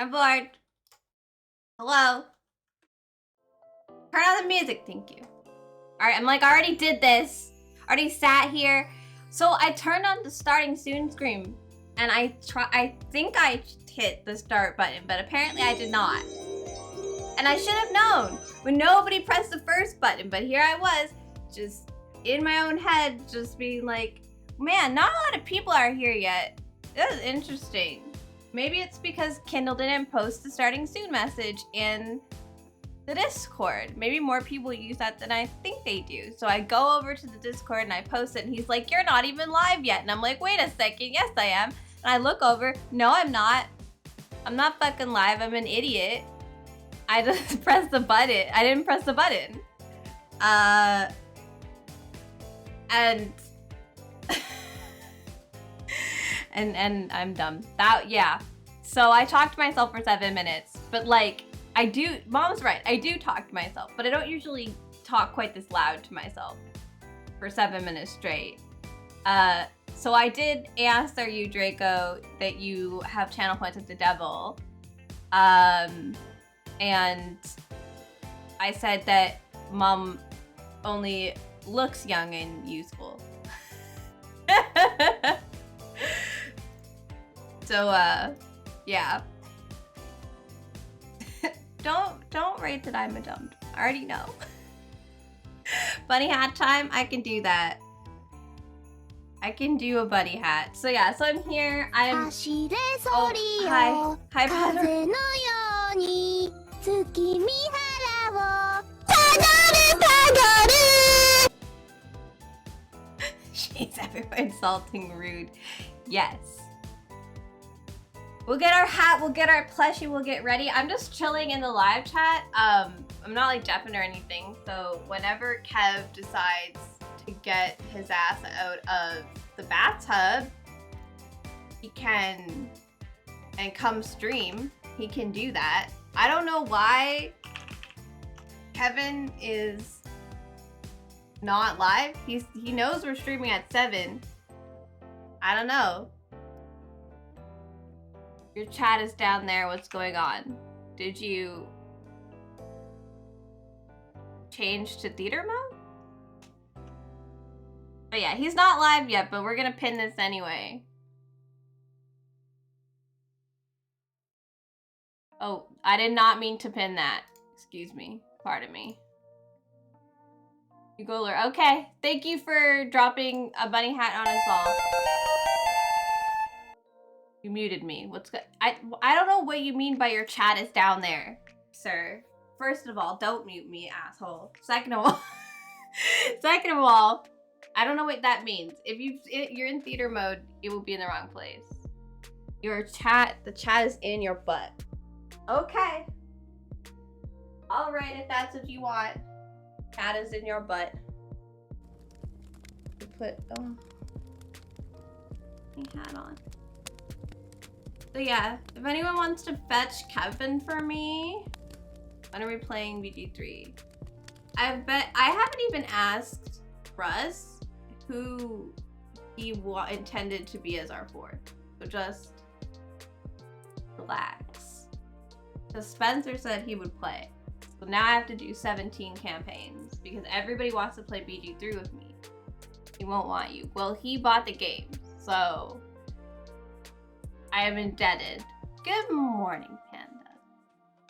I'm bored. Hello? Turn on the music, thank you. Alright, I'm like, I already did this. Already sat here. So I turned on the starting soon screen and I think I hit the start button, but apparently I did not. And I should have known when nobody pressed the first button, but here I was, just in my own head, just being like, man, not a lot of people are here yet. This is interesting. Maybe it's because Kindle didn't post the starting soon message in the Discord. Maybe more people use that than I think they do. So I go over to the Discord and I post it and he's like, you're not even live yet. And I'm like, wait a second, yes I am. And I look over, no I'm not. I'm not fucking live, I'm an idiot. I just pressed the button. I didn't press the button. And I'm dumb. Yeah. So I talked to myself for 7 minutes, but like, Mom's right, I do talk to myself, but I don't usually talk quite this loud to myself for 7 minutes straight. So I did answer you, Draco, that you have channel points with the devil. And I said that Mom only looks young and youthful. So, yeah. Don't rate that I'm a dumb. I already know. Bunny hat time, I can do that. I can do a bunny hat. So yeah, so I'm here. I'm. Oh, hi. Hi, Patrick. She's everywhere insulting, rude. Yes. We'll get our hat, we'll get our plushie, we'll get ready. I'm just chilling in the live chat. I'm not like deafened or anything, so whenever Kev decides to get his ass out of the bathtub, he can, and come stream, he can do that. I don't know why Kevin is not live. He knows we're streaming at 7. I don't know. Your chat is down there. What's going on? Did you change to theater mode? But yeah, he's not live yet, but we're gonna pin this anyway. Oh, I did not mean to pin that. Excuse me. Pardon me. You go, okay. Thank you for dropping a bunny hat on us all. You muted me. What's good? I don't know what you mean by your chat is down there, sir. First of all, don't mute me, asshole. Second of all, I don't know what that means. If you're in theater mode, it will be in the wrong place. The chat is in your butt. Okay. All right, if that's what you want. Chat is in your butt. You put my hat on. So yeah, if anyone wants to fetch Kevin for me, when are we playing BG3? I haven't even asked Russ who he intended to be as our 4th. So just relax. So Spencer said he would play. So now I have to do 17 campaigns because everybody wants to play BG3 with me. He won't want you. Well, he bought the game, so I am indebted. Good morning, Panda.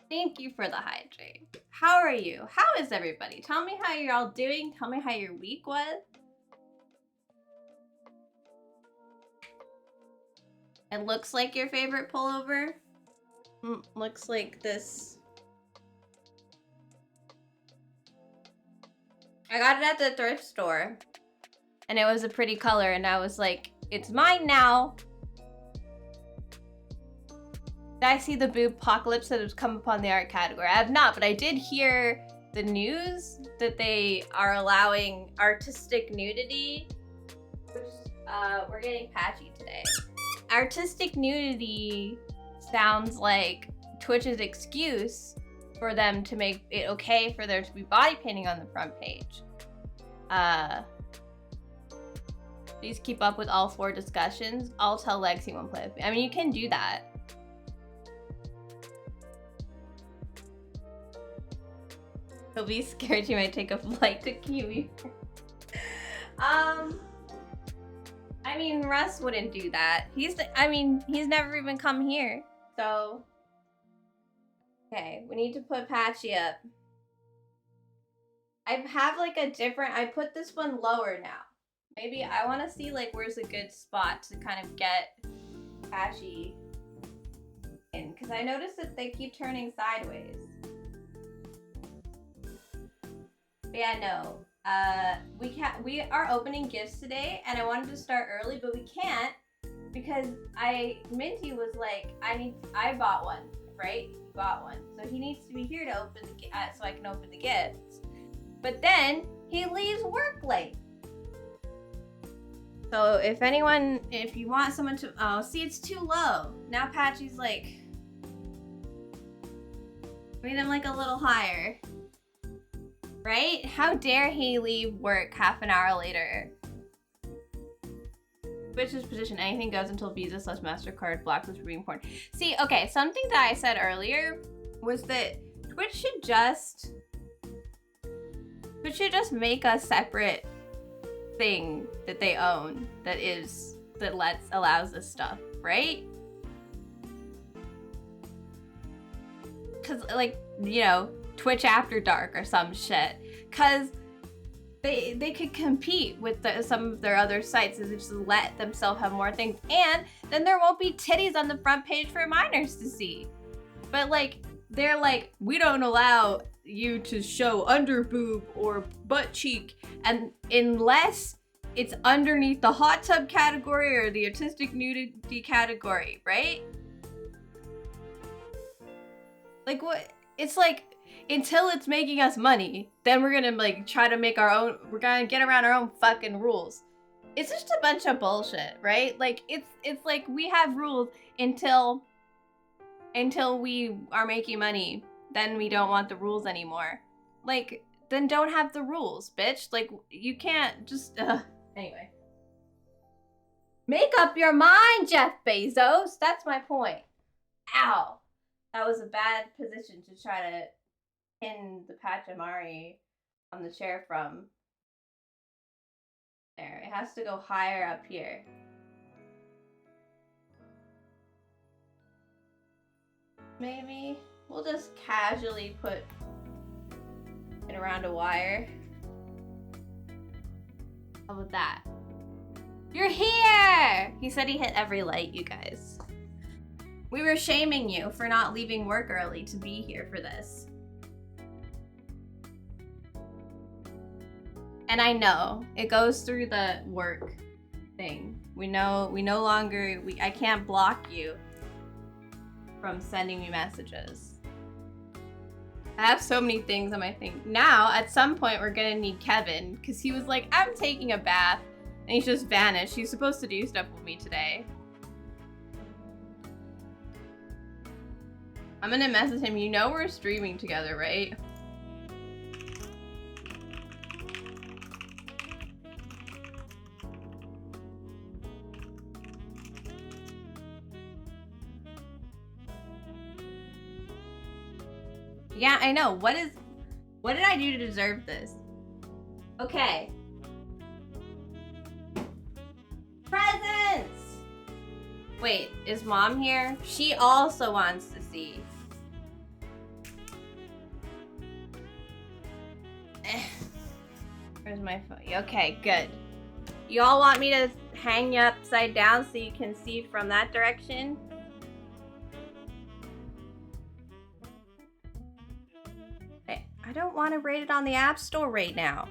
Thank you for the hydrate. How are you? How is everybody? Tell me how you're all doing. Tell me how your week was. It looks like your favorite pullover. Looks like this. I got it at the thrift store. And it was a pretty color and I was like, it's mine now. Did I see the boob apocalypse that has come upon the art category? I have not, but I did hear the news that they are allowing artistic nudity. Which, we're getting patchy today. Artistic nudity sounds like Twitch's excuse for them to make it okay for there to be body painting on the front page. Please keep up with all 4 discussions. I'll tell Lex he won't play with me. I mean, you can do that. He'll be scared you might take a flight to Kiwi. I mean, Russ wouldn't do that. He's never even come here. So, okay, we need to put Patchy up. I have like a different, I put this one lower now. Maybe I want to see like where's a good spot to kind of get Patchy in, because I noticed that they keep turning sideways. But yeah, no. We are opening gifts today, and I wanted to start early, but we can't because Minty was like, I bought one, right? He bought one, so he needs to be here to open the so I can open the gifts. But then he leaves work late. So if you want someone to, oh, see, it's too low. Now Patchy's like, made him like a little higher. Right? How dare he leave work half an hour later? Switch's position, anything goes until Visa / MasterCard blocks this from being porn. See, okay, something that I said earlier was that Twitch should just make a separate thing that they own that allows this stuff, right? Cause like, you know, Twitch After Dark or some shit, cause they could compete with some of their other sites and just let themselves have more things, and then there won't be titties on the front page for minors to see. But like, they're like, we don't allow you to show under boob or butt cheek, and unless it's underneath the hot tub category or the artistic nudity category, right? Like what? It's like, until it's making us money, then we're gonna like try to make our own, we're gonna get around our own fucking rules. It's just a bunch of bullshit, right? Like it's like we have rules until we are making money, then we don't want the rules anymore. Like, then don't have the rules, bitch. Like, you can't just, anyway. Make up your mind, Jeff Bezos. That's my point. Ow. That was a bad position to try to pin the Pachamari on the chair from. There, it has to go higher up here. Maybe we'll just casually put it around a wire. How about that? You're here! He said he hit every light, you guys. We were shaming you for not leaving work early to be here for this. And I know, it goes through the work thing. I can't block you from sending me messages. I have so many things on my thing. Now, at some point, we're gonna need Kevin, because he was like, I'm taking a bath, and he's just vanished. He's supposed to do stuff with me today. I'm gonna message him. You know we're streaming together, right? Yeah, I know. What did I do to deserve this? Okay. Presents! Wait, is Mom here? She also wants to see. Where's my phone? Okay, good. You all want me to hang you upside down so you can see from that direction? I don't want to rate it on the App Store right now.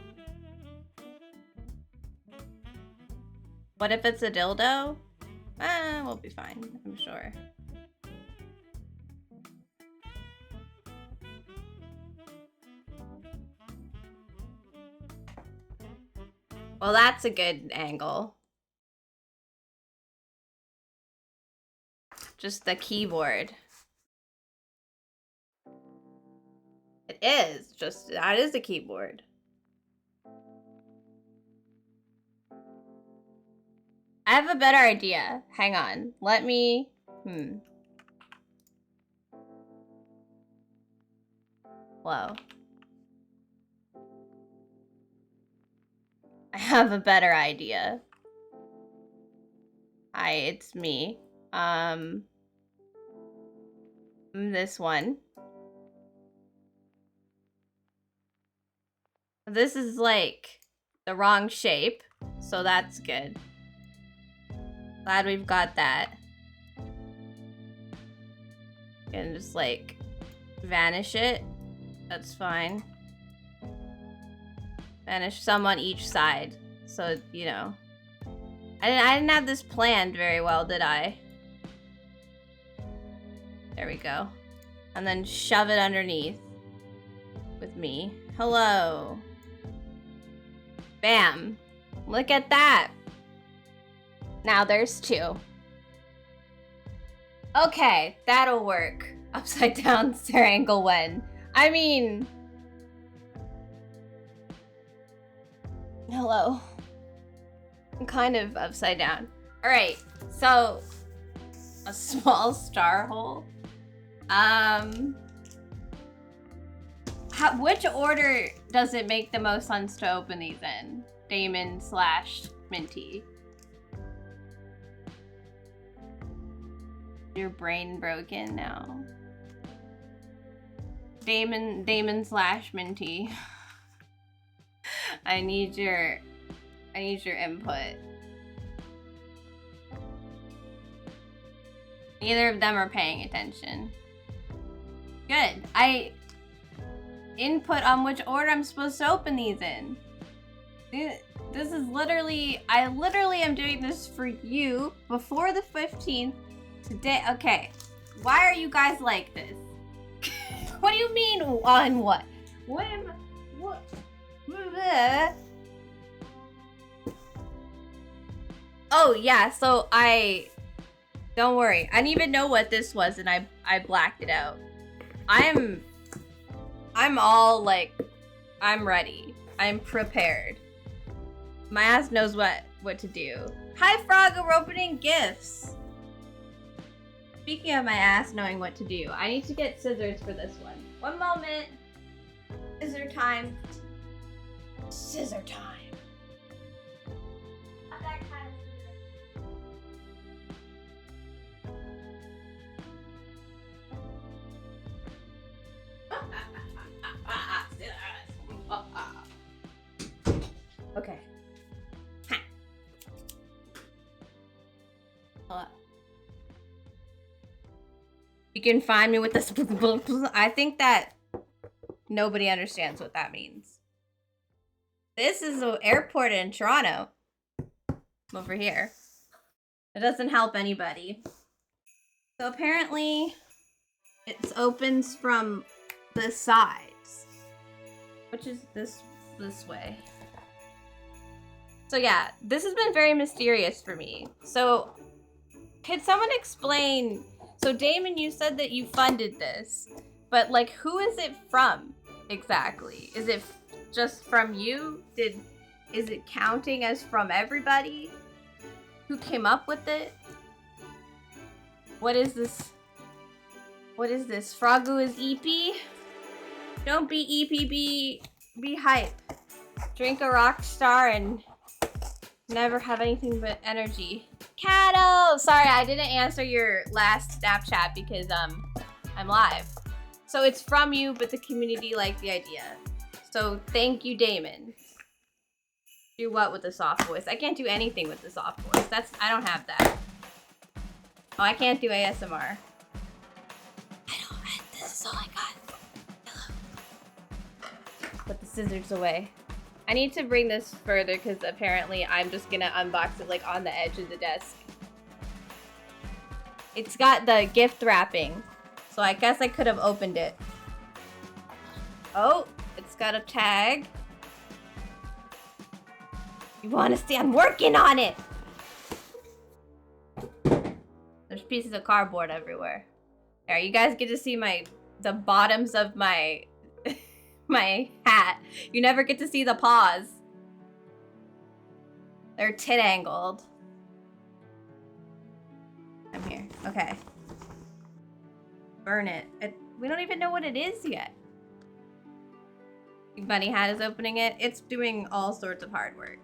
What if it's a dildo? We'll be fine, I'm sure. Well, that's a good angle. Just the keyboard. It is. Just, that is a keyboard. I have a better idea. Hang on. Let me... Whoa. have a better idea. Hi, it's me. This one. This is like the wrong shape, so that's good. Glad we've got that. And just like vanish it. That's fine. Vanish some on each side. So, you know. I didn't have this planned very well, did I? There we go. And then shove it underneath with me. Hello. Bam. Look at that. Now there's two. Okay, that'll work. Upside down stare angle when. I mean... Hello. I'm kind of upside down. Alright, so... A small star hole. Which order does it make the most sense to open these in? Damon / Minty. Your brain broken now. Damon / Minty. I need your input. Neither of them are paying attention. Good. Input on which order I'm supposed to open these in. This is literally, I literally am doing this for you before the 15th today. Okay. Why are you guys like this? What do you mean on what? What am I, what? Oh yeah, so don't worry. I didn't even know what this was and I blacked it out. I'm all like, I'm ready. I'm prepared. My ass knows what to do. Hi Frog, we're opening gifts. Speaking of my ass knowing what to do, I need to get scissors for this one. One moment. Scissor time. Scissor time. Not that kind of okay. Hello. You can find me with this. I think that nobody understands what that means. This is the airport in Toronto. Over here. It doesn't help anybody. So apparently it opens from the sides, which is this way. So yeah, this has been very mysterious for me. So could someone explain? So Damon, you said that you funded this, but like, who is it from exactly? Is it just from you? Is it counting as from everybody? Who came up with it? What is this? What is this? Frogu is EP? Don't be EP, be hype. Drink a rock star and never have anything but energy. Cato! Sorry, I didn't answer your last Snapchat because I'm live. So it's from you, but the community liked the idea. So thank you, Damon. Do what with the soft voice? I can't do anything with the soft voice. I don't have that. Oh, I can't do ASMR. This is all I got. Hello. Put the scissors away. I need to bring this further because apparently I'm just gonna unbox it like on the edge of the desk. It's got the gift wrapping, so I guess I could have opened it. Oh, it's got a tag. You want to see? I'm working on it. There's pieces of cardboard everywhere. There, you guys get to see the bottoms of my my hat. You never get to see the paws. They're tit angled. I'm here. Okay. Burn it. We don't even know what it is yet. Big Bunny Hat is opening it. It's doing all sorts of hard work.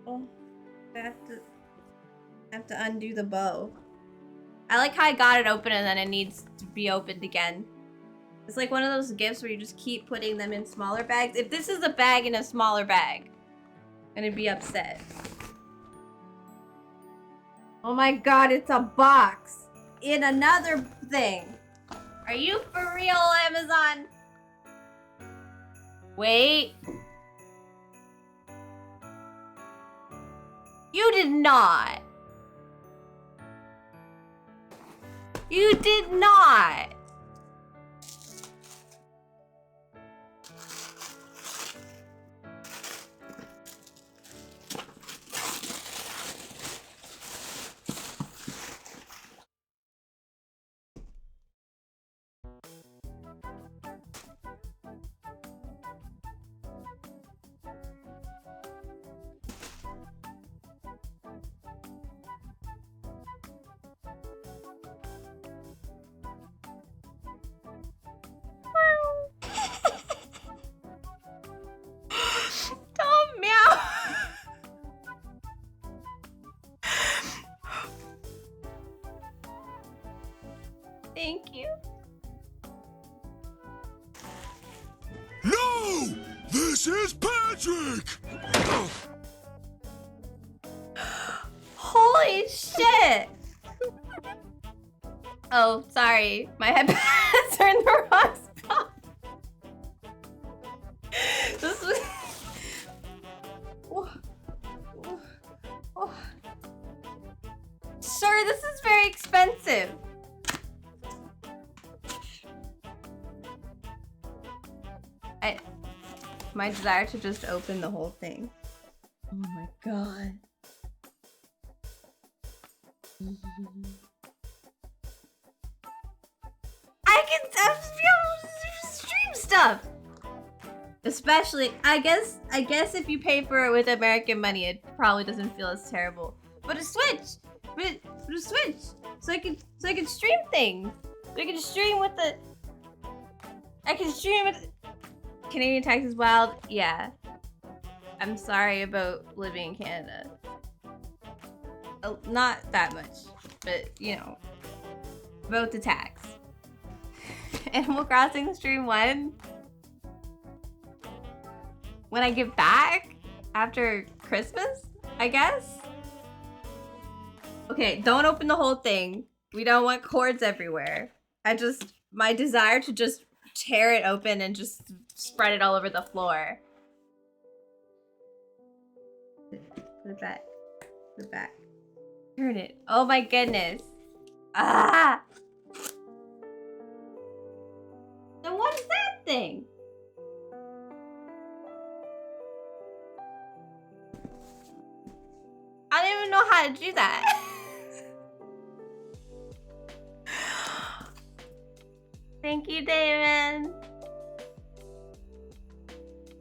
Oh, I have to undo the bow. I like how I got it open and then it needs to be opened again. It's like one of those gifts where you just keep putting them in smaller bags. If this is a bag in a smaller bag, I'm gonna be upset. Oh my god, it's a box in another thing. Are you for real, Amazon? Wait. You did not. You did not. Don't meow. Thank you. No! This is Patrick! Holy shit! Oh, sorry. My headphones are in the wrong spot. This was... Sir, this is very expensive. My desire to just open the whole thing. Oh my god. I can stream stuff. Especially, I guess if you pay for it with American money, it probably doesn't feel as terrible. But a Switch, but a Switch, so I can stream things. So I can stream with the. I can stream with. Canadian tax is wild. Yeah. I'm sorry about living in Canada. Oh, not that much, but you know, about the tax. Animal Crossing stream when I get back after Christmas, I guess. Okay, don't open the whole thing. We don't want cords everywhere. My desire to just tear it open and just spread it all over the floor. Put it back. Put it back. Turn it. Oh my goodness. Ah! Then what is that thing? I don't even know how to do that. Thank you, Damon.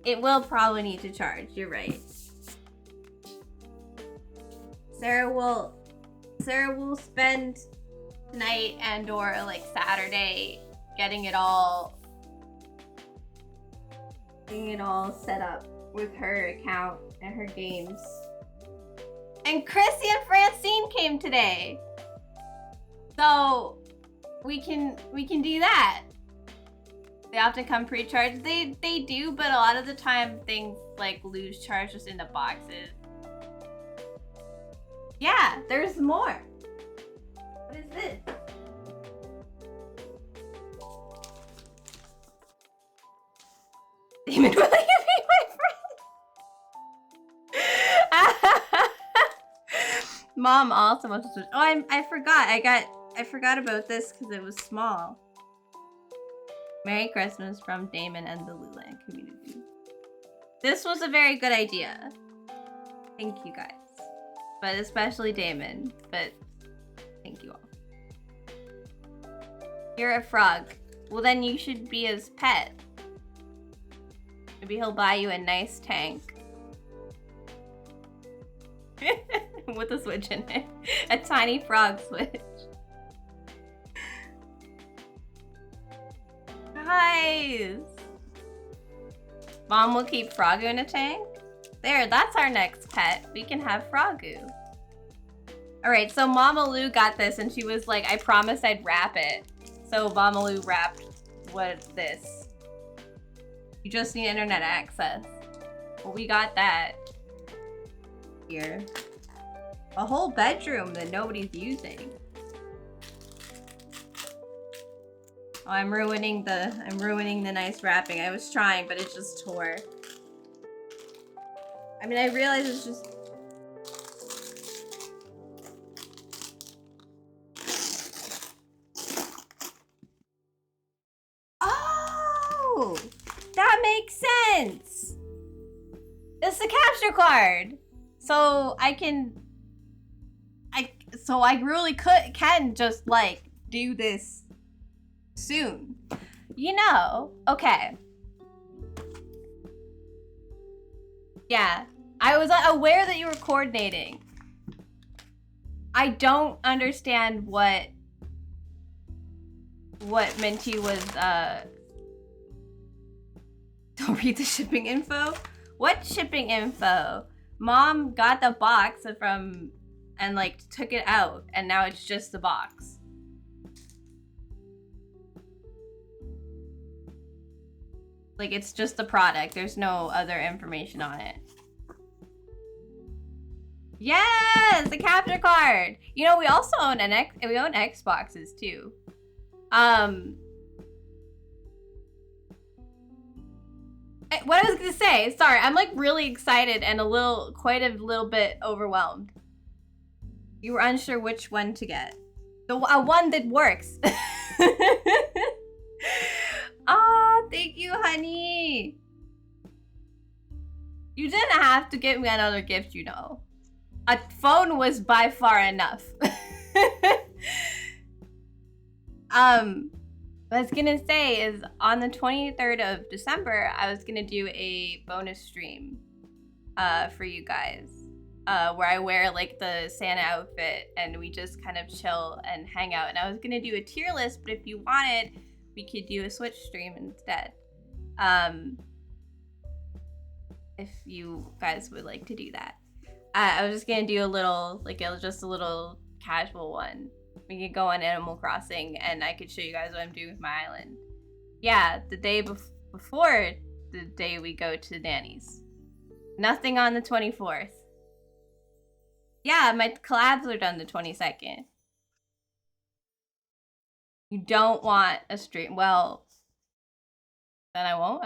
It will probably need to charge. You're right. Sarah will spend tonight and or like Saturday getting it all set up with her account and her games. And Chrissy and Francine came today. So we can do that. They often come pre-charged. They do, but a lot of the time things like lose charge just in the boxes. Yeah, there's more. What is this? Damon, will you be my friend? Mom also wants to switch. Oh, I forgot. I forgot about this because it was small. Merry Christmas from Damon and the Luland community. This was a very good idea. Thank you guys. But especially Damon. But thank you all. You're a frog. Well, then you should be his pet. Maybe he'll buy you a nice tank. With a switch in it. A tiny frog switch. Guys! Mom will keep Froggo in a tank? There, that's our next pet. We can have Frogu. Alright, so Mama Lou got this and she was like, I promised I'd wrap it. So Mama Lou wrapped this. You just need internet access. Well, we got that. Here. A whole bedroom that nobody's using. Oh, I'm ruining the nice wrapping. I was trying, but it just tore. I mean, I realize it's just... Oh! That makes sense! It's the capture card! So I can... So I really can just, like, do this soon. You know, okay. Yeah, I was aware that you were coordinating. I don't understand what Minty was, don't read the shipping info? What shipping info? Mom got the box from, and like took it out, and now it's just the box. Like, it's just the product. There's no other information on it. Yes, the capture card. You know, we also own we own Xboxes too. What I was gonna say, sorry, I'm like really excited and quite a little bit overwhelmed. You were unsure which one to get. The one that works. Ah, thank you, honey. You didn't have to get me another gift, you know. A phone was by far enough. What I was gonna say is on the 23rd of December, I was gonna do a bonus stream for you guys. Where I wear like the Santa outfit and we just kind of chill and hang out. And I was gonna do a tier list, but if you wanted, we could do a Switch stream instead. If you guys would like to do that. I was just gonna do a little, like just a little casual one. We could go on Animal Crossing and I could show you guys what I'm doing with my island. Yeah, the day before the day we go to Nanny's. Nothing on the 24th. Yeah, my collabs are done the 22nd. You don't want a stream. Well, then I won't.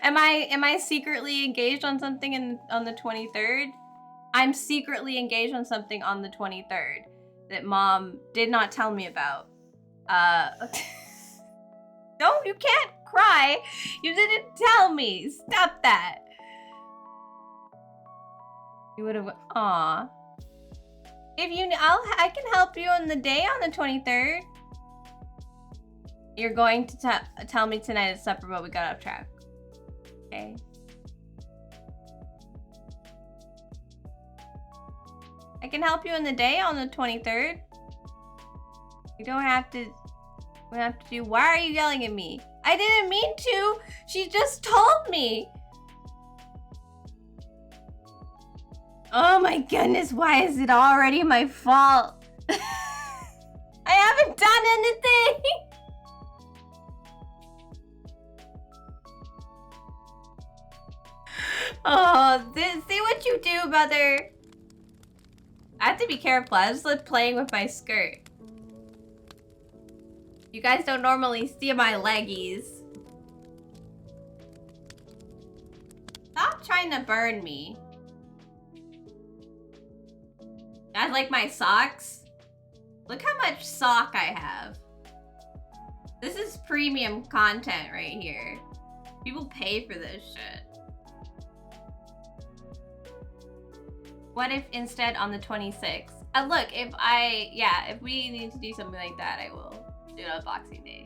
Am I secretly engaged on something on the 23rd? I'm secretly engaged on something on the 23rd that Mom did not tell me about. No, you can't cry. You didn't tell me. Stop that. You would have. Aw. If you, I can help you on the day on the 23rd. You're going to tell me tonight at supper, but we got off track. Okay. I can help you in the day on the 23rd. You don't have to. We have to do. Why are you yelling at me? I didn't mean to. She just told me. Oh my goodness, why is it already my fault? I haven't done anything! Oh, see what you do, mother. I have to be careful. I was like playing with my skirt. You guys don't normally see my leggies. Stop trying to burn me. You guys like my socks? Look how much sock I have. This is premium content right here. People pay for this shit. What if instead on the 26th? Look, if we need to do something like that, I will do it on Boxing Day.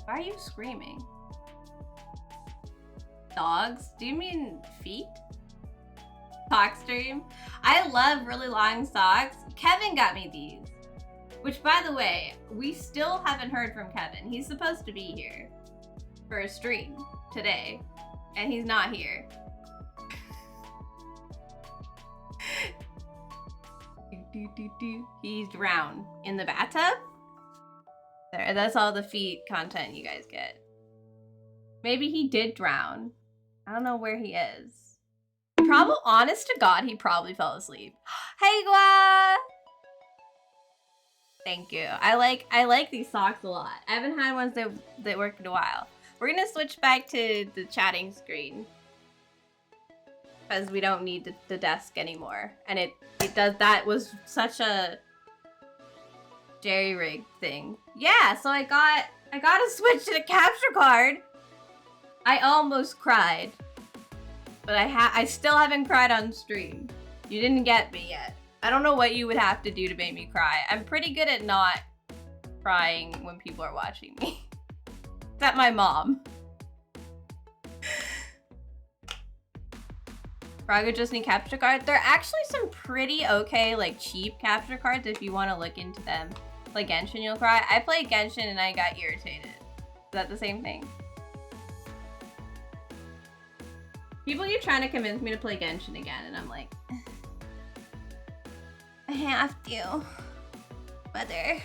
Why are you screaming? Dogs? Do you mean feet? Sock stream? I love really long socks. Kevin got me these. Which, by the way, we still haven't heard from Kevin. He's supposed to be here for a stream today. And he's not here. He's drowned in the bathtub. There, that's all the feet content you guys get. Maybe he did drown. I don't know where he is. Probably, honest to God, he probably fell asleep. Hey, Gua! Thank you. I like these socks a lot. I haven't had ones that work in a while. We're gonna switch back to the chatting screen because we don't need the desk anymore. And it does, that was such a jerry-rigged thing. Yeah, so I got to switch to the capture card. I almost cried, but I still haven't cried on stream. You didn't get me yet. I don't know what you would have to do to make me cry. I'm pretty good at not crying when people are watching me. Except my mom. Braga just need capture cards. There are actually some pretty okay, like, cheap capture cards if you want to look into them. Play Genshin, you'll cry. I played Genshin and I got irritated. Is that the same thing? People keep trying to convince me to play Genshin again, and I'm like, I have to. Mother.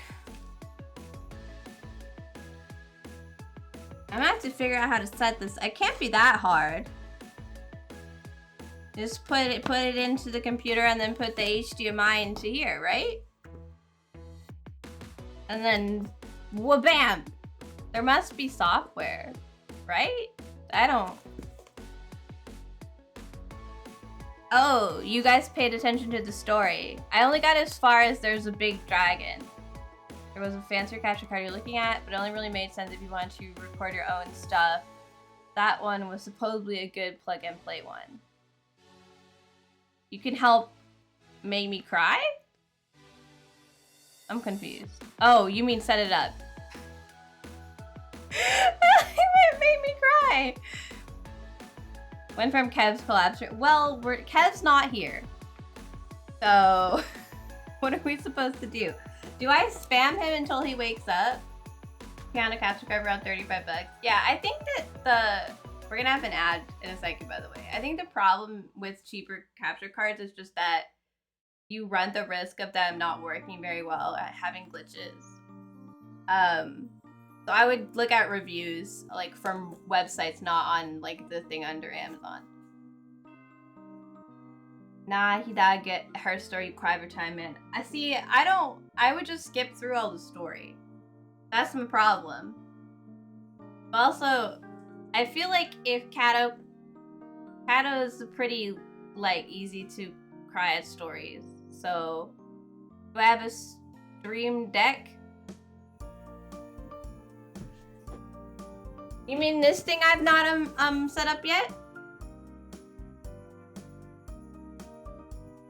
I'm gonna have to figure out how to set this. It can't be that hard. Just put it into the computer and then put the HDMI into here, right? And then, wha-bam! There must be software, right? I don't... Oh, you guys paid attention to the story. I only got as far as there's a big dragon. There was a fancier capture card you're looking at, but it only really made sense if you wanted to record your own stuff. That one was supposedly a good plug and play one. You can help make me cry? I'm confused. Oh, you mean set it up. It made me cry. Went from Kev's collapse. Well, Kev's not here. So, what are we supposed to do? Do I spam him until he wakes up? Piano capture card around 35 bucks. Yeah, I think that we're gonna have an ad in a second, by the way. I think the problem with cheaper capture cards is just that you run the risk of them not working very well, at having glitches. So I would look at reviews, like, from websites, not on, like, the thing under Amazon. Nah, he died, get her story, cry every time, man. I would just skip through all the story. That's my problem. But also, I feel like if Kato is pretty, like, easy to cry at stories. So, do I have a stream deck? You mean this thing I've not set up yet?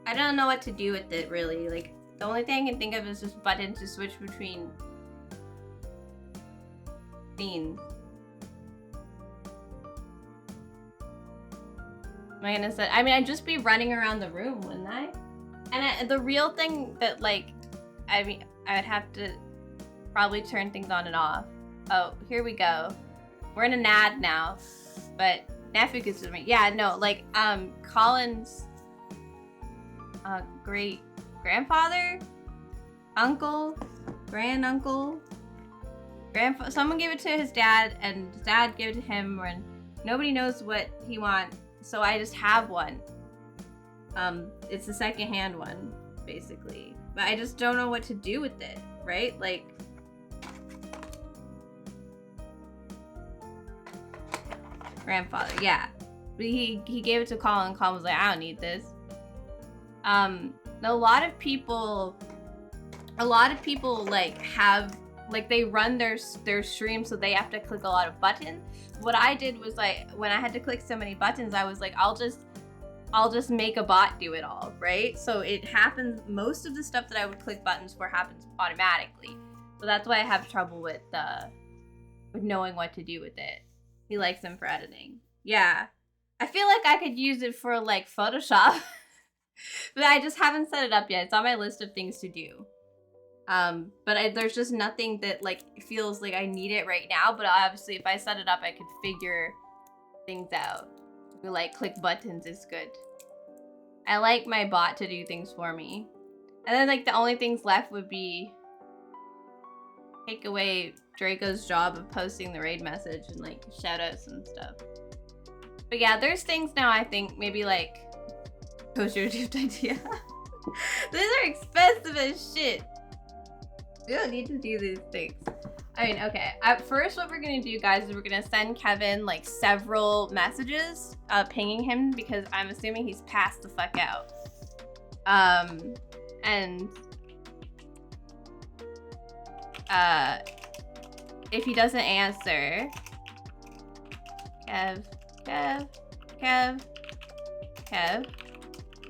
I don't know what to do with it, really. Like, the only thing I can think of is just button to switch between scenes. Am I gonna set? I mean, I'd just be running around the room, wouldn't I? And the real thing that, like, I mean, I would have to probably turn things on and off. Oh, here we go. We're in an ad now, but Nafu gets to me. Yeah, no, like, Colin's great grandfather, uncle, granduncle, someone gave it to his dad, and his dad gave it to him, and nobody knows what he wants, so I just have one. It's a secondhand one, basically, but I just don't know what to do with it, right? Like, grandfather, yeah. But he gave it to Colin. Colin was like, I don't need this. A lot of people like have, like, they run their stream, so they have to click a lot of buttons. What I did was, like, when I had to click so many buttons, I was like, I'll just make a bot do it all, right? So it happens, most of the stuff that I would click buttons for happens automatically. So that's why I have trouble with knowing what to do with it. He likes them for editing. Yeah. I feel like I could use it for, like, Photoshop. But I just haven't set it up yet. It's on my list of things to do. But there's just nothing that, like, feels like I need it right now. But obviously, if I set it up, I could figure things out. We like click buttons is good. I like my bot to do things for me. And then like the only things left would be take away Draco's job of posting the raid message and like shoutouts and stuff. But yeah, there's things now I think maybe like post your idea. These are expensive as shit. We don't need to do these things. I mean, okay. At first, what we're gonna do, guys, is we're gonna send Kevin like several messages, pinging him because I'm assuming he's passed the fuck out. And if he doesn't answer, Kev,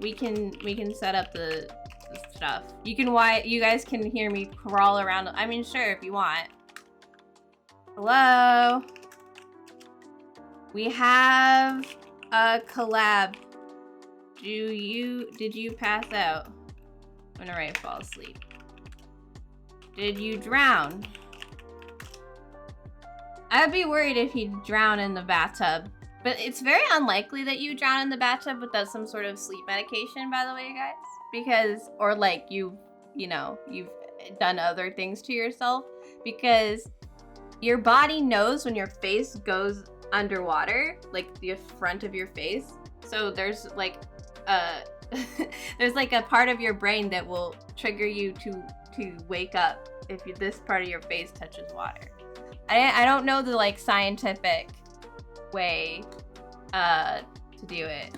we can set up the stuff. You guys can hear me crawl around. I mean, sure, if you want. Hello? We have a collab. Did you pass out? I'm gonna write fall asleep. Did you drown? I would be worried if you drown in the bathtub. But it's very unlikely that you drown in the bathtub without some sort of sleep medication, by the way, guys. Because, or like you've done other things to yourself. Because your body knows when your face goes underwater, like the front of your face. So there's like there's like a part of your brain that will trigger you to wake up if this part of your face touches water. I don't know the like scientific way to do it.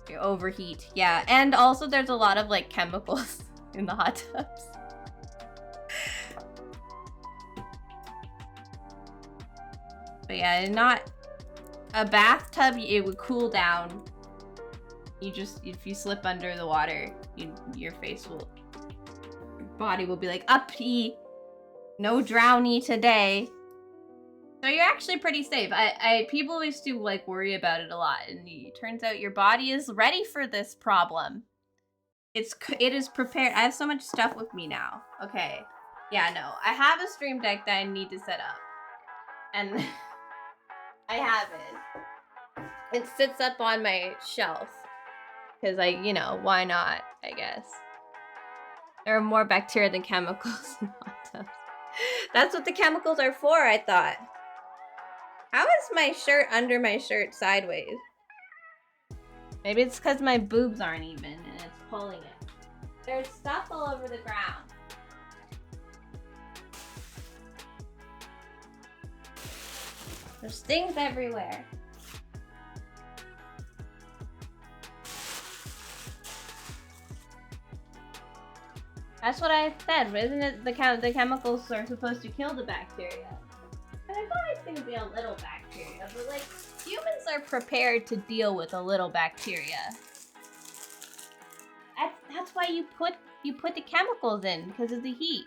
You overheat, yeah, and also there's a lot of like chemicals in the hot tubs. But yeah, not a bathtub. It would cool down. You just, if you slip under the water, your body will be like, uppy, no drowny today. So you're actually pretty safe. People used to like worry about it a lot, and it turns out your body is ready for this problem. It is prepared. I have so much stuff with me now. Okay, yeah, no, I have a stream deck that I need to set up, and I have it. It sits up on my shelf because why not? I guess there are more bacteria than chemicals in hot tubs. That's what the chemicals are for, I thought. How is my shirt under my shirt sideways? Maybe it's because my boobs aren't even and it's pulling it. There's stuff all over the ground. There's things everywhere. That's what I said, isn't it? The chemicals are supposed to kill the bacteria. And I thought it's gonna be a little bacteria, but like humans are prepared to deal with a little bacteria. That's why you put the chemicals in, because of the heat.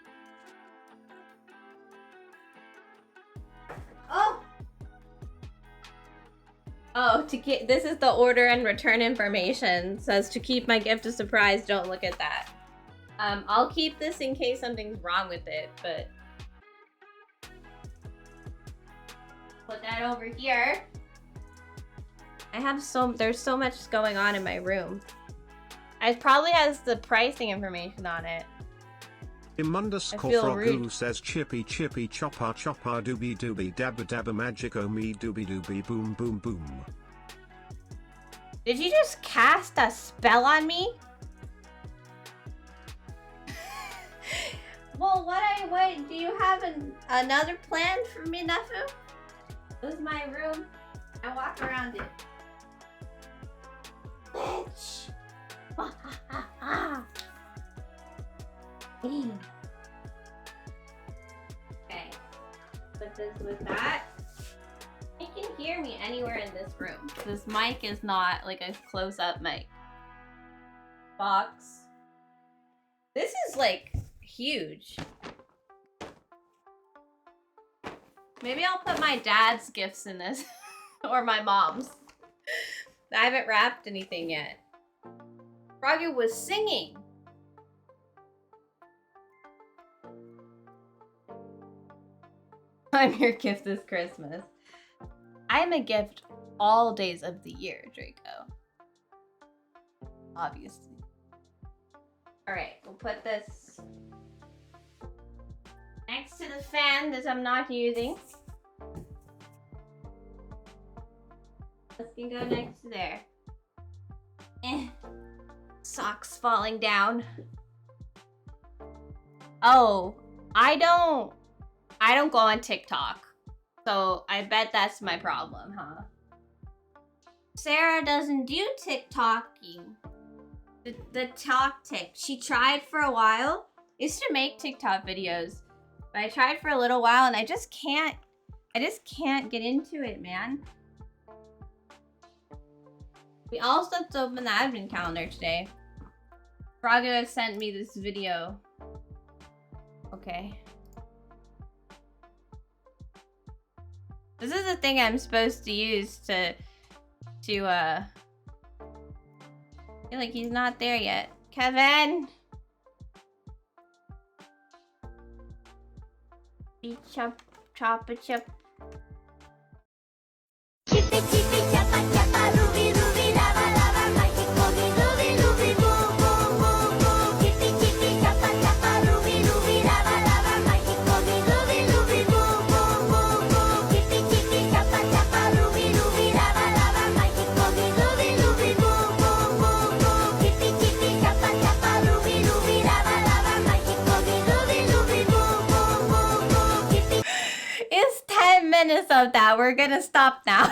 Oh, this is the order and return information. It says to keep my gift a surprise. Don't look at that. I'll keep this in case something's wrong with it, but put that over here. There's so much going on in my room. It probably has the pricing information on it. Imundus says chippy chippy chopper chopper doobie doobie dabba dabba magico me doobie doobie boom boom boom. Did you just cast a spell on me? Well, what do you have another plan for me, nephew? This is my room. I walk around it. Bitch. Okay. Put this with that. You can hear me anywhere in this room. This mic is not like a close-up mic. Box. This is like huge. Maybe I'll put my dad's gifts in this. Or my mom's. I haven't wrapped anything yet. Froggy was singing. I'm your gift this Christmas. I'm a gift all days of the year, Draco. Obviously. Alright, we'll put this next to the fan that I'm not using. This can go next to there. Socks falling down. Oh, I don't go on TikTok. So I bet that's my problem, huh? Sarah doesn't do TikToking. The talk tick. She tried for a while. I used to make TikTok videos. But I tried for a little while and I just can't get into it, man. We also have to open the advent calendar today. Braga sent me this video. Okay. This is the thing I'm supposed to use to I feel like he's not there yet. Kevin! Beat chop, chop a chop. Chippy chippy chappa chappa ruby ruby lava lava magic mommy ruby ruby boom boom boom boom. Chippy chippy chappa chappa ruby ruby lava lava magic mommy ruby ruby boom boom boom boom. Chippy chippy chappa chappa ruby ruby lava lava magic mommy ruby ruby boom boom boom boom. Chippy chippy chappa chappa ruby ruby lava lava magic mommy ruby ruby boom boom boom boom. Chippy. It's 10 minutes of that. We're gonna stop now.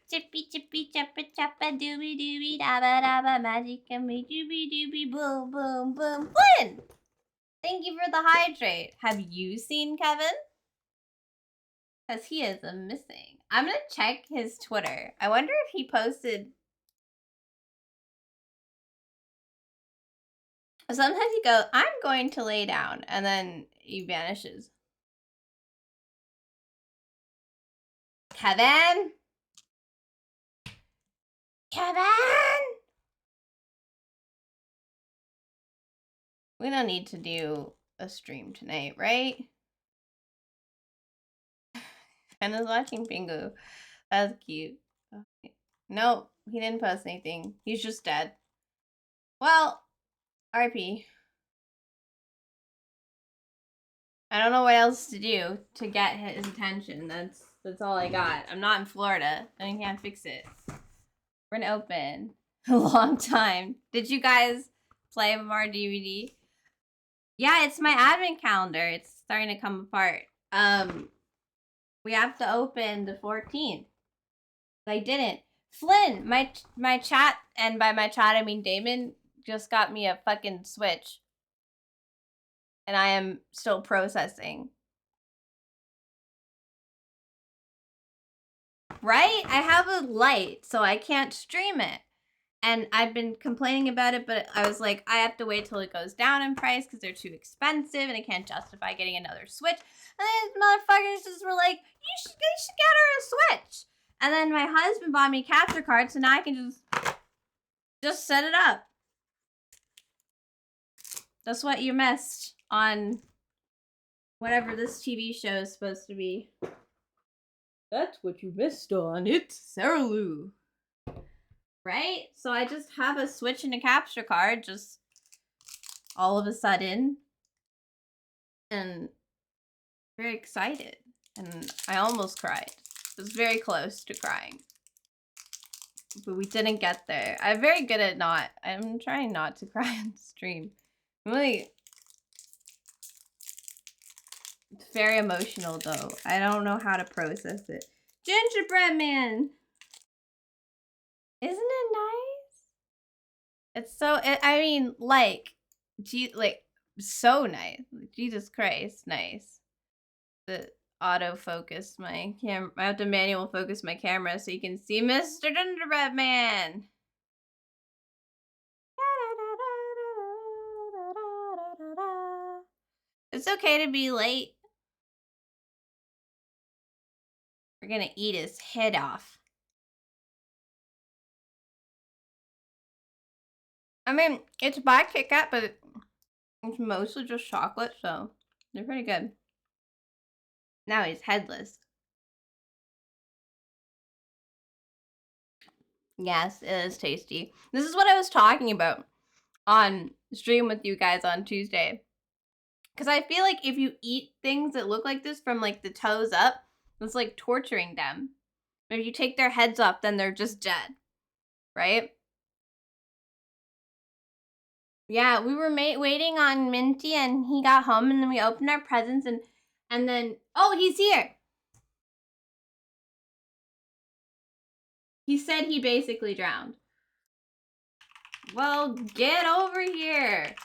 Chippy chippy choppa choppa dooby dooby dabba dabba magic and me dooby dooby boom boom boom. Flynn! Thank you for the hydrate. Have you seen Kevin? Because he is missing. I'm gonna check his Twitter. I wonder if he posted. Sometimes he goes, I'm going to lay down, and then he vanishes. Kevin? Kevin! We don't need to do a stream tonight, right? Anna's watching Pingu. That's cute. Okay. Nope, he didn't post anything. He's just dead. Well, RP. I don't know what else to do to get his attention. That's all I got. I'm not in Florida. I can't fix it. We're gonna open a long time. Did you guys play more DVD? Yeah, it's my advent calendar. It's starting to come apart. We have to open the 14th. I didn't. Flynn, my chat, and by my chat I mean Damon, just got me a fucking Switch. And I am still processing. Right? I have a light, so I can't stream it. And I've been complaining about it, but I was like, I have to wait till it goes down in price because they're too expensive and I can't justify getting another Switch. And then motherfuckers just were like, you should get her a Switch. And then my husband bought me a capture card, so now I can just set it up. That's what you missed on whatever this TV show is supposed to be. That's what you missed on. It's Sarah Lou. Right? So I just have a Switch and a capture card just all of a sudden. And very excited. And I almost cried. I was very close to crying. But we didn't get there. I'm very good at I'm trying not to cry on stream. I'm really... It's very emotional though. I don't know how to process it. Gingerbread man! Isn't it nice? It's so, I mean, like, so nice. Jesus Christ, nice. The autofocus my camera. I have to manual focus my camera so you can see Mr. Gingerbread Man. It's okay to be late. We're gonna eat his head off. I mean, it's by Kit Kat, but it's mostly just chocolate, so they're pretty good. Now he's headless. Yes, it is tasty. This is what I was talking about on stream with you guys on Tuesday. Because I feel like if you eat things that look like this from like the toes up, it's like torturing them. If you take their heads off, then they're just dead, right? Yeah, we were waiting on Minty, and he got home, and then we opened our presents, and then oh, he's here. He said he basically drowned. Well, get over here.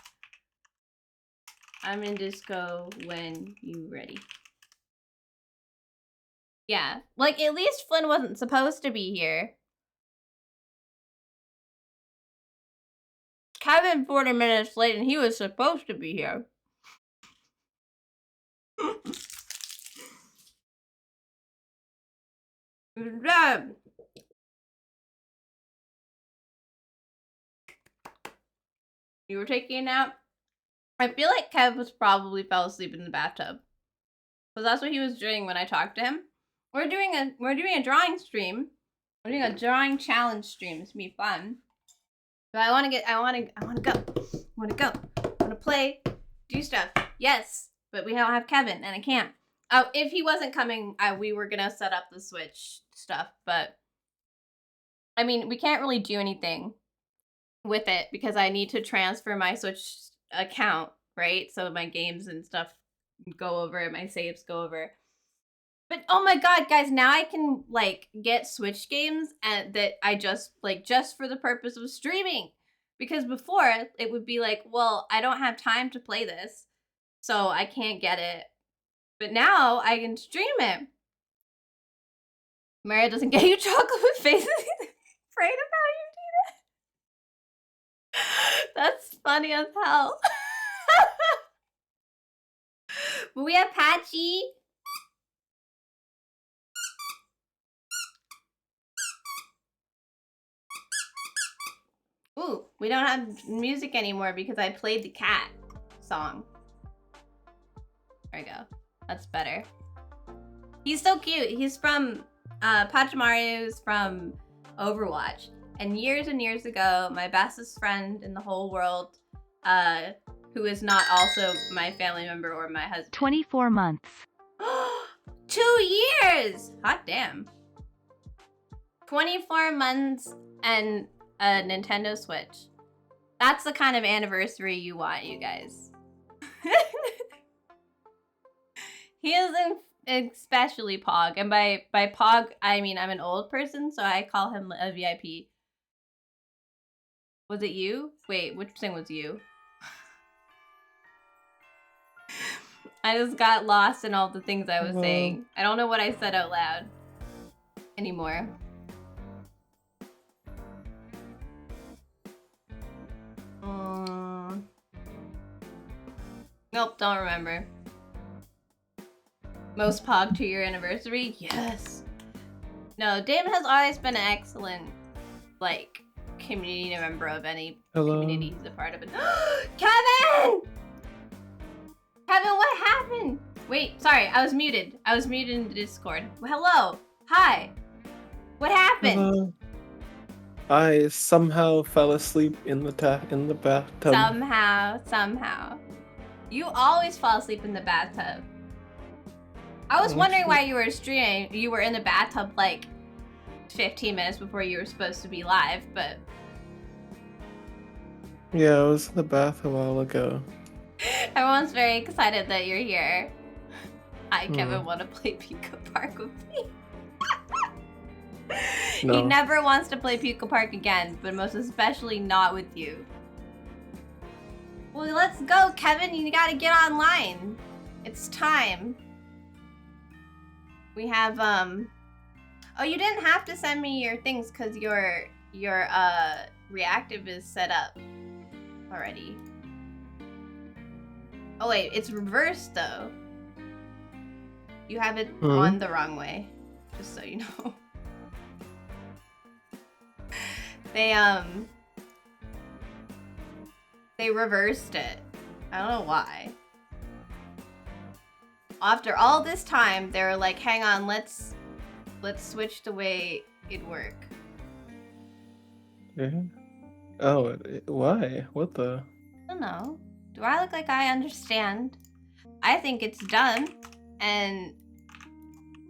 I'm in disco when you ready. Yeah, like at least Flynn wasn't supposed to be here. Kevin 40 minutes late and he was supposed to be here. You were taking a nap? I feel like Kev was probably fell asleep in the bathtub. Because that's what he was doing when I talked to him. We're doing a drawing stream. We're doing a drawing challenge stream. It's gonna be fun. But I wanna go. I wanna play, do stuff. Yes. But we don't have Kevin and I can't. Oh, if he wasn't coming, we were gonna set up the Switch stuff, but I mean, we can't really do anything with it because I need to transfer my Switch account, right? So my games and stuff go over, my saves go over. But oh my god, guys, now I can like get Switch games and that I just for the purpose of streaming. Because before it would be like, well, I don't have time to play this, so I can't get it. But now I can stream it. Maria doesn't get you chocolate with faces. Afraid of how you do that. That's funny as hell. But we have Patchy. Ooh, we don't have music anymore because I played the cat song. There we go. That's better. He's so cute. He's from, Pachamaru's from Overwatch. And years ago, my bestest friend in the whole world, who is not also my family member or my husband. 24 months. 2 years! Hot damn. 24 months and a Nintendo Switch. That's the kind of anniversary you want, you guys. He is especially Pog, and by Pog, I mean I'm an old person, so I call him a VIP. Was it you? Wait, which thing was you? I just got lost in all the things I was saying. I don't know what I said out loud anymore. Nope, don't remember. Most Pog 2-year anniversary? Yes. No, Damon has always been an excellent, like, community member of any community he's a part of. Kevin! Kevin, what happened? Wait, sorry, I was muted. I was muted in the Discord. Hello. Hi. What happened? I somehow fell asleep in the bathtub. Somehow. You always fall asleep in the bathtub. I was wondering why you were streaming. You were in the bathtub like 15 minutes before you were supposed to be live, but... Yeah, I was in the bath a while ago. Everyone's very excited that you're here. Hi, Kevin, want to play Pico Park with me? No. He never wants to play Pico Park again, but most especially not with you. Well, let's go, Kevin. You gotta get online. It's time. We have, oh, you didn't have to send me your things because your reactive is set up already. Oh wait, it's reversed though. You have it on the wrong way, just so you know. They reversed it. I don't know why. After all this time, they were like, hang on, let's switch the way it work. Yeah. Oh, why? What the? I don't know. Do I look like I understand? I think it's dumb, and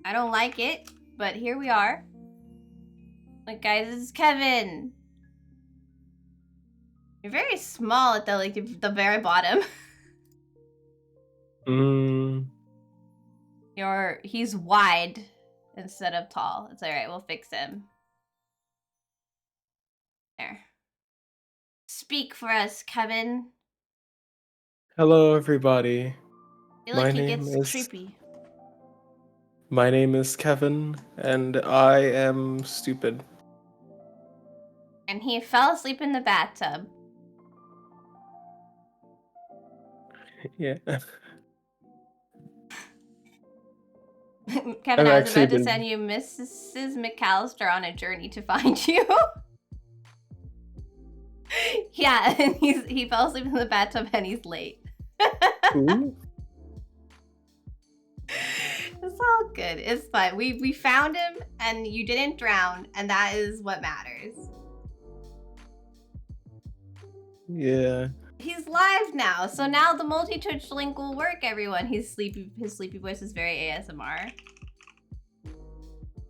I don't like it, but here we are. Like, guys, this is Kevin. You're very small at the very bottom. He's wide instead of tall. It's alright, we'll fix him. There. Speak for us, Kevin. Hello, everybody. I feel like My he name gets is- creepy. My name is Kevin, and I am stupid. And he fell asleep in the bathtub. Yeah. Kevin, I've I was actually about to been- send you Mrs. McAllister on a journey to find you. Yeah, and he fell asleep in the bathtub and he's late. Ooh. It's all good. It's fine. We found him and you didn't drown, and that is what matters. Yeah. He's live now, so now the multi-touch link will work, everyone. His sleepy voice is very ASMR.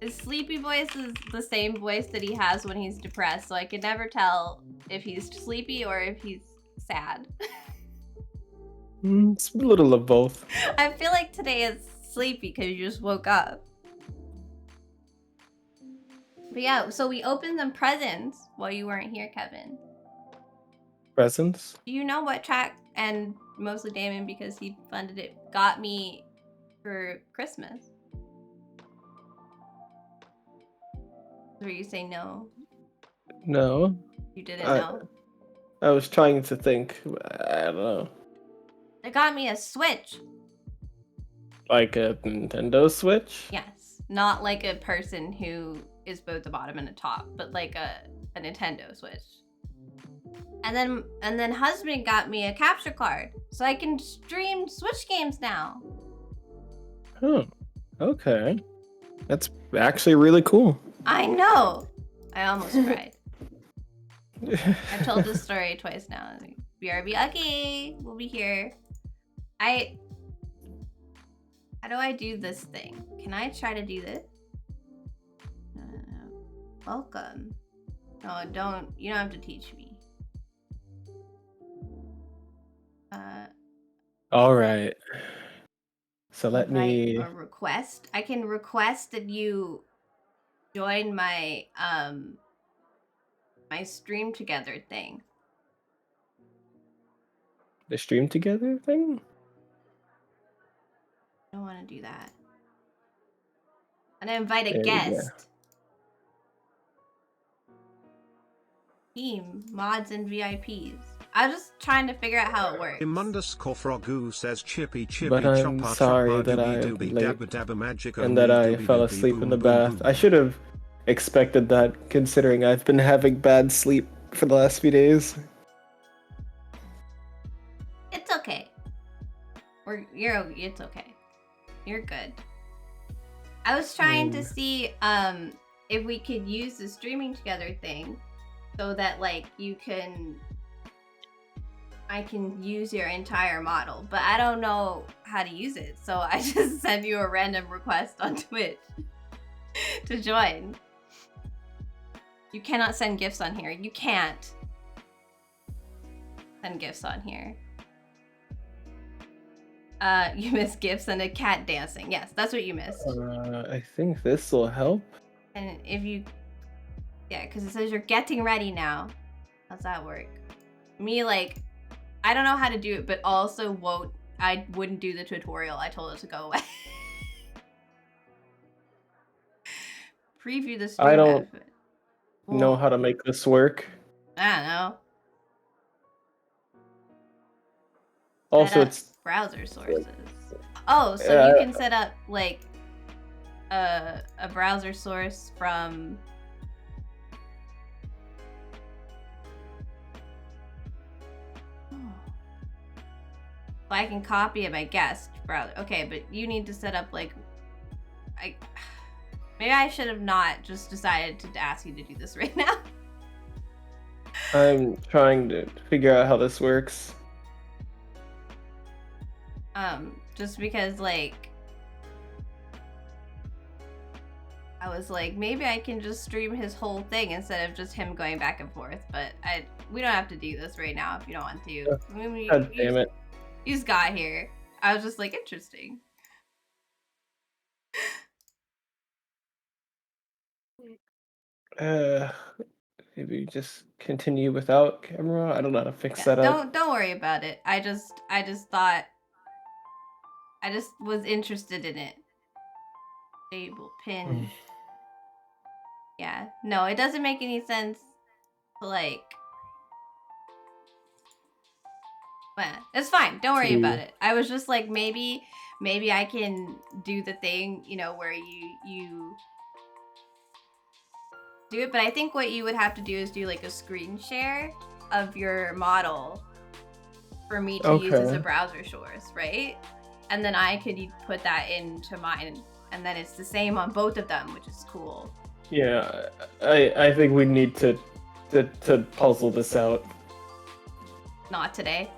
His sleepy voice is the same voice that he has when he's depressed, so I can never tell if he's sleepy or if he's sad. It's a little of both. I feel like today is sleepy because you just woke up. But yeah, so we opened some presents while you weren't here, Kevin. Presents? Do you know what track, and mostly Damon because he funded it, got me for Christmas? Or you say no? No. You didn't know? I was trying to think. I don't know. They got me a Switch. Like a Nintendo Switch? Yes. Not like a person who is both the bottom and the top, but like a Nintendo Switch. And then husband got me a capture card, so I can stream Switch games now. Oh, okay. That's actually really cool. I know. I almost cried. I've told this story twice now. BRB, okay, we'll be here. How do I do this thing? Can I try to do this? No. Welcome. No, don't. You don't have to teach me. All right. So let me. Invite or request. I can request that you join my my stream together thing. The stream together thing? I don't want to do that. And I invite a There you go. guest. Team, mods, and VIPs. I was just trying to figure out how it works. Im_Frogu says chippy But I'm choppa sorry choppa that doobie I'm doobie late dabba dabba magic and that I fell asleep in the bath. I should have expected that, considering I've been having bad sleep for the last few days. It's okay. It's okay. You're good. I was trying to see if we could use the streaming together thing so that like I can use your entire model, but I don't know how to use it, so I just send you a random request on Twitch to join. You cannot send gifts on here. You can't send gifts on here. You missed gifts and a cat dancing. Yes, that's what you missed. I think this will help. And if you, yeah, because it says you're getting ready now. How's that work? Me, like, I don't know how to do it, but also I wouldn't do the tutorial. I told it to go away. Preview the stream. I don't outfit. know how to make this work. I don't know. Also, Set up it's browser sources. Oh, so Yeah. you can set up like a browser source from. Well, I can copy it by guest browser. Okay, but you need to set up like, maybe I should have not just decided to ask you to do this right now. I'm trying to figure out how this works. Just because like I was like, maybe I can just stream his whole thing instead of just him going back and forth. But we don't have to do this right now if you don't want to. God damn it. You just got here. I was just like, interesting. Maybe just continue without camera. I don't know how to fix Yeah, that up. don't worry about it. I just thought I just was interested in it. Stable pin. Yeah. No, it doesn't make any sense to like. But it's fine. Don't worry about it. I was just like, maybe I can do the thing, you know, where you do it. But I think what you would have to do is do like a screen share of your model for me to use as a browser source, right? And then I could put that into mine, and then it's the same on both of them, which is cool. Yeah, I think we need to puzzle this out. Not today.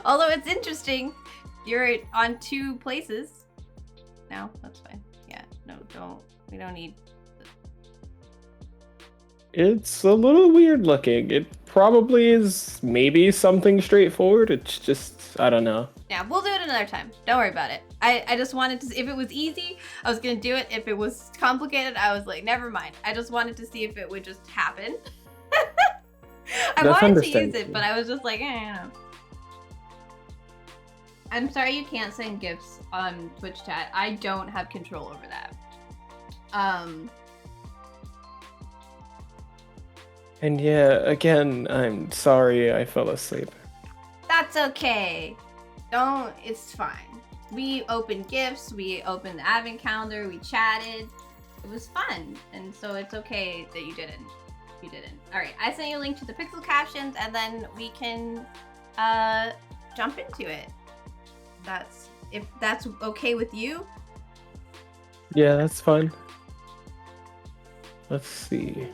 Although it's interesting, you're on 2 places. No, that's fine. Yeah, no, we don't need. It's a little weird looking. It probably is maybe something straightforward. It's just, I don't know. Yeah, we'll do it another time. Don't worry about it. I just wanted to, if it was easy, I was gonna do it. If it was complicated, I was like, never mind. I just wanted to see if it would just happen. I wanted to use it, but I was just like, you know. I'm sorry you can't send gifts on Twitch chat. I don't have control over that. And yeah, again, I'm sorry I fell asleep. That's okay. It's fine. We opened gifts, we opened the advent calendar, we chatted. It was fun, and so it's okay that you didn't. You didn't. All right, I sent you a link to the pixel captions, and then we can jump into it. If that's okay with you. Yeah, that's fine. Let's see.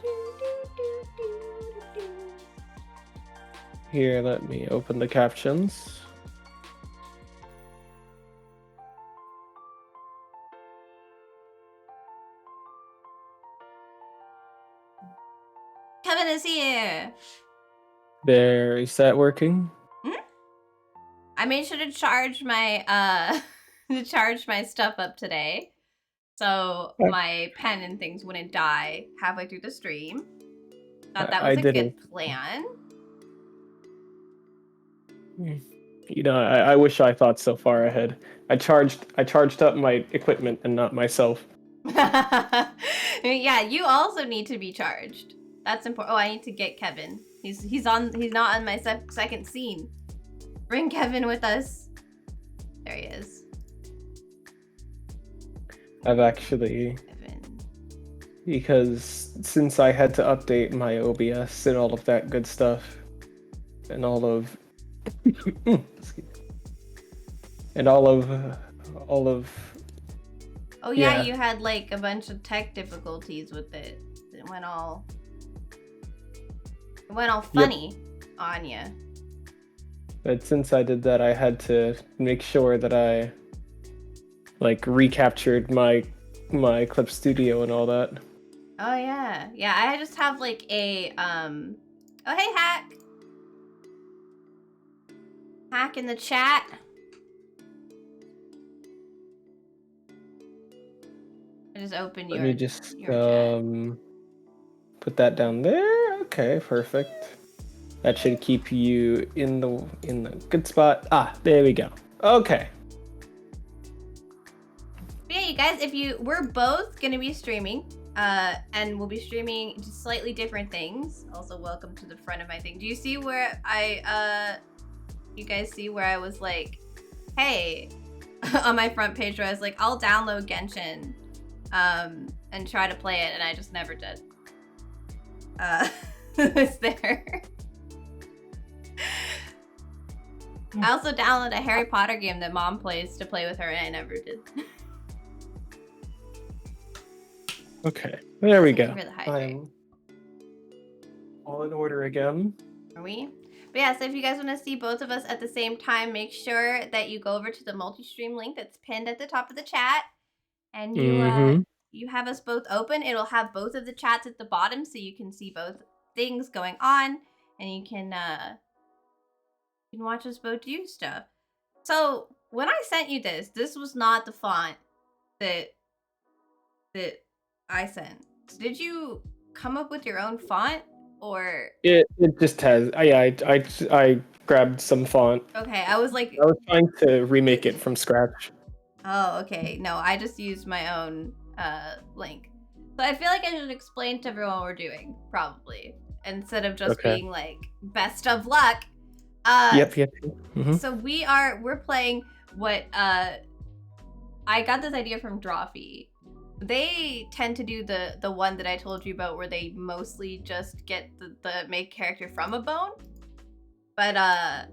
Here, let me open the captions. Kevin is here. There, is that working? I made sure to charge my stuff up today, so my pen and things wouldn't die halfway through the stream. Thought that was a good plan. You know, I wish I thought so far ahead. I charged up my equipment and not myself. Yeah, you also need to be charged. That's important. Oh, I need to get Kevin. He's not on my second scene. Bring Kevin with us. There he is. I've actually, Kevin. because since I had to update my OBS and all of that good stuff, and all of Oh yeah, you had like a bunch of tech difficulties with it. It went all funny on you. But since I did that, I had to make sure that I like recaptured my clip studio and all that. Oh yeah. Yeah, I just have like a oh hey Hack. Hack in the chat. I just opened your. Let me just chat. put that down there. Okay, perfect. That should keep you in the good spot. Ah, there we go. Okay. But yeah, you guys, we're both gonna be streaming, and we'll be streaming just slightly different things. Also, welcome to the front of my thing. Do you see where you guys see where I was like, hey, on my front page where I was like, I'll download Genshin, and try to play it, and I just never did. It's there. I also downloaded a Harry Potter game that Mom plays to play with her, and I never did. Okay, there we go. For the hydrate. All in order again. Are we? But yeah, so if you guys want to see both of us at the same time, make sure that you go over to the multi-stream link that's pinned at the top of the chat. And you have us both open. It'll have both of the chats at the bottom so you can see both things going on. And you can watch us both do stuff. So when I sent you this was not the font that I sent. Did you come up with your own font, or It just has. I grabbed some font. okay? I was trying to remake it from scratch. Oh, okay. No, I just used my own link. So I feel like I should explain to everyone what we're doing, probably, instead of just being like best of luck. Yep. So we're playing what I got this idea from Drawfee. They tend to do the one that I told you about where they mostly just get the make character from a bone. But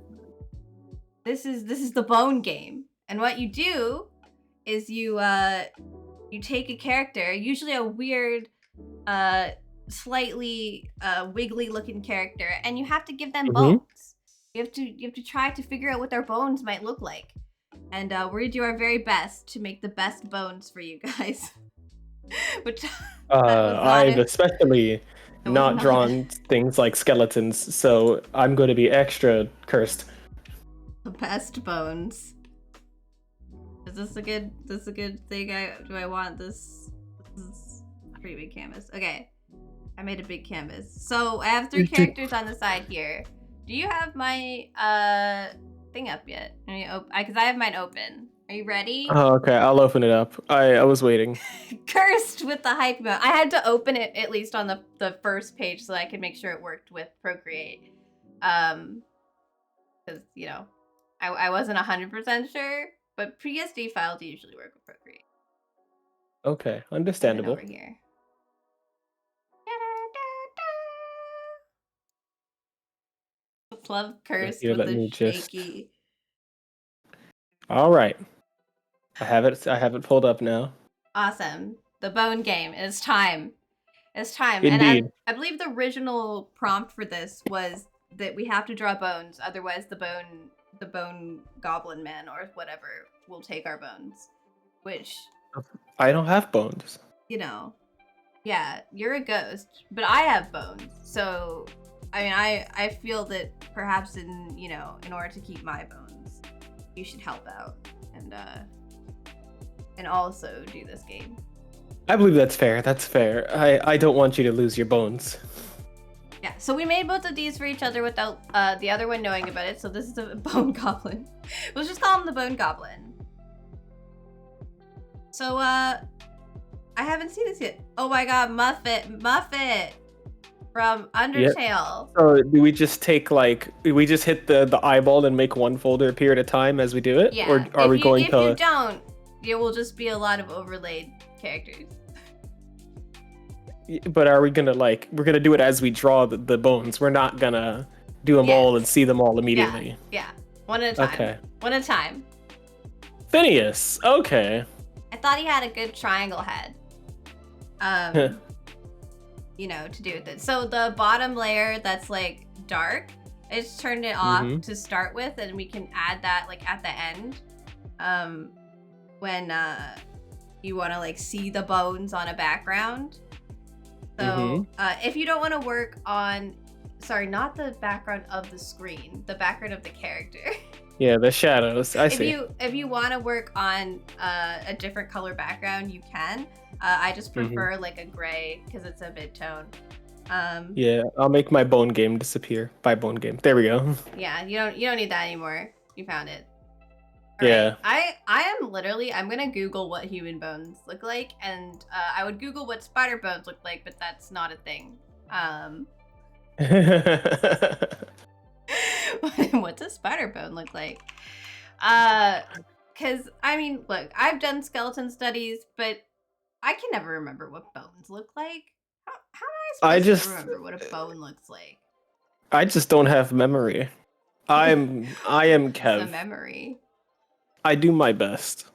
this is the bone game. And what you do is you take a character, usually a weird slightly wiggly looking character, and you have to give them bones. You have to try to figure out what their bones might look like. And we're gonna do our very best to make the best bones for you guys. Which I've especially not drawn things like skeletons, so I'm going to be extra cursed. The best bones. Is this a good thing? Do I want this? This is a pretty big canvas. Okay. I made a big canvas. So I have 3 characters on the side here. Do you have my thing up yet? Because I have mine open. Are you ready? Oh, okay. I'll open it up. I was waiting. Cursed with the hype mode. I had to open it at least on the first page so I could make sure it worked with Procreate. Because, you know, I wasn't 100% sure, but PSD files usually work with Procreate. Okay, understandable. Over here. Love Cursed Here, with let me the just- shaky. All right. I have it pulled up now. Awesome. The bone game. It's time. It's time. Indeed. And I believe the original prompt for this was that we have to draw bones, otherwise the bone goblin man or whatever will take our bones. Which, I don't have bones. you know, yeah, you're a ghost, but I have bones. So, I mean, I feel that perhaps in order to keep my bones, you should help out and also do this game. I believe that's fair. That's fair. I don't want you to lose your bones. Yeah, so we made both of these for each other without the other one knowing about it. So this is a bone goblin. We'll just call him the bone goblin. So I haven't seen this yet. Oh my god, Muffet from Undertale. Yep. So do we just take we just hit the eyeball and make one folder appear at a time as we do it? Yeah. Or are we going to? If you don't, it will just be a lot of overlaid characters. But are we gonna we're gonna do it as we draw the bones? We're not gonna do them all and see them all immediately. Yeah. One at a time. Okay. One at a time. Phineas. Okay. I thought he had a good triangle head. You know, to do with it. So the bottom layer that's dark, I just turned it off to start with, and we can add that at the end. When you want to see the bones on a background. So if you don't want to work on, sorry, not the background of the screen, the background of the character. Yeah, the shadows. I see. If you want to work on a different color background, you can. I just prefer a gray because it's a mid-tone. Yeah, I'll make my bone game disappear. By bone game. There we go. Yeah, you don't need that anymore. You found it. Yeah. Right. I'm gonna Google what human bones look like, and I would Google what spider bones look like, but that's not a thing. What's a spider bone look like? Because I mean, look, I've done skeleton studies, but I can never remember what bones look like. How am I supposed to remember what a bone looks like? I just don't have memory. I am Kev. The memory. I do my best.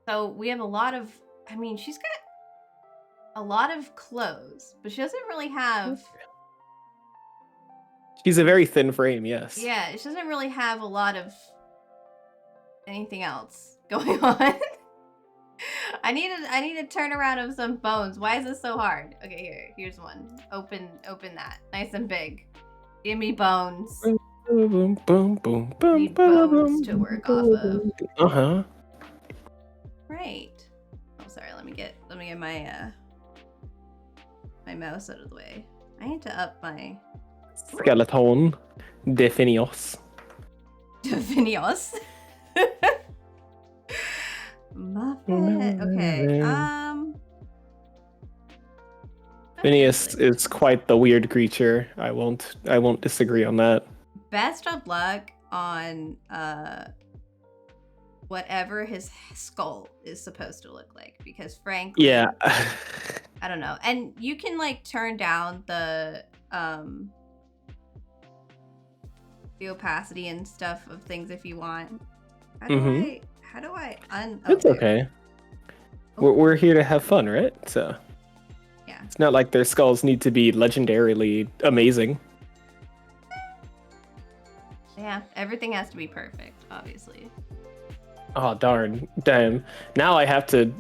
So we have a lot of. I mean, she's got a lot of clothes, but she doesn't really have. She's a very thin frame, yes. Yeah, she doesn't really have a lot of anything else going on. I need a turnaround of some bones. Why is this so hard? Okay, here's one. Open that. Nice and big. Give me bones. Boom, boom, boom, boom, Need boom, bones to work off of. Uh-huh. Right. Oh, sorry. Let me get my my mouse out of the way. I need to up my Skeleton. Definios. Vinios. Muppet. Okay. Phineas is quite the weird creature. I won't disagree on that. Best of luck on whatever his skull is supposed to look like, because frankly, Yeah. I don't know. And you can like turn down the opacity and stuff of things if you want. How do I It's okay. We're here to have fun, right? So yeah. it's not like their skulls need to be legendarily amazing. Yeah, everything has to be perfect, obviously. Oh darn. Damn. Now I have to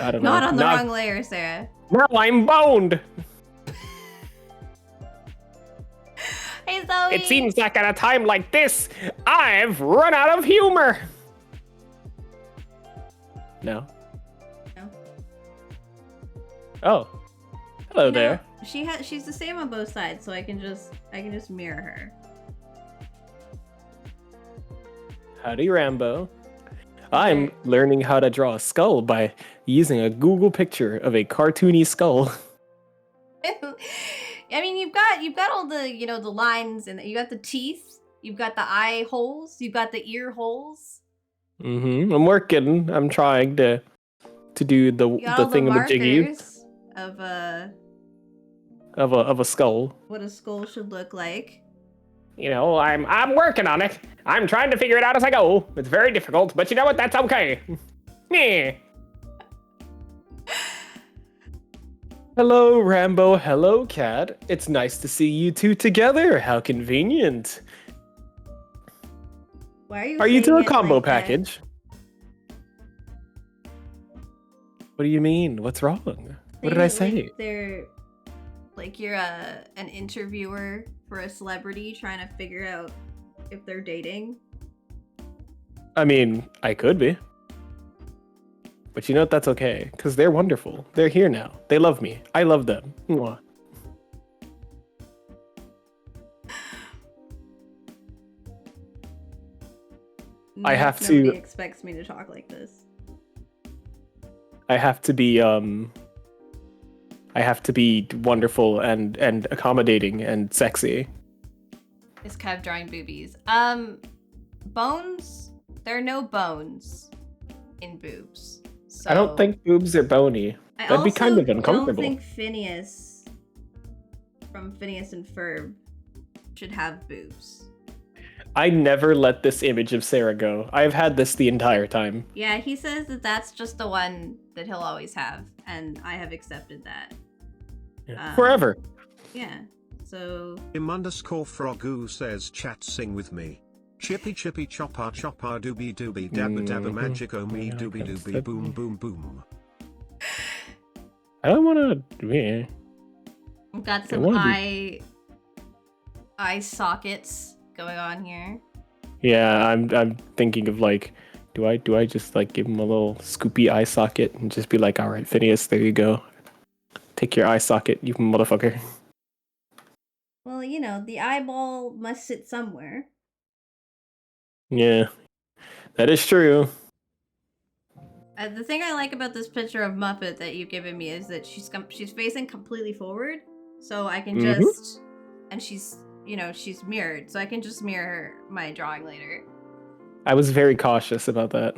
I don't know. Not on the wrong layer, Sarah. Now I'm boned. Hey Zoe! It seems like at a time like this, I've run out of humor. No. No. Oh. Hello No, there. she's the same on both sides, so I can just mirror her. Howdy, Rambo. I'm learning how to draw a skull by using a Google picture of a cartoony skull. I mean, you've got all the, you know, the lines, and you got the teeth, you've got the eye holes, you've got the ear holes. I'm working. I'm trying to do the thingamajiggy markers of a skull. what a skull should look like. You know, I'm working on it. I'm trying to figure it out as I go. It's very difficult, but you know what? That's okay. Yeah. Hello, Rambo. Hello, Cat. It's nice to see you two together. How convenient. Why Are you to a saying it combo like that? package? What do you mean? What's wrong? What did I say? Like they're like you're an interviewer for a celebrity trying to figure out if they're dating. I mean, I could be. But you know what? That's okay, because they're wonderful. They're here now. They love me. I love them. Mwah. I have to- Nobody expects me to talk like this. I have to be wonderful and accommodating and sexy. Is Kev drawing boobies? Bones? There are no bones in boobs. So I don't think boobs are bony. That'd be kind of uncomfortable. I don't think Phineas from Phineas and Ferb should have boobs. I never let this image of Sarah go. I've had this the entire time. Yeah, he says that that's just the one that he'll always have, and I have accepted that. Forever. Yeah. So _Frogu says chat sing with me. Chippy chippy chopper chopper doobie doobie dabba dabba magico me doobie doobie boom boom boom. I don't want to. Yeah. we've got some eye sockets going on here. Yeah, I'm thinking of like, do I just like give him a little scoopy eye socket and just be like, all right, Phineas, there you go. Take your eye socket, you motherfucker. Well, you know, the eyeball must sit somewhere. Yeah, that is true. The thing I like about this picture of Muppet that you've given me is that she's facing completely forward, so I can just, and she's, you know, she's mirrored, so I can just mirror my drawing later. I was very cautious about that.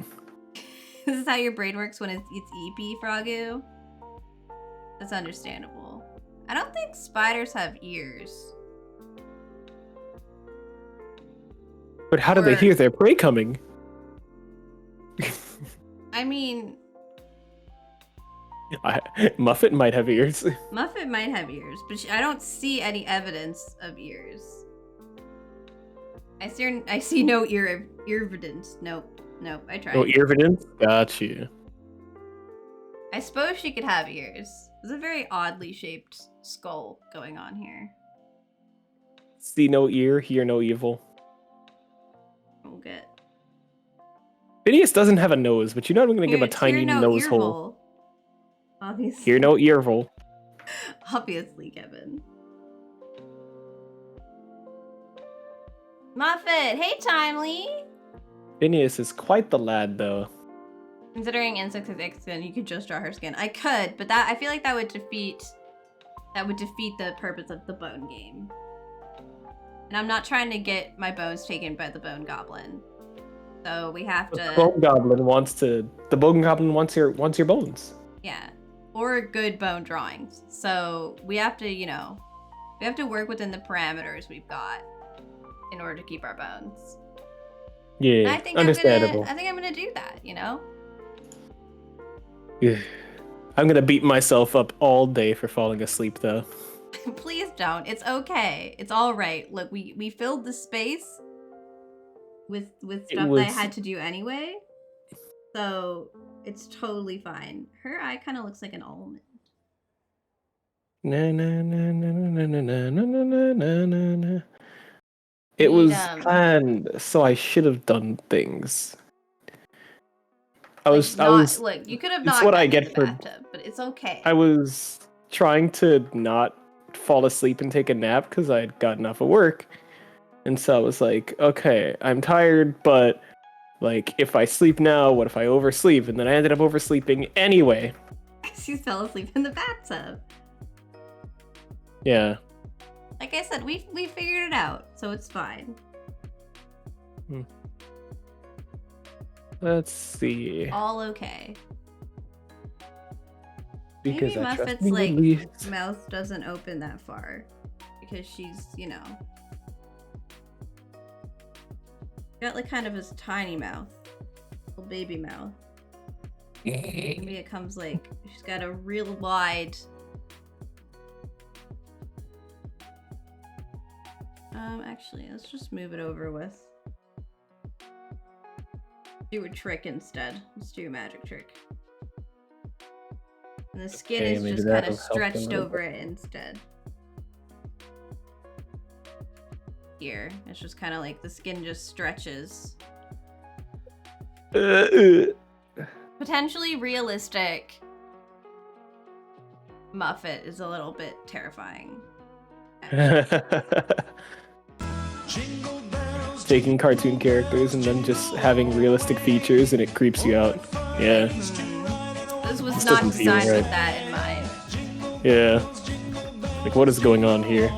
This is how your brain works when it's EP, Frogu. That's understandable. I don't think spiders have ears. But how do they hear their prey coming? I mean, Muffet might have ears. Muffet might have ears, but I don't see any evidence of ears. I see no ear evidence. Nope. I tried. Oh, ear evidence? Got you. I suppose she could have ears. There's a very oddly shaped skull going on here. See no ear, hear no evil. We'll get. Phineas doesn't have a nose, but you know I'm gonna give him a tiny Hear no nose ear hole. Obviously. Hear no ear hole. Obviously, Kevin. Muffet, hey Timely! Phineas is quite the lad, though. Considering insects is skin, you could just draw her skin. I could, but I feel like that would defeat the purpose of the bone game. And I'm not trying to get my bones taken by the bone goblin. So we have to. The bone goblin wants your bones. Yeah, or good bone drawings. So we have to, we have to work within the parameters we've got in order to keep our bones. Yeah, And I think understandable. I'm gonna do that. Yeah. I'm gonna beat myself up all day for falling asleep, though. Please don't. It's okay. It's all right. Look, we filled the space with stuff that I had to do anyway, so it's totally fine. Her eye kind of looks like an almond. Na na na na na na na na na na na na. It was planned, so I should have done things. Look, you could have not. It's what I gotten get in for. the bathtub, but it's okay. I was trying to not fall asleep and take a nap because I had gotten off of work, and so I was like, okay, I'm tired, but like if I sleep now, what if I oversleep? And then I ended up oversleeping anyway. She fell asleep in the bathtub. Yeah. Like I said, we figured it out, so it's fine. Let's see. All okay. Because Maybe I trust Muffet's me at least. mouth doesn't open that far because she's, got like kind of this tiny mouth, little baby mouth. Maybe it comes like she's got a real wide. Actually, let's just move it over with. Do a trick instead. Let's do a magic trick. And the skin is just kind of stretched over it instead. Here, it's just kind of like the skin just stretches. Potentially realistic. Muffet is a little bit terrifying. Taking cartoon characters and then just having realistic features and it creeps you out. Yeah. This was not designed with that in mind. Yeah. Like, what is going on here?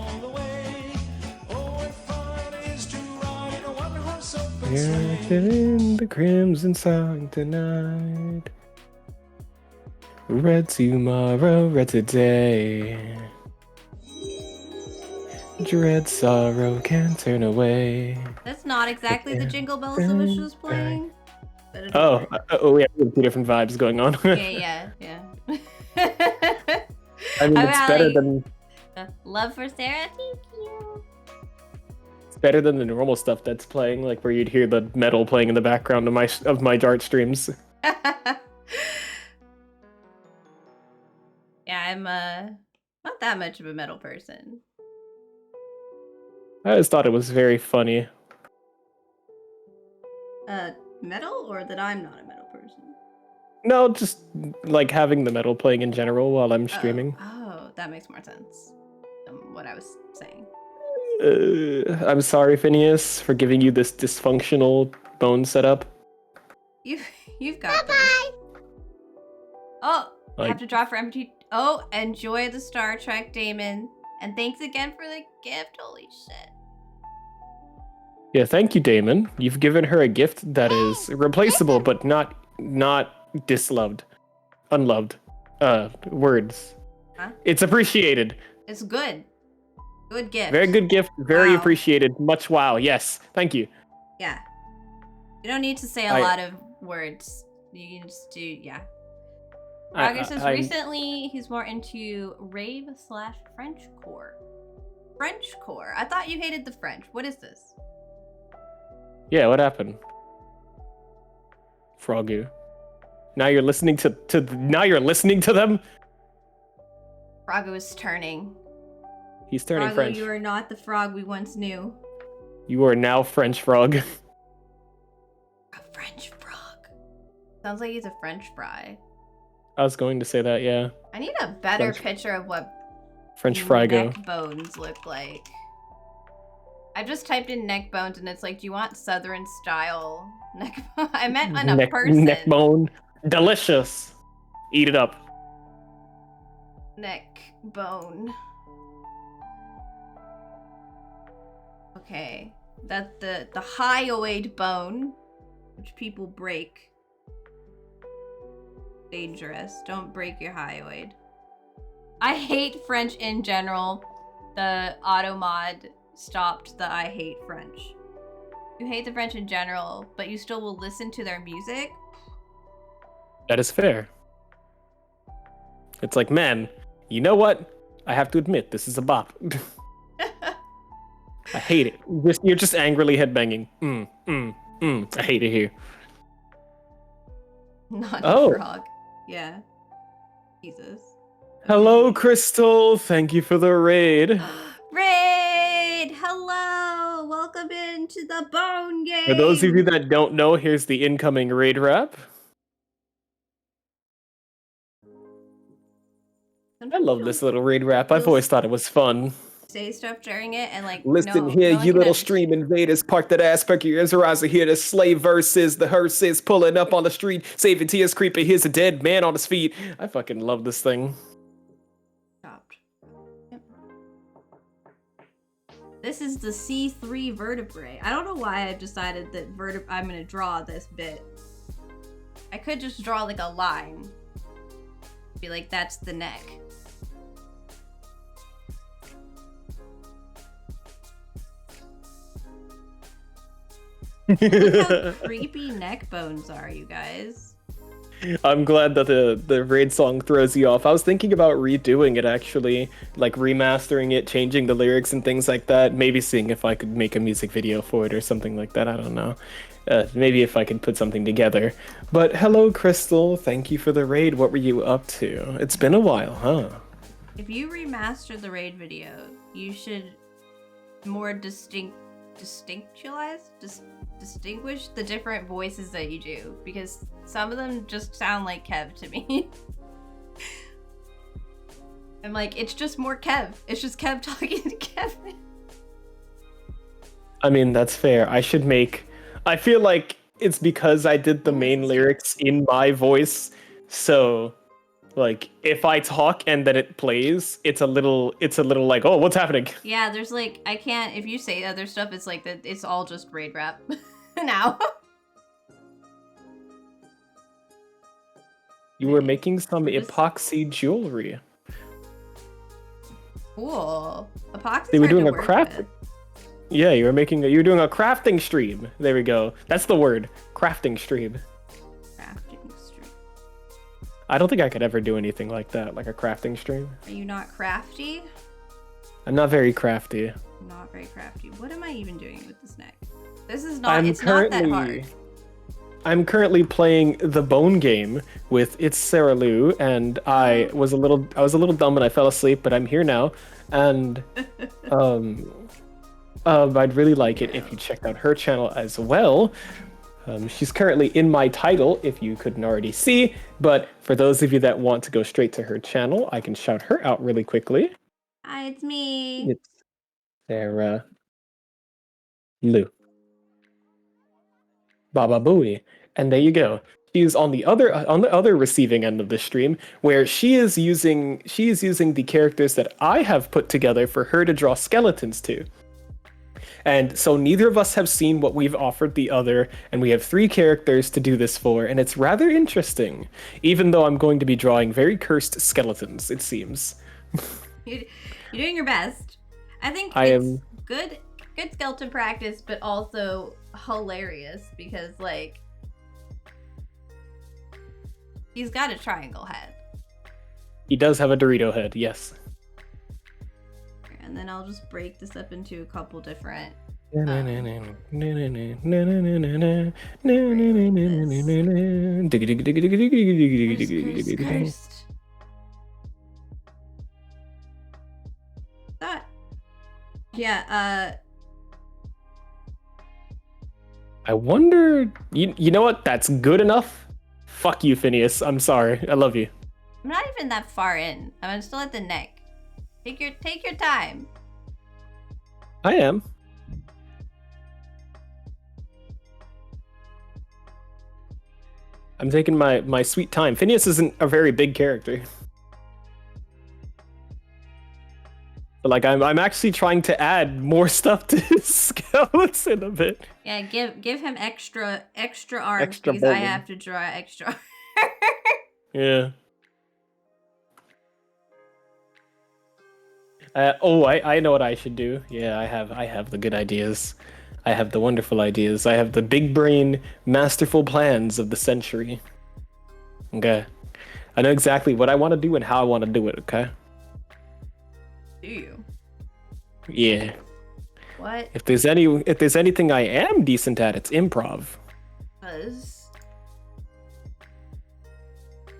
You're in the crimson song tonight. Red tomorrow, red today. Dread sorrow can't turn away. That's not exactly the Jingle Bells that was just playing. Oh, we have two different vibes going on. yeah. I mean, it's better than Love for Sarah. Thank you. It's better than the normal stuff that's playing, like where you'd hear the metal playing in the background of my dart streams. Yeah, I'm not that much of a metal person. I just thought it was very funny. Metal, or that I'm not a metal person? No, just like having the metal playing in general while I'm streaming. Oh, that makes more sense than what I was saying. I'm sorry, Phineas, for giving you this dysfunctional bone setup. You've got this. Oh, I have to draw for empty. Oh, enjoy the Star Trek, Damon. And thanks again for the gift. Holy shit. Yeah, thank you, Damon. You've given her a gift that is replaceable, but not disloved. Unloved. Words. Huh? It's appreciated. It's good. Good gift. Very good gift. Very Wow. appreciated. Much wow. Yes. Thank you. Yeah. You don't need to say a lot of words. You can just do, yeah. Roger says I'm- recently he's more into rave slash Frenchcore. Frenchcore? I thought you hated the French. What is this? Yeah, what happened? Frogu. Now you're listening to now you're listening to them? Froggo is turning. He's turning Froggo, French. you are not the frog we once knew. You are now French frog. A French frog. Sounds like he's a French fry. I was going to say that, yeah. I need a better French- picture of what French Frygo. neck bones look like. I just typed in neck bones and it's like, do you want Southern style neck bone? I meant on a person. Neck bone. Delicious. Eat it up. Neck bone. Okay. That's the hyoid bone, which people break. Dangerous. Don't break your hyoid. I hate French in general. The auto mod stopped the I hate French. You hate the French in general, but you still will listen to their music? That is fair. It's like, man, you know what? I have to admit, this is a bop. I hate it. You're just angrily headbanging. I hate it here. Not Oh. a frog. Yeah. Jesus. Hello, Crystal. Thank you for the raid. Raid! Hello! Welcome into the bone game! For those of you that don't know, here's the incoming raid rap. I love this little raid rap. I've always thought it was fun. Say stuff during it and like Listen no, here, no one you can little understand. stream invaders. Park that ass, perk your ears around here. The slave verses, the hearses pulling up on the street. Saving tears, creeping. Here's a dead man on his feet. I fucking love this thing. Stopped. Yep. This is the C3 vertebrae. I don't know why I've decided that I'm gonna draw this bit. I could just draw like a line. Be like, that's the neck. Look how creepy neck bones are, you guys. I'm glad that the raid song throws you off. I was thinking about redoing it actually, like remastering it, changing the lyrics and things like that. Maybe seeing if I could make a music video for it or something like that. I don't know. Maybe if I could put something together. But hello, Crystal. Thank you for the raid. What were you up to? It's been a while, huh? If you remaster the raid video, you should more distinguish the different voices that you do, because some of them just sound like Kev to me. I'm like, it's just more Kev. It's just Kev talking to Kevin. I mean, that's fair. I feel like it's because I did the main lyrics in my voice, so like if I talk and then it plays, it's a little like, oh, what's happening? Yeah, there's like, I can't, if you say other stuff, it's like that. It's all just raid rap now. You were making some epoxy jewelry. Cool. Epoxy. They were doing a craft. Yeah, you were doing a crafting stream. There we go. That's the word. Crafting stream. Crafting stream. I don't think I could ever do anything like that, like a crafting stream. Are you not crafty? I'm not very crafty. Not very crafty. What am I even doing with this neck? This is not, it's not that hard. I'm currently playing the bone game with It's Sarah Lou, and I was a little dumb and I fell asleep, but I'm here now, and I'd really like it if you checked out her channel as well. She's currently in my title, if you couldn't already see, but for those of you that want to go straight to her channel, I can shout her out really quickly. Hi, it's me. It's Sarah Lou. Baba Booey. And there you go. She's on the other receiving end of the stream, where she is using the characters that I have put together for her to draw skeletons to. And so neither of us have seen what we've offered the other, and we have 3 characters to do this for, and it's rather interesting, even though I'm going to be drawing very cursed skeletons, it seems. You're doing your best. I think I it's am good skeleton practice, but also hilarious because like he's got a triangle head. He does have a Dorito head, yes. And then I'll just break this up into a couple different. Cursed. That. Yeah, I wonder. You know what? That's good enough. Fuck you, Phineas. I'm sorry. I love you. I'm not even that far in. I'm still at the neck. Take your time. I am. I'm taking my sweet time. Phineas isn't a very big character. But like I'm actually trying to add more stuff to his skeleton a bit. Yeah, give him extra arms Extra because I bowling. have to draw extra. Yeah. I know what I should do. Yeah, I have the good ideas. I have the wonderful ideas. I have the big brain, masterful plans of the century. Okay. I know exactly what I want to do and how I want to do it, okay? Do you? Yeah. What? If there's anything I am decent at, it's improv. Buzz.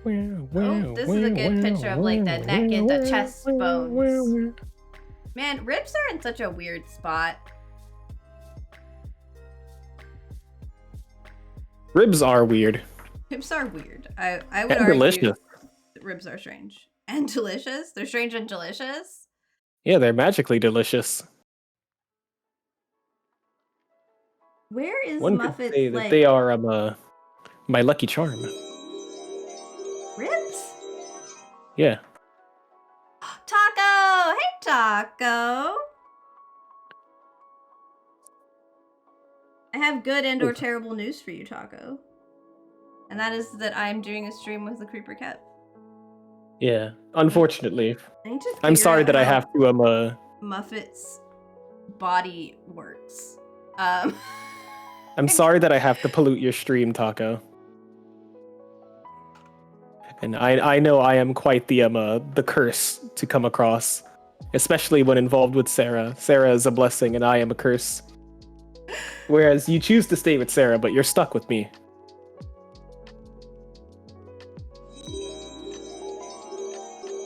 Oh, this is a good picture of like the neck and the chest bones. Man, ribs are in such a weird spot. Ribs are weird. Ribs are weird. I would And argue delicious. ribs are strange. And delicious? They're strange and delicious? Yeah, they're magically delicious. Where is One could Muffet's say that leg? they are my lucky charm. Ribs? Yeah. Taco! Hey, Taco! I have good and or terrible news for you, Taco. And that is that I'm doing a stream with the KreaperKev. Yeah. Unfortunately. I need to I'm figure sorry out that I how have to Muffet's body works. I'm sorry that I have to pollute your stream, Taco. And I know I am quite the curse to come across, especially when involved with Sarah. Sarah is a blessing and I am a curse. Whereas you choose to stay with Sarah, but you're stuck with me.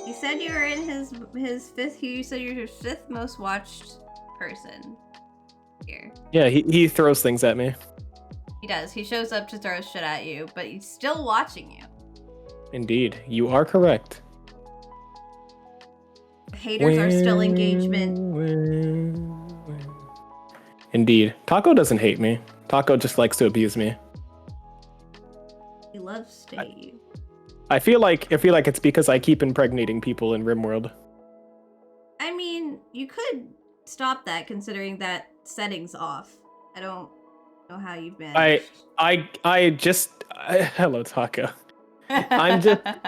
He said you were in his fifth. You said you're his fifth most watched person here. Yeah, he throws things at me. He does. He shows up to throw shit at you, but he's still watching you. Indeed, you are correct. Haters are still engagement. Indeed. Taco doesn't hate me. Taco just likes to abuse me. He loves Dave. I feel like it's because I keep impregnating people in RimWorld. I mean, you could stop that considering that setting's off. I don't know how you've been. Hello, Taco. I'm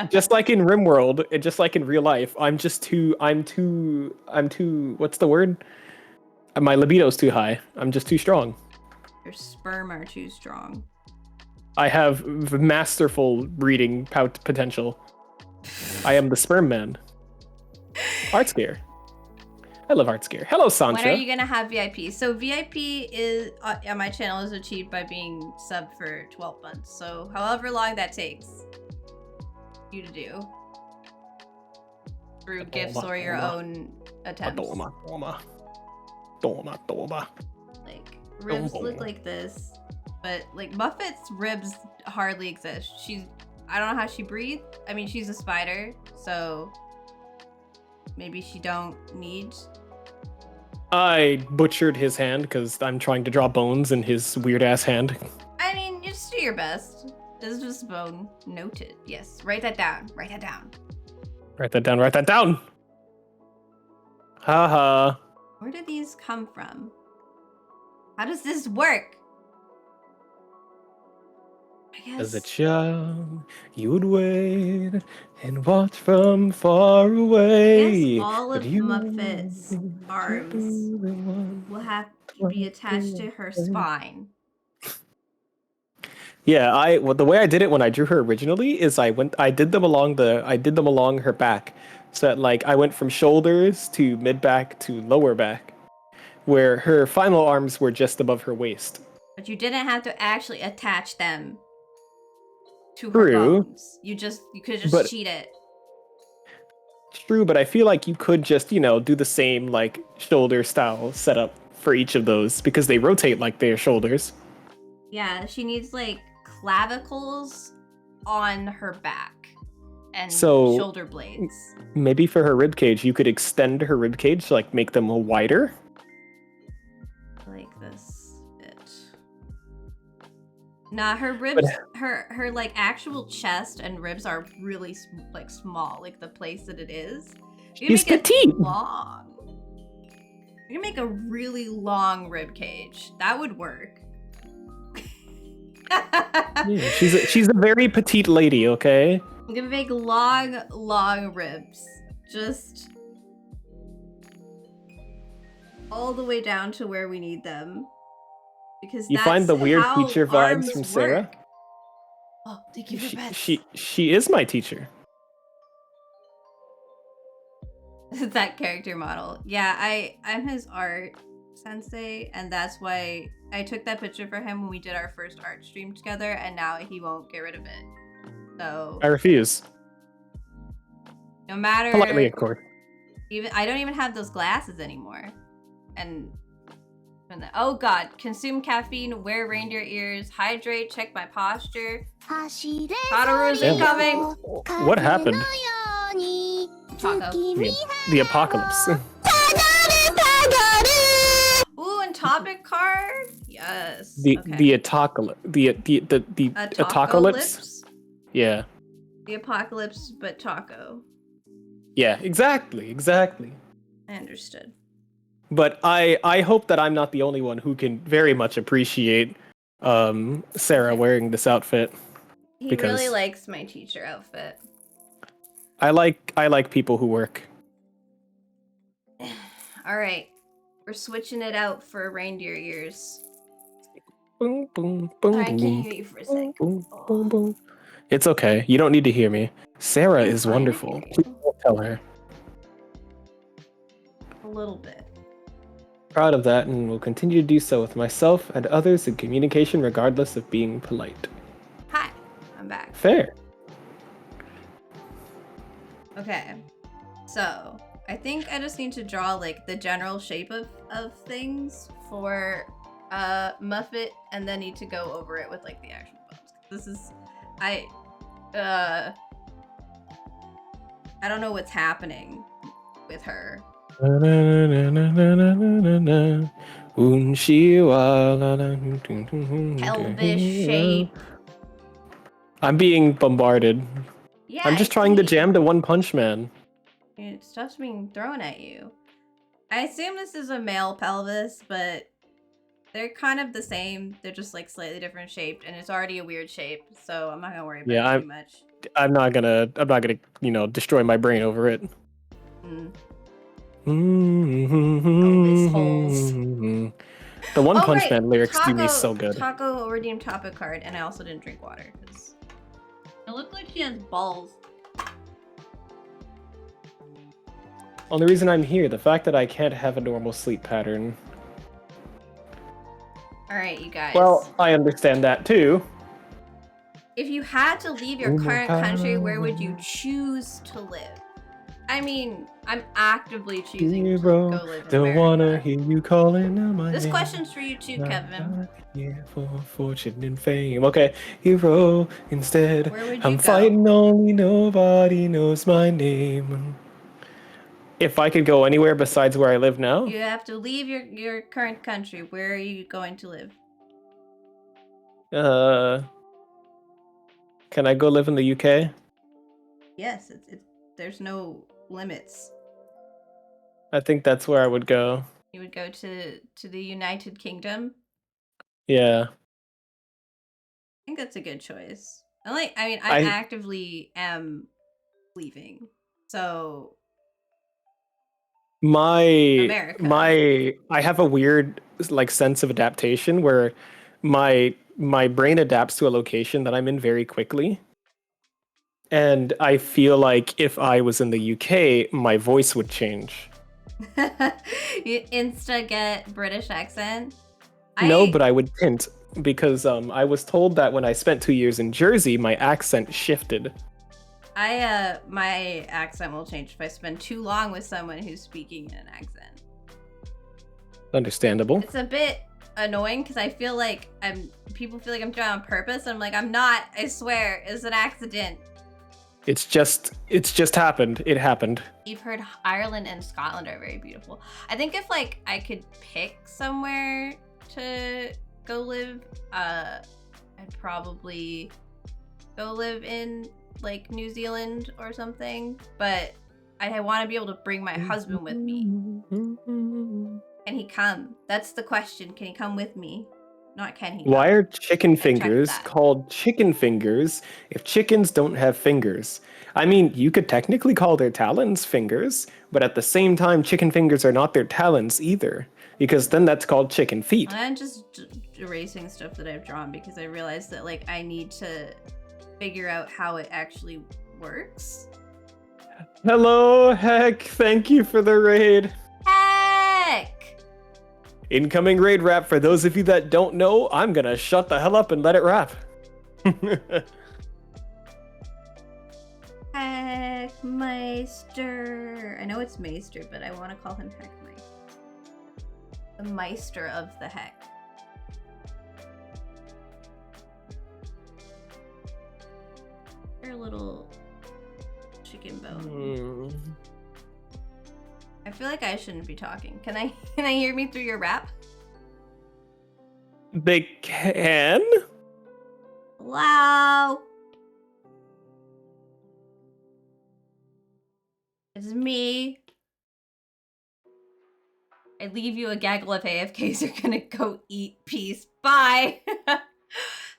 just like in RimWorld, and just like in real life, I'm too what's the word? My libido's too high. I'm just too strong. Your sperm are too strong. I have masterful breeding potential. I am the sperm man. Art Scare. I love Art Scare. Hello, Sancho. When are you gonna have VIP? So VIP is on my channel is achieved by being sub for 12 months. So however long that takes you to do through gifts or your own attempts. Like ribs look like this, but like Muffet's ribs hardly exist. I don't know how she breathes. I mean, she's a spider, so maybe she don't need. I butchered his hand because I'm trying to draw bones in his weird ass hand. I mean, you just do your best. This is just bone. Noted. Yes. Write that down. Write that down. Write that down. Write that down. Haha. Where do these come from? How does this work? I guess. As a child, you would wait and watch from far away. I guess all of but you Muffet's arms the one will have to be attached to her spine. Yeah, well, the way I did it when I drew her originally is I did them along her back. So that like I went from shoulders to mid back to lower back, where her final arms were just above her waist. But you didn't have to actually attach them to her True, bones. You could just but cheat it. true, but I feel like you could just, do the same like shoulder style setup for each of those because they rotate like their shoulders. Yeah, she needs like clavicles on her back and So shoulder blades. maybe for her rib cage, you could extend her rib cage, like make them wider. Like this bit. Nah, her ribs, her like actual chest and ribs are really like small, like the place that it is. You can She's make it petite. long. You can make a really long rib cage. That would work. Yeah, she's a very petite lady, okay? You can make long ribs. Just all the way down to where we need them. Because You that's find the weird how teacher vibes arms from Sarah? work. Oh, thank you for bets. She is my teacher. That character model. Yeah, I'm his art sensei, and that's why I took that picture for him when we did our first art stream together, and now he won't get rid of it. So I refuse. no matter Politely, of course. even I don't even have those glasses anymore. And oh god, consume caffeine, wear reindeer ears, hydrate, check my posture. Tataru's incoming. What happened? Taco. The apocalypse. Ooh, and topic card? Yes. The okay. the apocalypse. The apocalypse. Yeah. The apocalypse, but taco. Yeah, exactly. I understood. But I hope that I'm not the only one who can very much appreciate Sarah wearing this outfit. He because really likes my teacher outfit. I like people who work. All right, we're switching it out for reindeer ears. Boom, boom, boom, Sorry, I can't boom, hear you for a sec. boom, boom, boom. It's okay. You don't need to hear me. Sarah I'm is fine, I wonderful. hear you. Please don't tell her. A little bit. Proud of that, and will continue to do so with myself and others in communication, regardless of being polite. Hi, I'm back. Fair. Okay, so I think I just need to draw like the general shape of things for Muffet, and then need to go over it with like the actual bones. This is I don't know what's happening with her. Elvish shape. I'm being bombarded. Yeah, I'm just I trying to see. jam to One Punch Man. Stuff's being thrown at you. I assume this is a male pelvis, but they're kind of the same. They're just like slightly different shaped, and it's already a weird shape, so I'm not gonna worry about it too much. I'm not gonna, destroy my brain over it. Elvis holes. The One Oh, Punch right. Man lyrics do me so good. Taco redeemed topic card, and I also didn't drink water because it looked like she has balls. Only reason I'm here, the fact that I can't have a normal sleep pattern. All right, you guys. Well, I understand that too. If you had to leave your current country, where would you choose to live? I mean, I'm actively choosing to go live in Don't America. wanna hear you calling out my This name. question's for you too, Kevin. Yeah, for fortune and fame. Okay, hero instead. Where would you I'm go? fighting only nobody knows my name. If I could go anywhere besides where I live now, You have to leave your current country. Where are you going to live? can I go live in the UK? Yes, there's no limits. I think that's where I would go. You would go to the United Kingdom. Yeah. I think that's a good choice. I I- actively am leaving. So I America. have a weird like sense of adaptation where my my brain adapts to a location that I'm in very quickly. And I feel like if I was in the UK, my voice would change. You insta get British accent. No, but I would hint because I was told that when I spent 2 years in Jersey, my accent shifted. My accent will change if I spend too long with someone who's speaking in an accent. Understandable. It's a bit annoying because I feel like people feel like I'm doing it on purpose, and I'm like, I'm not. I swear, it's an accident. It's just happened. It happened. You've heard Ireland and Scotland are very beautiful. I think if like I could pick somewhere to go live, I'd probably go live in like New Zealand or something. But I want to be able to bring my husband with me. Can he come? That's the question. Can he come with me? Not can he come? Why are chicken check fingers that. called chicken fingers if chickens don't have fingers? I mean, you could technically call their talons fingers, but at the same time, chicken fingers are not their talons either, because then that's called chicken feet. I'm just erasing stuff that I've drawn because I realized that like I need to figure out how it actually works. Hello, Heck. Thank you for the raid. Heck! Incoming raid rap. For those of you that don't know, I'm gonna shut the hell up and let it rap. Heckmeister. I know it's Meister, but I want to call him Heckmeister. The Meister of the Heck. Your little chicken bone. I feel like I shouldn't be talking. Can I hear me through your rap? They can? Hello? It's me. I leave you a gaggle of AFKs. You're gonna go eat. Peace. Bye.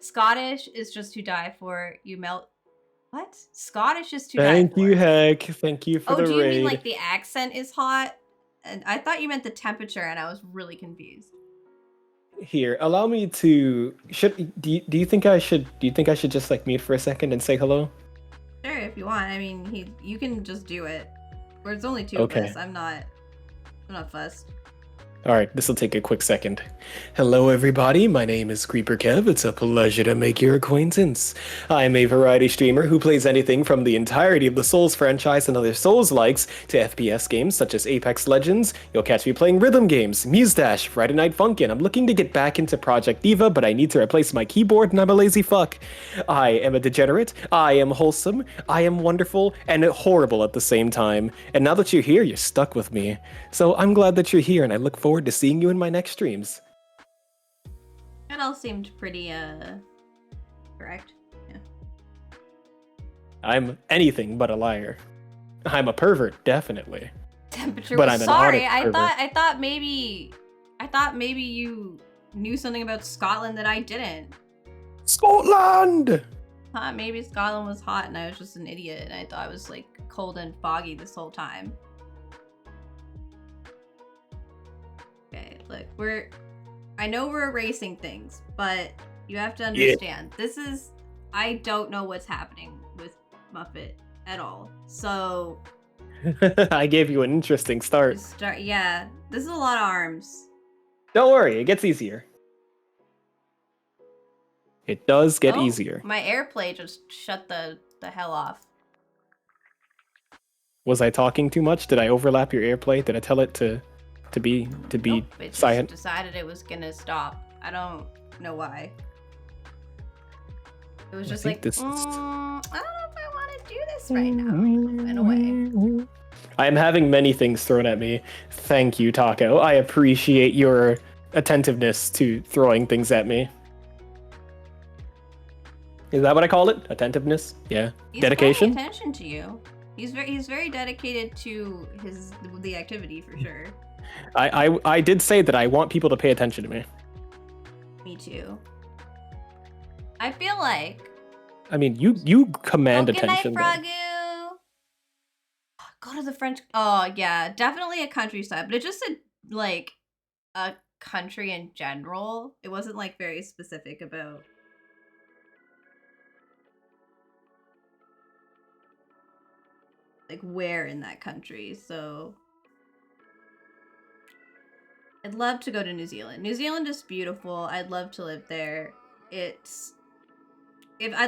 Scottish is just to die for. You melt. What? Scottish is to die for. Thank you, Heck. Thank you for the raid. Oh, do you mean like the accent is hot? And I thought you meant the temperature, and I was really confused. Here, allow me to. Do you think I should just like mute for a second and say hello? Sure, if you want. I mean, you can just do it. Or it's only two Okay. of us. I'm not fussed. All right, this will take a quick second. Hello, everybody. My name is KreaperKev. It's a pleasure to make your acquaintance. I'm a variety streamer who plays anything from the entirety of the Souls franchise and other Souls-likes to FPS games such as Apex Legends. You'll catch me playing rhythm games, Muse-Dash, Friday Night Funkin'. I'm looking to get back into Project Diva, but I need to replace my keyboard, and I'm a lazy fuck. I am a degenerate. I am wholesome. I am wonderful and horrible at the same time. And now that you're here, you're stuck with me. So I'm glad that you're here, and I look forward to seeing you in my next streams. That all seemed pretty, correct. Yeah. I'm anything but a liar. I'm a pervert, definitely. Temperature But was I'm an sorry. audit I pervert. thought maybe you knew something about Scotland that I didn't. Scotland! Maybe Scotland was hot and I was just an idiot and I thought it was like cold and foggy this whole time. Okay, look, I know we're erasing things, but you have to understand, I don't know what's happening with Muppet at all. So I gave you an interesting start. yeah, this is a lot of arms. Don't worry, it gets easier. It does get Oh, easier. My AirPlay just shut the hell off. Was I talking too much? Did I overlap your AirPlay? Did I tell it to be Nope, it just silent? decided it was gonna stop. I don't know why. It was just like, I don't know if I want to do this right now. In a way. I am having many things thrown at me. Thank you, Taco. I appreciate your attentiveness to throwing things at me. Is that what I call it? Attentiveness? Yeah. He's Dedication? paying attention to you. He's very dedicated to the activity for sure. I did say that I want people to pay attention to me. Me too. I feel like. I mean, you command Good night, attention. though. Frogu. Go to the French. Oh yeah, definitely a countryside, but it just said like a country in general. It wasn't like very specific about like where in that country. So I'd love to go to New Zealand. New Zealand is beautiful. I'd love to live there. I'd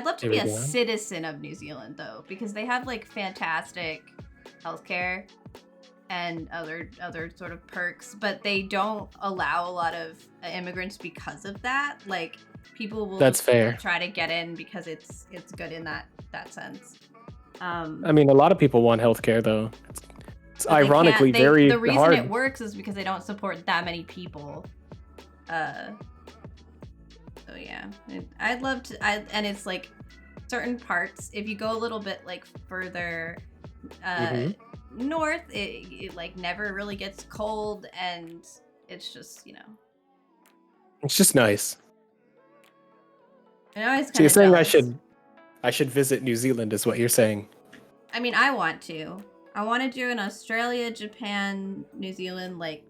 love to Here be we a go. citizen of New Zealand though, because they have like fantastic healthcare and other sort of perks, but they don't allow a lot of immigrants because of that. Like people will That's fair. try to get in because it's good in that sense. I mean, a lot of people want healthcare though. It's But they ironically can't- very the reason hard. it works is because they don't support that many people. So yeah, I'd love to. And it's like certain parts. If you go a little bit like further north, it like never really gets cold, and it's just It's just nice. I always So kind you're of saying I should visit New Zealand, is what you're saying? I mean, I want to. I want to do an Australia, Japan, New Zealand like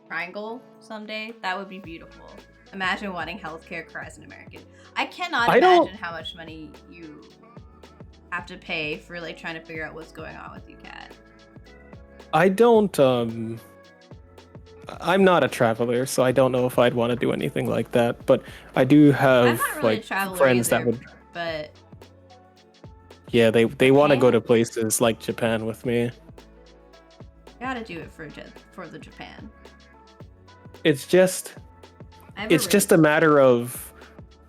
triangle someday. That would be beautiful. Imagine wanting healthcare as an American. I cannot imagine how much money you have to pay for like trying to figure out what's going on with you, Kat. I don't. I'm not a traveler, so I don't know if I'd want to do anything like that. But I do have I'm not really a like traveler friends either, that would. but Yeah, they want to go to Japan? places like Japan with me. gotta do it for the Japan. It's just it's just a matter of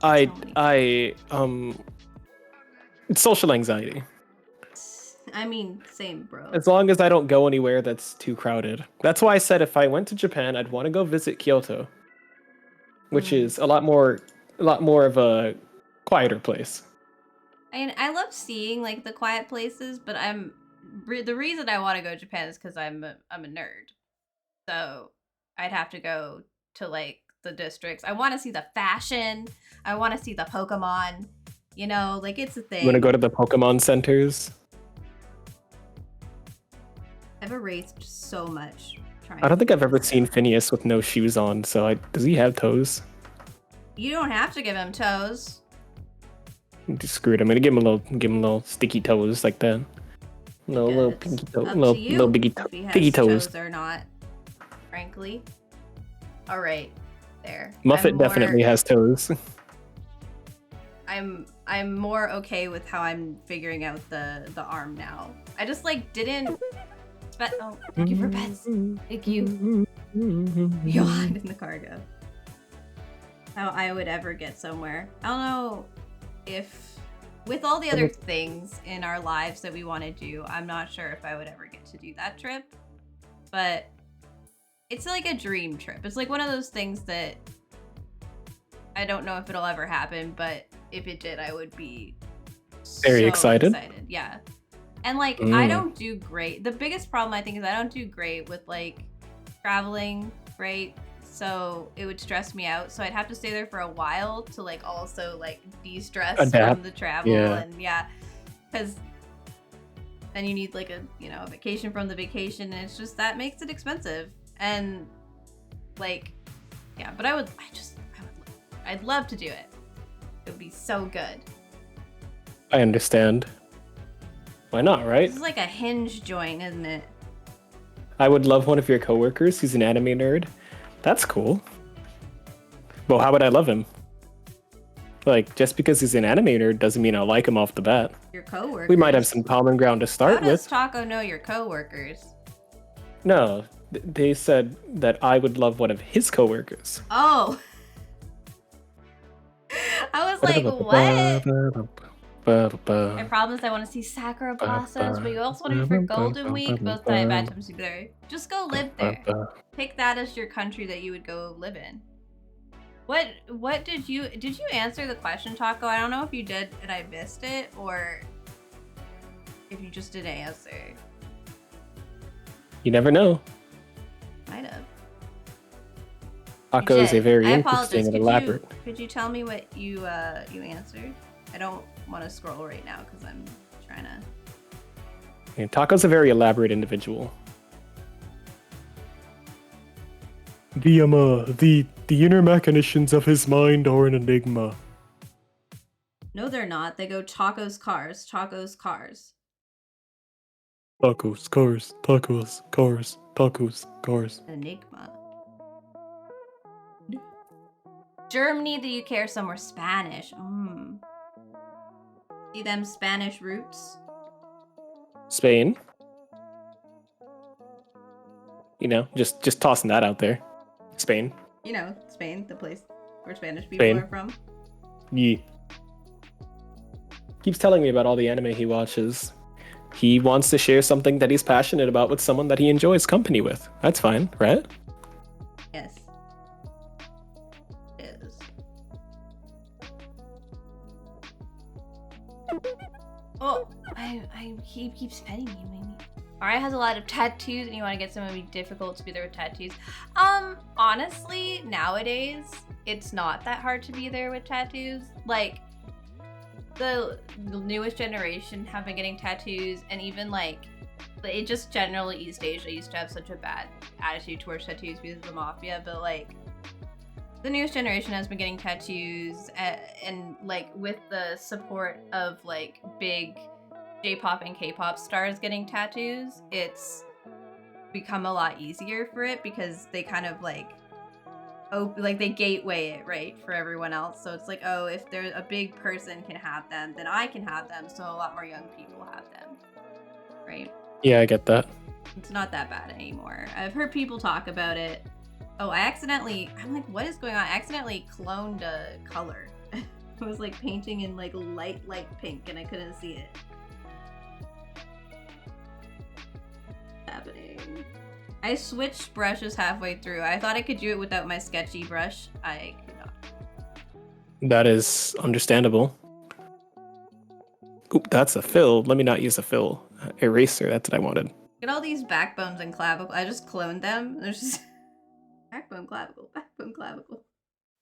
it's social anxiety. I mean, same, bro. As long as I don't go anywhere that's too crowded. That's why I said if I went to Japan, I'd want to go visit Kyoto, which is a lot more of a quieter place. And I love seeing like the quiet places, but the reason I want to go to Japan is because I'm a nerd. So I'd have to go to like the districts. I want to see the fashion. I want to see the Pokemon. Like it's a thing. You want to go to the Pokemon centers? I've erased so much. I don't think I've ever seen Phineas with no shoes on. So does he have toes? You don't have to give him toes. Just screw it. I'm gonna give him a little sticky toes like that. Little It's pinky toe, up little to you biggie if he has piggy toes. or not. Frankly. All right, there. Muffet definitely has toes. I'm more okay with how I'm figuring out the arm now. I just like didn't. Oh, thank you for pets. Thank you. Yawn in the cargo. How I would ever get somewhere. I don't know if, with all the other things in our lives that we want to do, I'm not sure if I would ever get to do that trip. But it's like a dream trip. It's like one of those things that I don't know if it'll ever happen, but if it did, I would be Very so excited. Yeah. And like I don't do great. The biggest problem I think is I don't do great with like traveling, right? So it would stress me out. So I'd have to stay there for a while to like also like de-stress from the travel and because then you need like a vacation from the vacation, and it's just that makes it expensive. And like but I'd love to do it. It would be so good. I understand. Why not, right? This is like a Hinge joint, isn't it? I would love one of your coworkers who's an anime nerd. That's cool. Well, how would I love him? Like, just because he's an anime nerd doesn't mean I'll like him off the bat. Your coworkers. We might have some common ground to start How does with. Taco know your coworkers? No, they said that I would love one of his coworkers. Oh. I was like, what? I promised I want to see Sakura Blossoms, but you also want to be for Golden Week. Both bad times to be there. Just go live there. Pick that as your country that you would go live in. What did you answer the question, Taco? I don't know if you did and I missed it, or if you just didn't answer. You never know. Might have. Taco is a very I interesting and elaborate. Could you tell me what you answered? I don't want to scroll right now because I'm trying to. And Taco's a very elaborate individual. The inner machinations of his mind are an enigma. No, they're not. They go tacos, cars, tacos, cars. Tacos, cars, tacos, cars, tacos, cars. Enigma. Germany, the UK, or somewhere Spanish. See them Spanish roots? Spain. You know, just tossing that out there. Spain. You know, Spain, the place where Spanish people Spain. are from. Yeah. Keeps telling me about all the anime he watches. He wants to share something that he's passionate about with someone that he enjoys company with. That's fine, right? Yes. It is. Oh, he keeps petting me, maybe. Ari has a lot of tattoos and you want to get someone to be difficult to be there with tattoos. Honestly, nowadays, it's not that hard to be there with tattoos. Like, the newest generation have been getting tattoos, and even like, it just generally East Asia used to have such a bad attitude towards tattoos because of the mafia, but like, the newest generation has been getting tattoos, and like, with the support of like big J-pop and K-pop stars getting tattoos, it's become a lot easier for it because they kind of like they gateway it, right, for everyone else. So it's like, oh, if there's a big person can have them, then I can have them, so a lot more young people have them, right? Yeah, I get that. It's not that bad anymore. I've heard people talk about it. Oh, I'm like, what is going on? I accidentally cloned a color. I was like painting in like light pink and I couldn't see it. Happening. I switched brushes halfway through. I thought I could do it without my sketchy brush. I could not. That is understandable. Oop, that's a fill. Let me not use a fill. Eraser, that's what I wanted. Look at all these backbones and clavicle. I just cloned them. There's just backbone, clavicle, backbone, clavicle.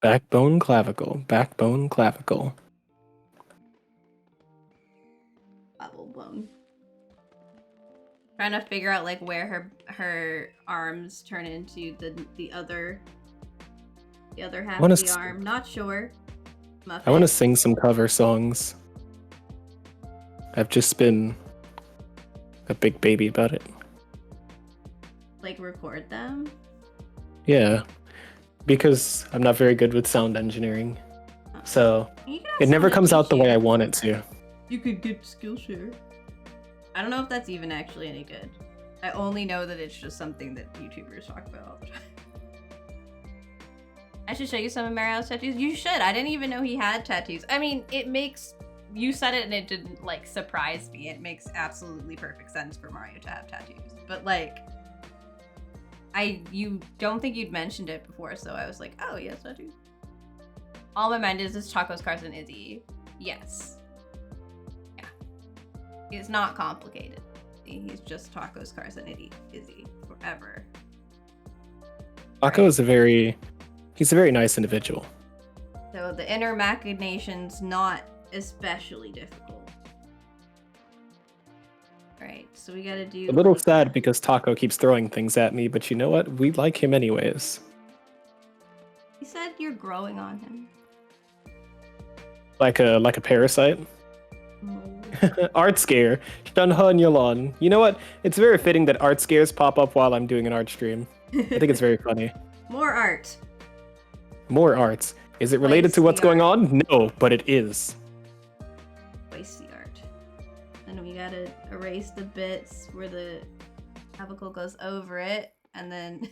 Backbone, clavicle, backbone, clavicle. Clavicle bone. Trying to figure out like where her arms turn into the other half of the arm. Not sure. I want to sing some cover songs. I've just been a big baby about it. Like record them? Yeah, because I'm not very good with sound engineering, so it never comes out the way I want it to. You could get Skillshare. I don't know if that's even actually any good. I only know that it's just something that YouTubers talk about all the time. I should show you some of Mario's tattoos. You should. I didn't even know he had tattoos. I mean, it makes... You said it and it didn't, like, surprise me. It makes absolutely perfect sense for Mario to have tattoos. But, like... You don't think you'd mentioned it before, so I was like, oh, he has tattoos. All my mind is Tacos, Cars, and Izzy. Yes. Yeah. It's not complicated. He's just Tacos, Cars, and Izzy forever. Taco is he's a very nice individual. So the inner machinations, not especially difficult. Right, so we gotta do... A little sad because Taco keeps throwing things at me, but you know what? We like him anyways. He said you're growing on him. Like a parasite? Art scare. Shanhan Yolon. You know what? It's very fitting that art scares pop up while I'm doing an art stream. I think it's very funny. More art. More arts. Is it related to what's going on? No, but it is. Twice the art. And we gotta erase the bits where the clavicle goes over it, and then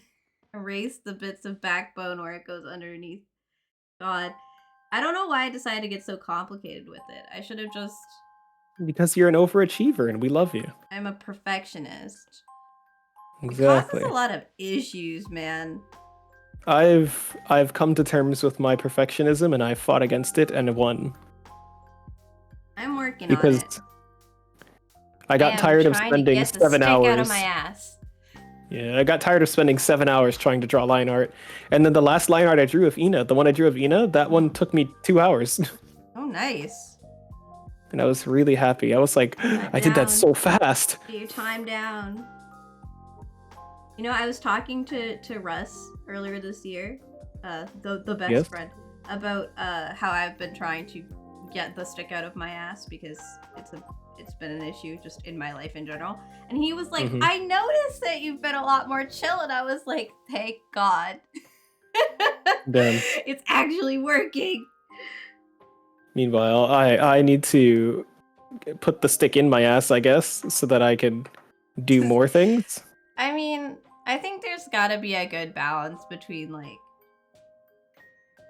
erase the bits of backbone where it goes underneath. God. I don't know why I decided to get so complicated with it. I should have just... Because you're an overachiever and we love you. I'm a perfectionist. Exactly. It causes a lot of issues, man. I've come to terms with my perfectionism and I fought against it and won. I'm working on it. Because I got tired of spending 7 hours. Out of my ass. Yeah, I got tired of spending 7 hours trying to draw line art. And then the last line art I drew of Ina, the one I drew of Ina, that one took me 2 hours. Oh, nice. And I was really happy. I was like, I did that so fast. Get your time down. You know, I was talking to Russ earlier this year, the best Yes. friend, about how I've been trying to get the stick out of my ass because it's been an issue just in my life in general. And he was like, Mhm. I noticed that you've been a lot more chill, and I was like, thank God. Damn. It's actually working. Meanwhile, I need to put the stick in my ass, I guess, so that I can do more things. I mean, I think there's gotta be a good balance between, like,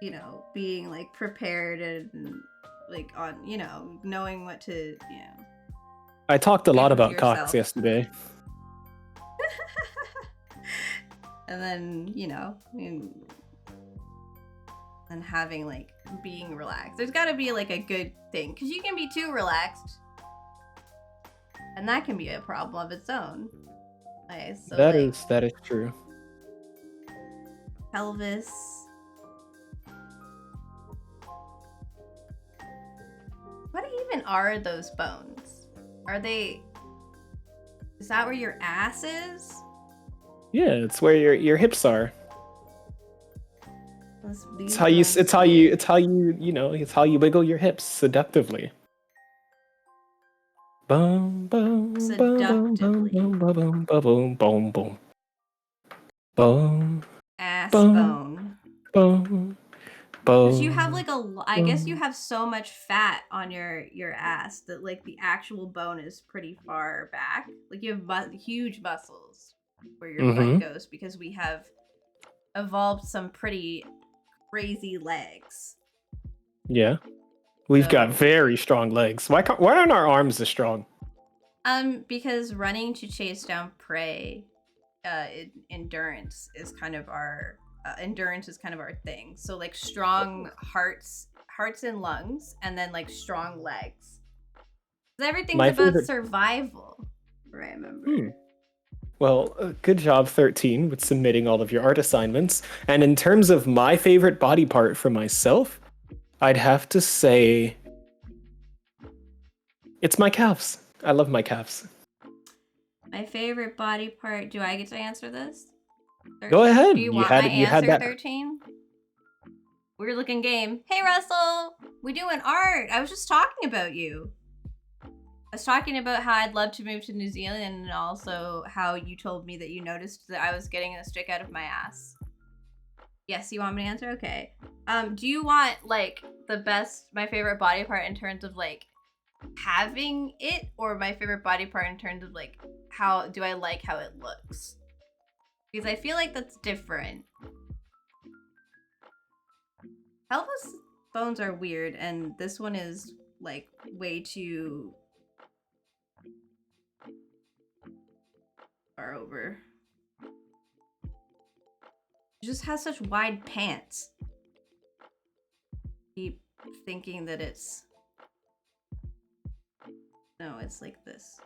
you know, being, like, prepared and, like, on, you know, knowing what to, you know. I talked a lot Good with about cocks yourself. yesterday. And then, you know, and having, like, being relaxed. There's gotta be, like, a good thing, because you can be too relaxed. And that can be a problem of its own. Okay, so, That like, is true. pelvis. What even are those bones? Are they... Is that where your ass is? Yeah, it's where your hips are. It's It's how you you know, it's how you wiggle your hips seductively. Boom boom boom boom boom boom boom boom boom boom boom ass boom bone. boom Because you have boom. like I guess you have so much fat on your ass that like the actual bone is pretty far back. Like you have huge muscles where your butt goes because we have evolved some pretty crazy legs. Yeah, we've got So- very strong legs. Why aren't our arms as strong? Because running to chase down prey, endurance is kind of our thing. So like strong hearts and lungs, and then like strong legs. 'Cause everything's My about favorite- survival. Remember. Well, good job, 13, with submitting all of your art assignments. And in terms of my favorite body part for myself, I'd have to say it's my calves. I love my calves. My favorite body part. Do I get to answer this? Go ahead. Do you You want had- my you had answer, that- 13? Weird looking game. Hey, Russell! We doing art. I was just talking about you. I was talking about how I'd love to move to New Zealand, and also how you told me that you noticed that I was getting a stick out of my ass. Yes, you want me to answer? Okay. Do you want, like, my favorite body part in terms of, like, having it, or my favorite body part in terms of, like, how do I like how it looks? Because I feel like that's different. Pelvis bones are weird, and this one is, like, way too far over. It just has such wide pants. Keep thinking that it's... No, it's like this.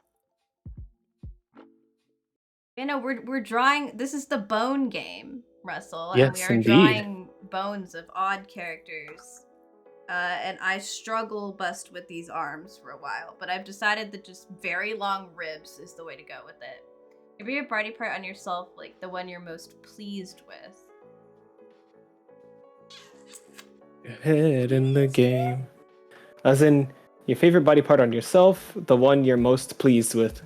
You know, we're drawing... This is the bone game, Russell. And we Yes, are indeed. drawing bones of odd characters. And I struggle bust with these arms for a while, but I've decided that just very long ribs is the way to go with it. Maybe your body part on yourself, like the one you're most pleased with. Head in the game. As in, your favorite body part on yourself, the one you're most pleased with,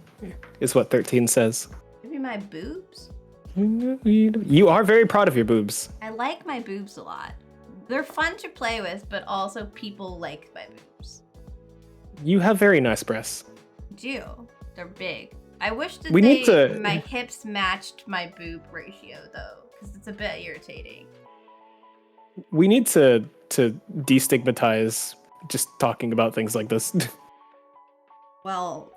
is what 13 says. Maybe my boobs? You are very proud of your boobs. I like my boobs a lot. They're fun to play with, but also people like my boobs. You have very nice breasts. I do. They're big. I wish that We need to- my hips matched my boob ratio, though, because it's a bit irritating. We need to destigmatize just talking about things like this. Well,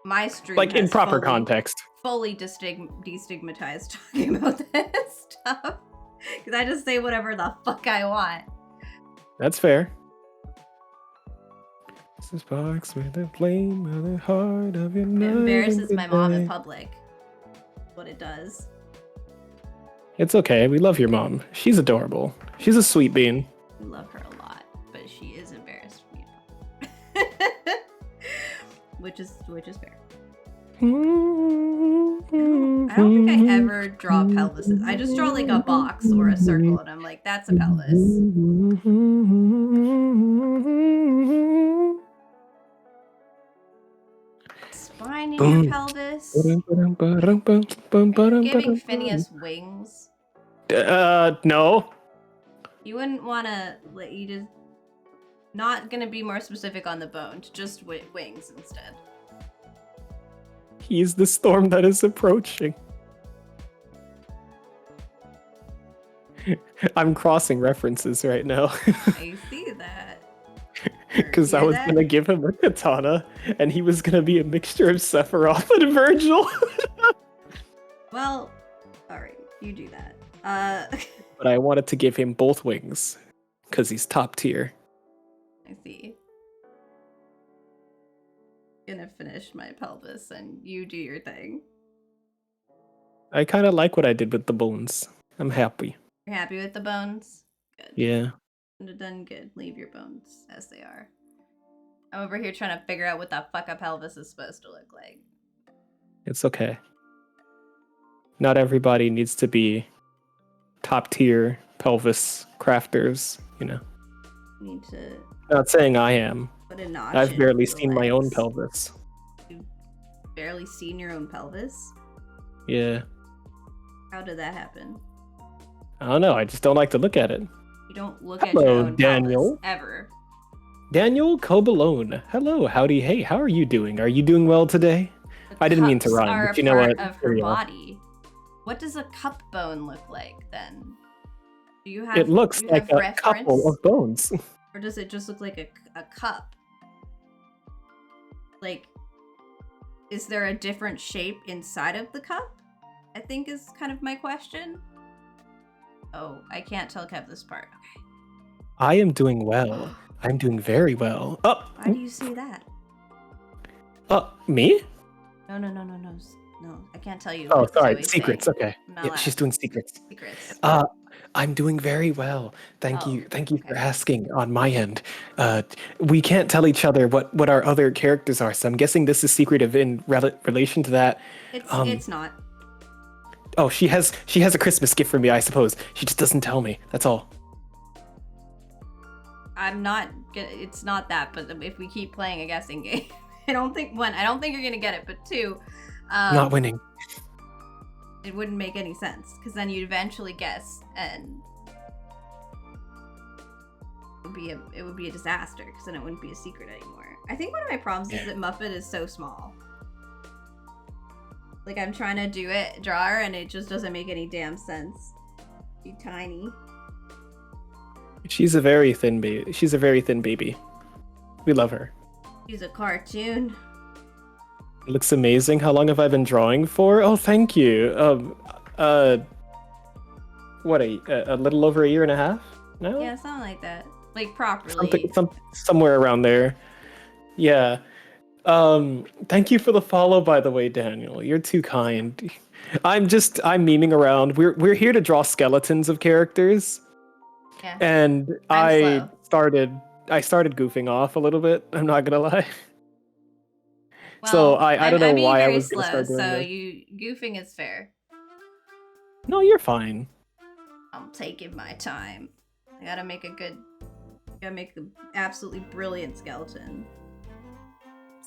my stream Like in has proper fully- context. fully destigmatized talking about this stuff. Because I just say whatever the fuck I want. That's fair. This is sparks with the flame of the heart of your It night embarrasses and my mom in day. public. What it does. It's okay. We love your mom. She's adorable. She's a sweet bean. I love her a lot, but she is embarrassed for me. which is fair. I don't think I ever draw pelvises. I just draw like a box or a circle, and I'm like, that's a pelvis. Spine in your pelvis. Giving Phineas wings. No. You wouldn't want to let you just. Not gonna be more specific on the bones, just wings instead. He's the storm that is approaching. I'm crossing references right now. I see that. Because I was gonna give him a katana, and he was gonna be a mixture of Sephiroth and Virgil. Well, alright, you do that. But I wanted to give him both wings, because he's top tier. I see. Gonna finish my pelvis, and you do your thing. I kind of like what I did with the bones. I'm happy. You're happy with the bones? Good. Yeah. Done good. Leave your bones as they are. I'm over here trying to figure out what the fuck a pelvis is supposed to look like. It's okay. Not everybody needs to be top tier pelvis crafters, you know. You need to Not saying I am. put a notch I've in barely your seen my own legs. pelvis. You've barely seen your own pelvis? Yeah. How did that happen? I don't know. I just don't like to look at it. You don't look at your Hello, own Daniel. pelvis ever. Daniel Cobalone. Hello, howdy, hey, how are you doing? Are you doing well today? The I didn't mean to cups rhyme, are but a you know part what? of Here her we are. body. What does a cup bone look like then? Do you have? It looks do you like have a couple reference? of bones. Or does it just look like a cup? Like, is there a different shape inside of the cup? I think is kind of my question. Oh, I can't tell Kev this part. Okay. I am doing well. I'm doing very well. Oh, Why do you say that? Me? No. No, I can't tell you. Oh, what to sorry. always Secrets. say. Okay. I'm not Yeah, allowed. she's doing secrets. Secrets. I'm doing very well. Thank Oh, you. Thank you for okay. asking on my end. We can't tell each other what our other characters are, so I'm guessing this is secretive in relation to that. It's not. Oh, she has a Christmas gift for me, I suppose. She just doesn't tell me. That's all. I'm not. It's not that. But if we keep playing a guessing game, I don't think you're gonna get it. But two, Not winning. it wouldn't make any sense because then you'd eventually guess, and it would be a disaster because then it wouldn't be a secret anymore. I think one of my problems is that Muffet is so small. Like I'm trying to draw her, and it just doesn't make any damn sense. She's tiny. She's a very thin baby. She's a very thin baby. We love her. She's a cartoon. It looks amazing. How long have I been drawing for? Oh, thank you. What, a little over a year and a half? No? Yeah, something like that. Like properly. Somewhere around there. Yeah. Thank you for the follow, by the way, Daniel. You're too kind. I'm memeing around. We're here to draw skeletons of characters. Yeah. And I'm slow. I started goofing off a little bit. I'm not gonna lie. Well, So I don't know I'm why I very was gonna slow, start doing so this. you goofing is fair. No, you're fine. I'm taking my time. I gotta make an absolutely brilliant skeleton.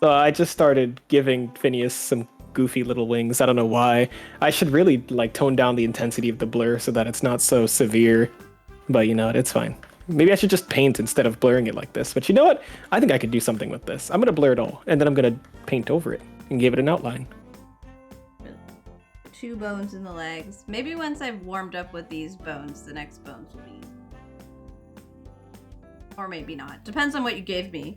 So I just started giving Phineas some goofy little wings. I don't know why. I should really tone down the intensity of the blur so that it's not so severe. But you know what? It's fine. Maybe I should just paint instead of blurring it like this. But you know what? I think I could do something with this. I'm gonna blur it all, and then I'm gonna paint over it and give it an outline. 2 bones in the legs. Maybe once I've warmed up with these bones, the next bones will be. Or maybe not. Depends on what you gave me.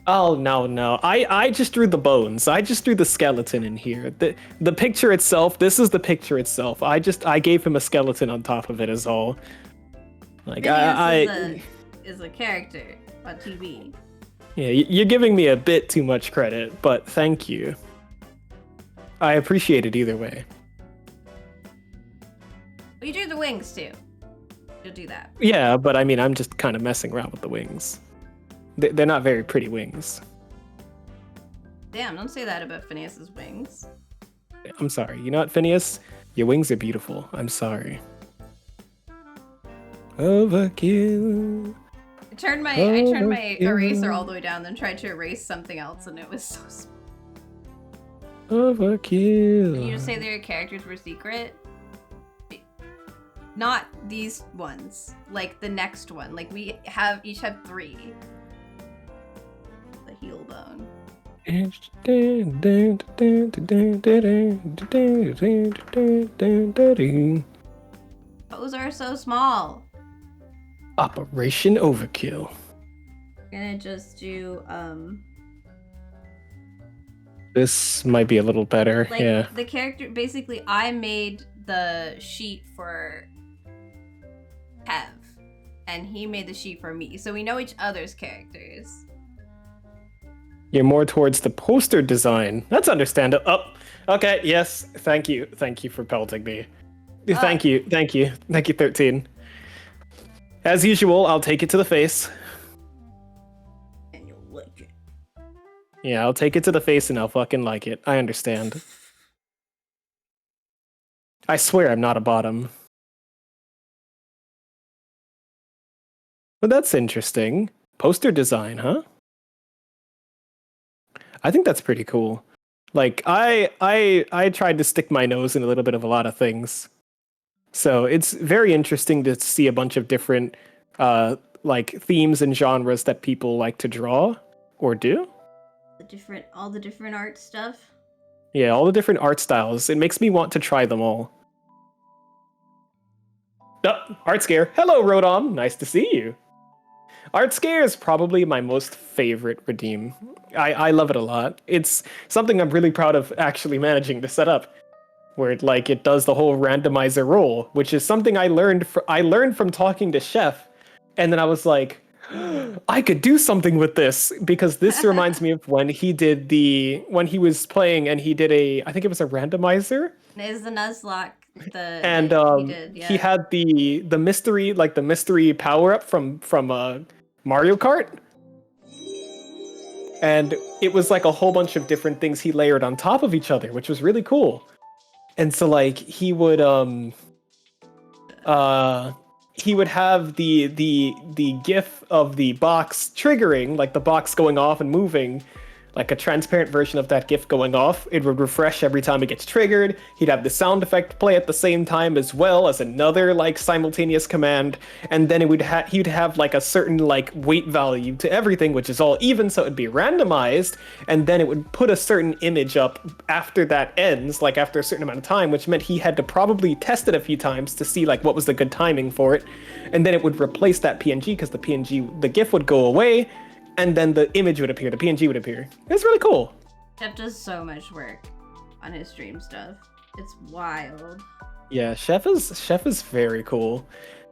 Oh no. I just drew the bones. I just drew the skeleton in here. The picture itself, this is the picture itself. I gave him a skeleton on top of it is all. Phineas is a character on TV. Yeah, you're giving me a bit too much credit, but thank you. I appreciate it either way. Well, you drew the wings too. You'll do that. Yeah, but I mean, I'm just kind of messing around with the wings. They're not very pretty wings. Damn, don't say that about Phineas's wings. I'm sorry. You know what, Phineas? Your wings are beautiful. I'm sorry. Overkill. I turned my eraser all the way down, then tried to erase something else, and it was so small. Overkill. Can you just say that your characters were secret? Not these ones. Like the next one. Like we each have 3. The heel bone. Those are so small. Operation Overkill. We're gonna just do This might be a little better. like yeah. the character. Basically, I made the sheet for Kev, and he made the sheet for me, so we know each other's characters. You're more towards the poster design. That's understandable. Oh, okay. Yes. Thank you. Thank you for pelting me. Thank you. Thank you. Thank you, 13. As usual, I'll take it to the face. And you'll like it. Yeah, I'll take it to the face and I'll fucking like it. I understand. I swear I'm not a bottom. But that's interesting. Poster design, huh? I think that's pretty cool. Like I tried to stick my nose in a little bit of a lot of things. So it's very interesting to see a bunch of different like themes and genres that people like to draw or do. All the different art stuff. Yeah, all the different art styles. It makes me want to try them all. Oh, Art Scare. Hello, Rodom. Nice to see you. Art Scare is probably my most favorite redeem. I love it a lot. It's something I'm really proud of actually managing to set up, where it does the whole randomizer roll, which is something I learned from talking to Chef, and then I was like, I could do something with this, because this reminds me of when he was playing and he did I think it was a randomizer. Is the Nuzlocke and he had the mystery power up from Mario Kart, and it was like a whole bunch of different things he layered on top of each other, which was really cool. And so like he would have the GIF of the box triggering, like the box going off and moving, like a transparent version of that GIF going off. It would refresh every time it gets triggered. He'd have the sound effect play at the same time, as well as another like simultaneous command. And then he'd have like a certain like weight value to everything, which is all even, so it'd be randomized. And then it would put a certain image up after that ends, like after a certain amount of time, which meant he had to probably test it a few times to see like what was the good timing for it. And then it would replace that PNG, because the GIF would go away, and then the image would appear, the PNG would appear. It's really cool. Chef does so much work on his stream stuff. It's wild. Yeah, Chef is very cool.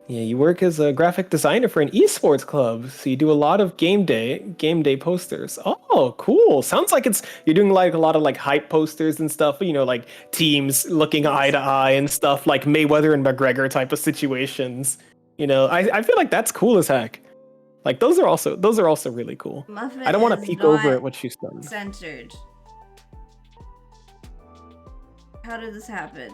Yeah, you work as a graphic designer for an esports club, so you do a lot of game day posters. Oh, cool. Sounds like you're doing like a lot of like hype posters and stuff, like teams looking eye to eye and stuff, like Mayweather and McGregor type of situations. I feel like that's cool as heck. Like those are also really cool. Muffet I don't want to peek over at what she's done. Censored. How did this happen?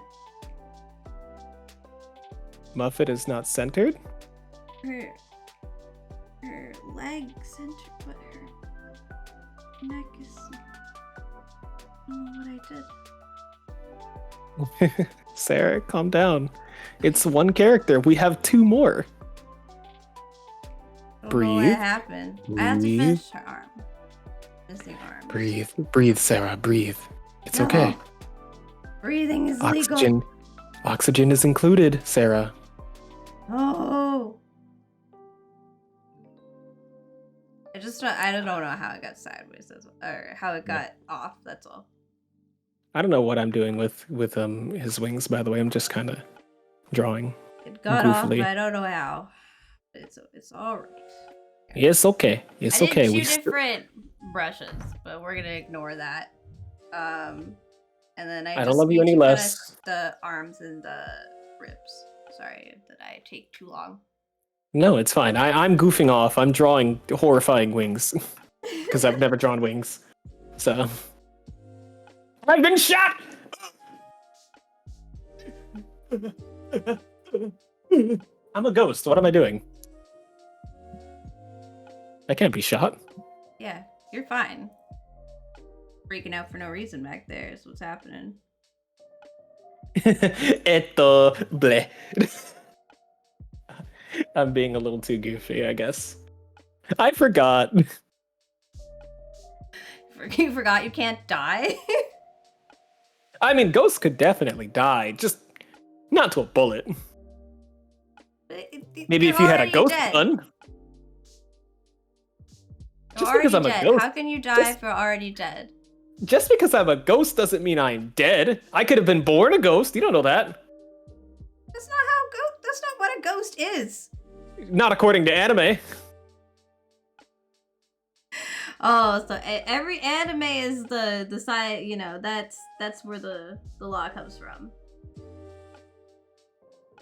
Muffet is not centered? Her leg centered, but her neck is... I don't know what I did. Sarah, calm down. It's one character. We have 2 more. Breathe. What happened? I have to finish her arm. Missing arm. Breathe, Sarah. Breathe. It's okay. Breathing is legal. Oxygen is included, Sarah. Oh. I don't know how it got sideways, or how it got off. That's all. I don't know what I'm doing with his wings. By the way, I'm just kind of drawing. It got off, but I don't know how. It's all right. It's okay. It's okay. I did 2 different brushes, but we're gonna ignore that. And then I don't love you any less. The arms and the ribs. Sorry that I take too long. No, it's fine. I'm goofing off. I'm drawing horrifying wings because I've never drawn wings. So I've been shot! I'm a ghost. What am I doing? I can't be shot. Yeah, you're fine. Freaking out for no reason back there is what's happening. Eto bleh. I'm being a little too goofy, I guess. I forgot. You forgot you can't die? I mean, ghosts could definitely die, just not to a bullet. Maybe You're if you had a already ghost dead. gun. You're Just because I'm already a dead. ghost. How can you die just- if you're already dead? Just because I'm a ghost doesn't mean I'm dead. I could have been born a ghost. You don't know that. That's not how that's not what a ghost is. Not according to anime. Oh, so every anime is the side, you know, that's where the law comes from.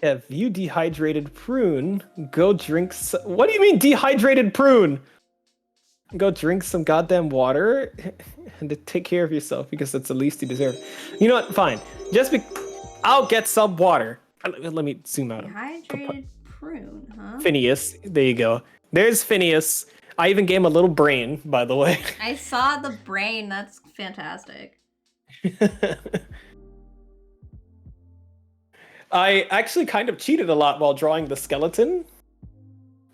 If you dehydrated prune, go drink what do you mean dehydrated prune? Go drink some goddamn water and to take care of yourself because it's the least you deserve. You know what? Fine. I'll get some water. Let me zoom out. Dehydrated prune, huh? Phineas. There you go. There's Phineas. I even gave him a little brain, by the way. I saw the brain. That's fantastic. I actually kind of cheated a lot while drawing the skeleton.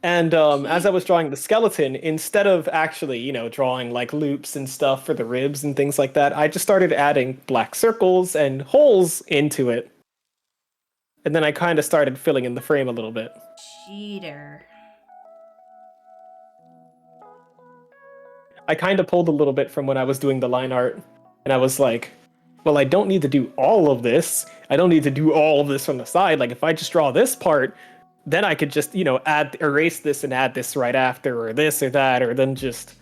And as I was drawing the skeleton, instead of actually, you know, drawing like loops and stuff for the ribs and things like that, I just started adding black circles and holes into it. And then I kind of started filling in the frame a little bit. Cheater. I kind of pulled a little bit from when I was doing the line art. And I was like, well, I don't need to do all of this. I don't need to do all of this from the side. Like, if I just draw this part, then I could just, you know, erase this and add this right after, or this or that, or then just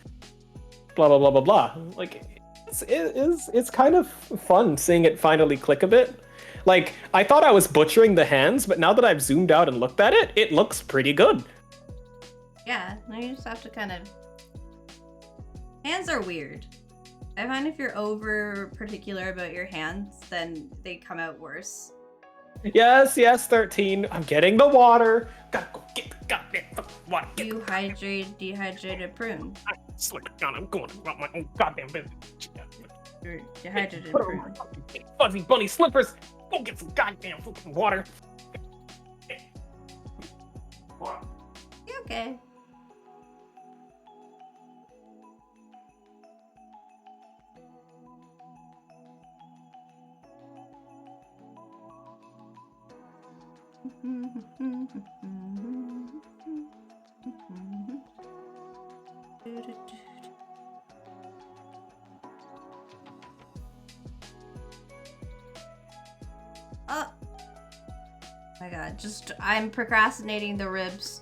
blah, blah, blah, blah, blah. Like, it's kind of fun seeing it finally click a bit. Like, I thought I was butchering the hands, but now that I've zoomed out and looked at it, it looks pretty good. Yeah, now you just have to kind of... Hands are weird. I find if you're over particular about your hands, then they come out worse. Yes, 13. I'm getting the water. Gotta go get the goddamn fucking water. Dehydrated prune. I swear to God, I'm going about my own goddamn business. Dehydrated Put on my prune. fucking big fuzzy bunny slippers. Go get some goddamn fucking water. You okay? Oh my god, I'm procrastinating the ribs.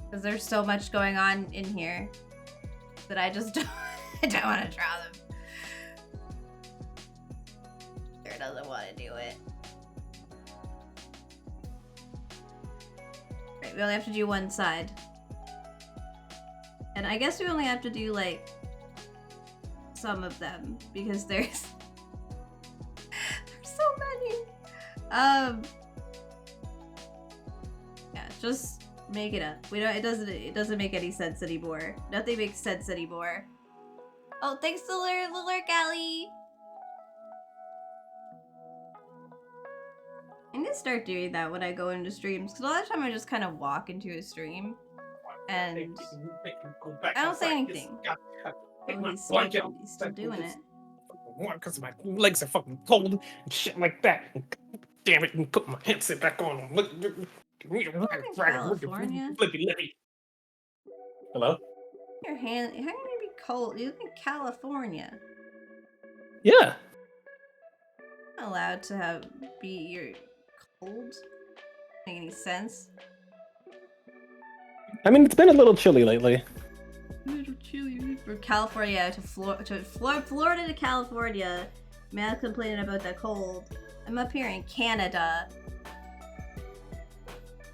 Because there's so much going on in here that I just don't, I don't want to draw them. Sarah doesn't want to do it. Right, we only have to do one side. And I guess we only have to do like some of them because there's so many. Yeah, just make it up. We don't. It doesn't make any sense anymore. Nothing makes sense anymore. Oh, thanks to Lurk Alley. I need to start doing that when I go into streams because a lot of the time I just kind of walk into a stream and I don't say anything. Oh, he's still doing it. Because my legs are fucking cold and shit like that. Damn it, and put my headset back on. California? Hello? Your hand. How can you be cold? You live in California. Yeah. Not allowed to you're cold. Make any sense? I mean, it's been a little chilly lately. A little chilly. From California to Florida to California. Man complaining about the cold. I'm up here in Canada.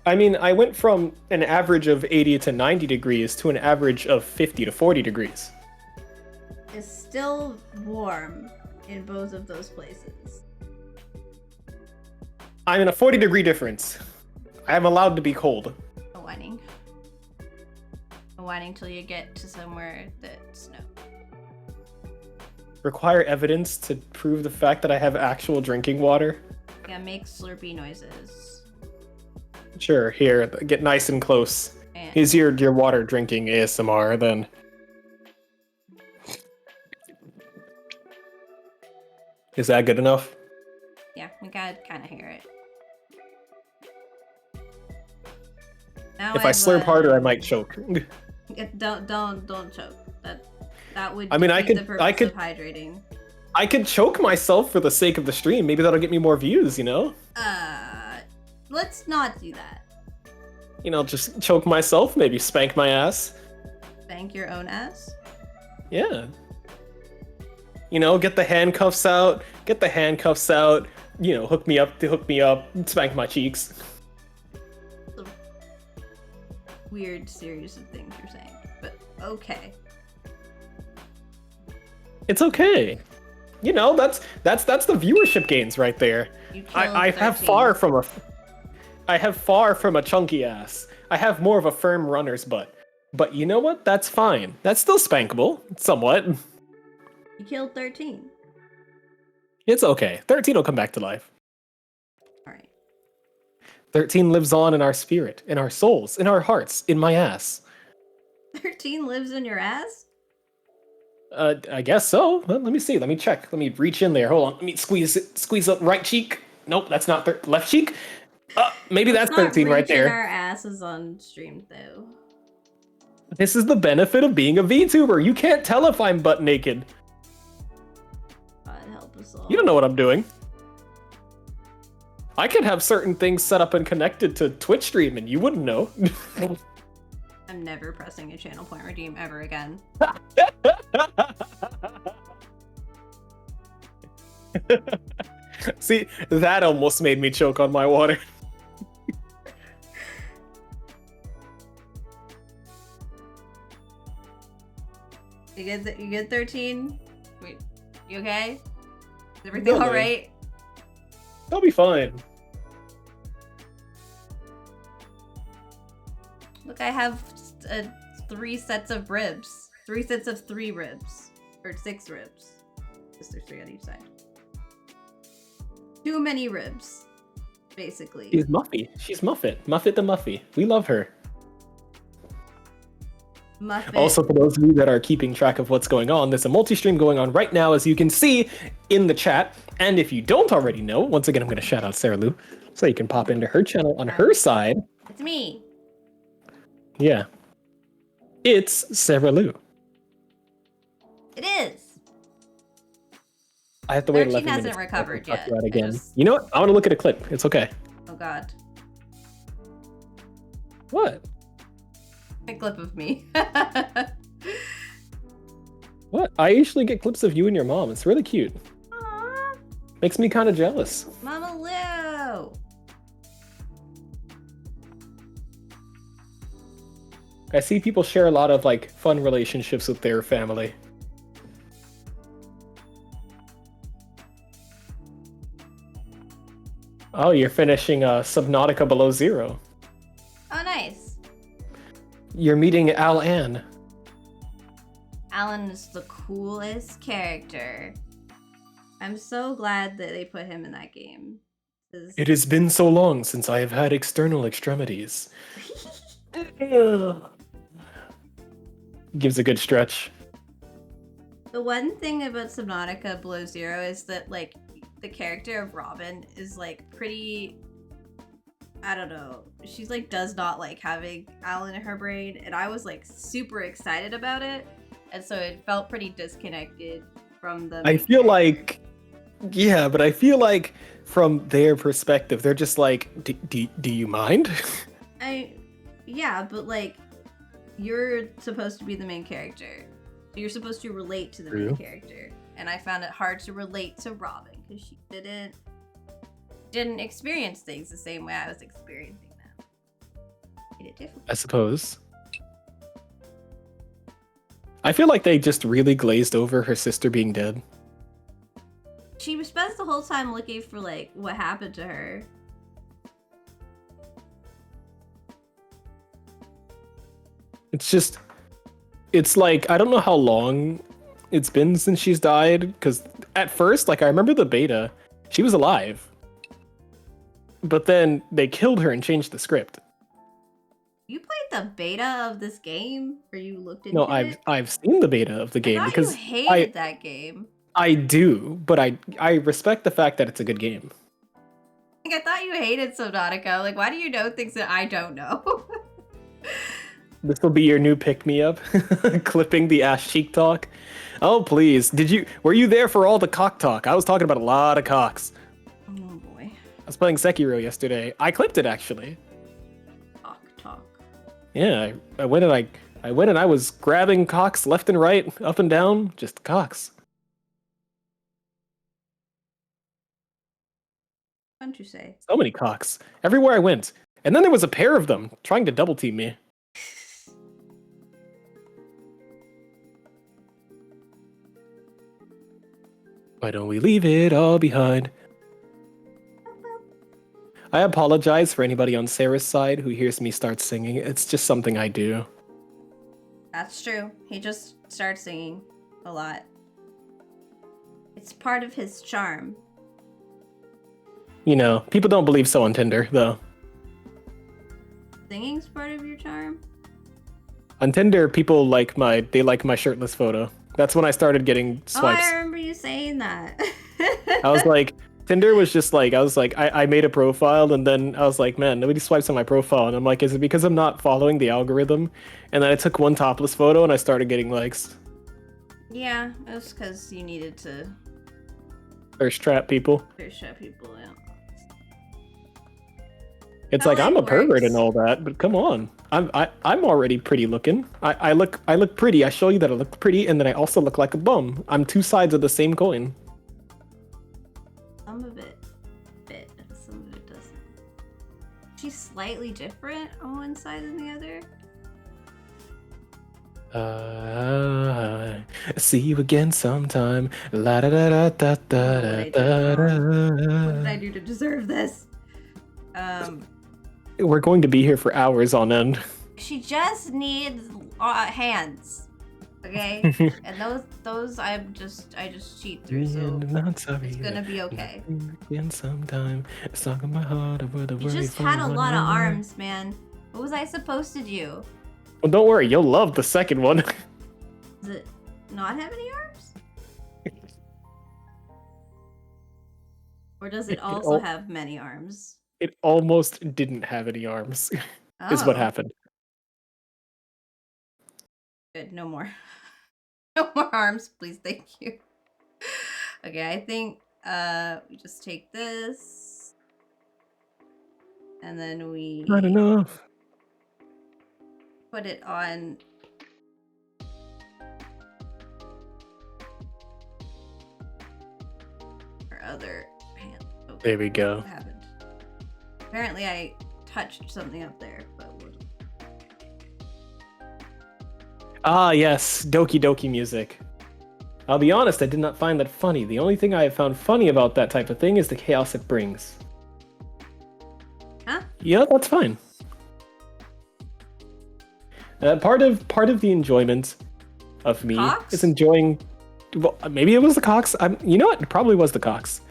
I mean, I went from an average of 80 to 90 degrees to an average of 50 to 40 degrees. is still warm in both of those places. I'm in a 40-degree difference. I am allowed to be cold. No whining. No whining till you get to somewhere that's snow. Require evidence to prove the fact that I have actual drinking water. Yeah, make slurpy noises. Sure, here, get nice and close. And Here's your water drinking ASMR then. Is that good enough? yeah, we gotta kind of hear it. Now If I slurp harder, I might choke. Don't choke. That would. I mean, defeat the purpose of hydrating. I could choke myself for the sake of the stream. Maybe that'll get me more views, you know? Let's not do that. You know, just choke myself, maybe spank my ass. Spank your own ass. Yeah. You know, get the handcuffs out. You know, hook me up, spank my cheeks. It's a weird series of things you're saying, but okay. It's okay. You know, that's the viewership gains right there. You killed I have 13. far from a chunky ass. I have more of a firm runner's butt. But you know what? That's fine. That's still spankable, somewhat. You killed 13. It's okay. 13 will come back to life. Alright. 13 lives on in our spirit, in our souls, in our hearts, in my ass. 13 lives in your ass? I guess so. Well, let me see. Let me check. Let me reach in there. Hold on. Let me squeeze up right cheek. Nope, that's not left cheek. Maybe that's 13 right there. Our asses on stream though. This is the benefit of being a VTuber. You can't tell if I'm butt naked. God help us all. You don't know what I'm doing. I could have certain things set up and connected to Twitch stream and you wouldn't know. I'm never pressing a channel point redeem ever again. See, that almost made me choke on my water. You get 13? Wait, you okay? Is everything No, alright? I'll be fine. Look, I have 3 sets of ribs. 3 sets of 3 ribs. Or 6 ribs. Because there's 3 on each side. Too many ribs, basically. She's Muffy. She's Muffet. Muffet the Muffy. We love her. Muffet. Also, for those of you that are keeping track of what's going on, there's a multi-stream going on right now, as you can see in the chat. And if you don't already know, once again, I'm going to shout out Sarah Lou, so you can pop into her channel on her side. It's me. Yeah. It's Sarah Lou. It is. I have to wait 13 11 minutes. hasn't recovered yet. That again. Just... You know what? I want to look at a clip. It's okay. Oh god. What? A clip of me. What? I usually get clips of you and your mom. It's really cute. Aww. Makes me kind of jealous. Mama Lou. I see people share a lot of like fun relationships with their family. Oh, you're finishing Subnautica Below Zero. Oh, nice. You're meeting Al-An. Alan is the coolest character. I'm so glad that they put him in that game. It has been so long since I have had external extremities. Gives a good stretch. The one thing about Subnautica Below Zero is that, like, the character of Robin is, like, pretty... I don't know. She's, like, does not like having Alan in her brain, and I was, like, super excited about it, and so it felt pretty disconnected from the... I feel like... Yeah, but I feel like from their perspective, they're just like, do you mind? Yeah, but, like, you're supposed to be the main character. You're supposed to relate to the main character. And I found it hard to relate to Robin because she didn't experience things the same way I was experiencing them. Made it difficult. I suppose. I feel like they just really glazed over her sister being dead. She spends the whole time looking for, like, what happened to her. It's like, I don't know how long it's been since she's died, because at first, like, I remember the beta, she was alive. But then they killed her and changed the script. You played the beta of this game? Or you looked into No, it? I've seen the beta of the game I thought because you hated that game. I do, but I respect the fact that it's a good game. Like, I thought you hated Subnautica. Like, why do you know things that I don't know? This will be your new pick-me-up, clipping the ass cheek talk. Oh please, were you there for all the cock talk? I was talking about a lot of cocks. Oh boy. I was playing Sekiro yesterday. I clipped it actually. Talk. Yeah, I went and I was grabbing cocks left and right, up and down, just cocks. What'd you say? So many cocks everywhere I went, and then there was a pair of them trying to double team me. Why don't we leave it all behind? I apologize for anybody on Sarah's side who hears me start singing. It's just something I do. That's true. He just starts singing a lot. It's part of his charm. You know, people don't believe so on Tinder, though. Singing's part of your charm? On Tinder, people like my shirtless photo. That's when I started getting swipes. Oh, I remember you saying that. I was like, Tinder was just like, I made a profile and then I was like, man, nobody swipes on my profile. And I'm like, is it because I'm not following the algorithm? And then I took one topless photo and I started getting likes. Yeah, it was because you needed to Thirst trap people. show people out. It's That like, I'm a like pervert works. and all that, but come on. I'm already pretty looking. I look pretty. I show you that I look pretty, and then I also look like a bum. I'm two sides of the same coin. Some of it fit, and some of it doesn't. She's slightly different on one side than the other. See you again sometime. La da da da da da da da. What did I do to deserve this? We're going to be here for hours on end. She just needs hands, okay? And those I just cheat through, so it's gonna be okay. Again sometime. It's talking my heart over the You just had a lot of arms, man. What was I supposed to do? Well, don't worry, you'll love the second one. Does it not have any arms? Or does it also have many arms? It almost didn't have any arms, is what happened. Good, no more. No more arms, please, thank you. Okay, I think we just take this. And then we Not enough. put it on our other hand. Oh, There we go. what happened? Apparently I touched something up there, but Ah, yes, Doki Doki music. I'll be honest, I did not find that funny. The only thing I have found funny about that type of thing is the chaos it brings. huh? Yeah, that's fine. Part of the enjoyment of me Cocks? is enjoying. Well, maybe it was the cocks. You know what? It probably was the cocks.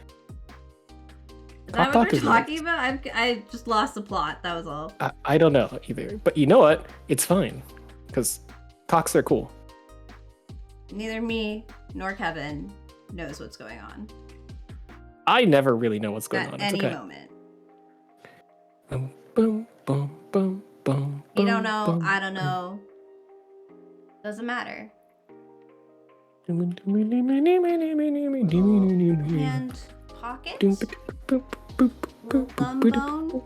Is that Cock what talk we're is talking about? I just lost the plot, that was all. I don't know either. But you know what? It's fine, because cocks are cool. Neither me nor Kevin knows what's going on I never really know what's going at on. any It's okay. moment. Boom, boom, boom, boom, boom. You don't know, boom, I don't know. Doesn't matter. boom. And pocket? Little thumb bone?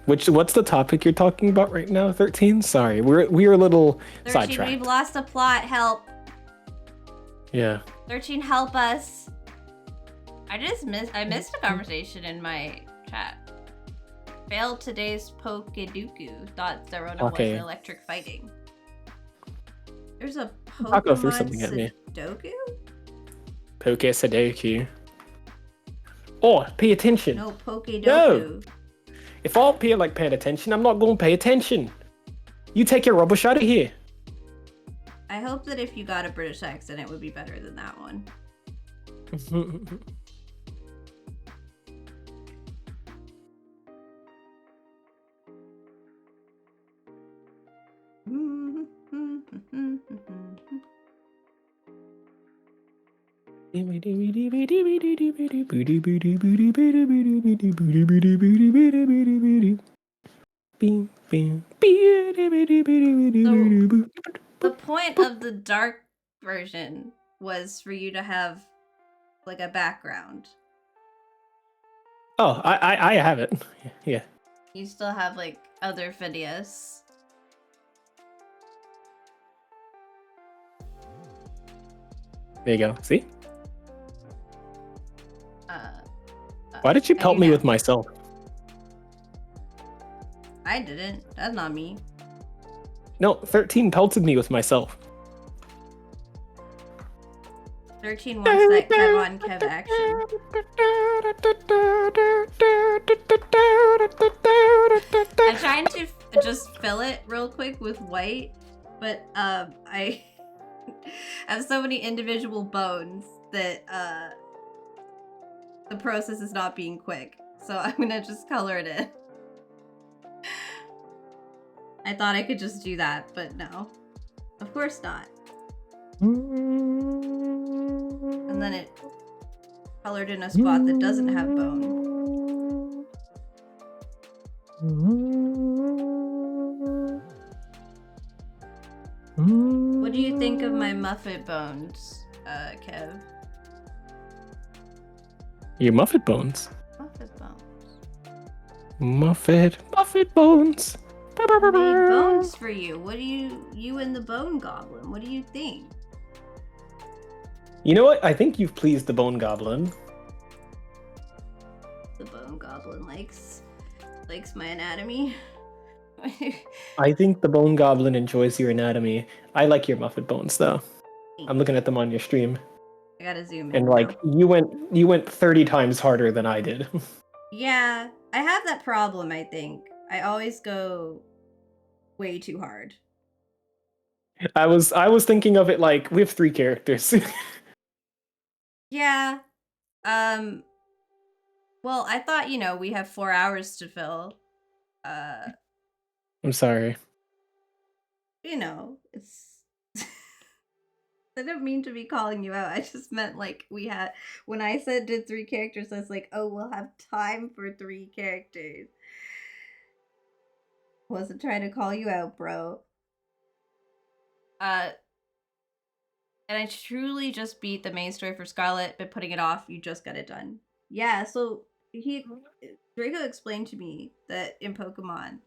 What's the topic you're talking about right now? 13? Sorry, we're a little 13, sidetracked. we've lost a plot, help. Yeah. 13, help us. I missed a conversation in my chat. Failed today's Pokeduku. Thought Zerona Okay. was electric fighting. There's a Taco threw Pokemon something at me. Sudoku? Poke Sudoku. Oh, pay attention. No, Pokedoku. No. If I don't paying attention, I'm not going to pay attention. You take your rubbish out of here. I hope that if you got a British accent, it would be better than that one. The point of the dark version was for you to have like a background. Oh, I have it. Yeah. You still have like other videos. There you go. See? Why did you pelt me with myself? I didn't. That's not me. No, 13 pelted me with myself. 13 wants that Kev on Kev action. I'm trying to just fill it real quick with white, but I have so many individual bones that the process is not being quick. So I'm gonna just color it in. I thought I could just do that, but no. Of course not. And then it colored in a spot that doesn't have bone. What do you think of my Muffet bones, Kev? Your Muffet bones. Muffet bones. Muffet bones. I made bones for you. What do you and the Bone Goblin, what do you think? You know what? I think you've pleased the Bone Goblin. The Bone Goblin likes my anatomy. I think the Bone Goblin enjoys your anatomy. I like your Muffet bones though. I'm looking at them on your stream. I gotta zoom in. And like you went 30 times harder than I did. Yeah, I have that problem, I think. I always go way too hard. I was thinking of it like we have 3 characters. Yeah. Well, I thought, we have 4 hours to fill. I'm sorry. It's I don't mean to be calling you out. I just meant like when I said did 3 characters, I was like, oh, we'll have time for 3 characters. Wasn't trying to call you out, bro. And I truly just beat the main story for Scarlet, but putting it off, you just got it done. Yeah, so Draco explained to me that in Pokemon,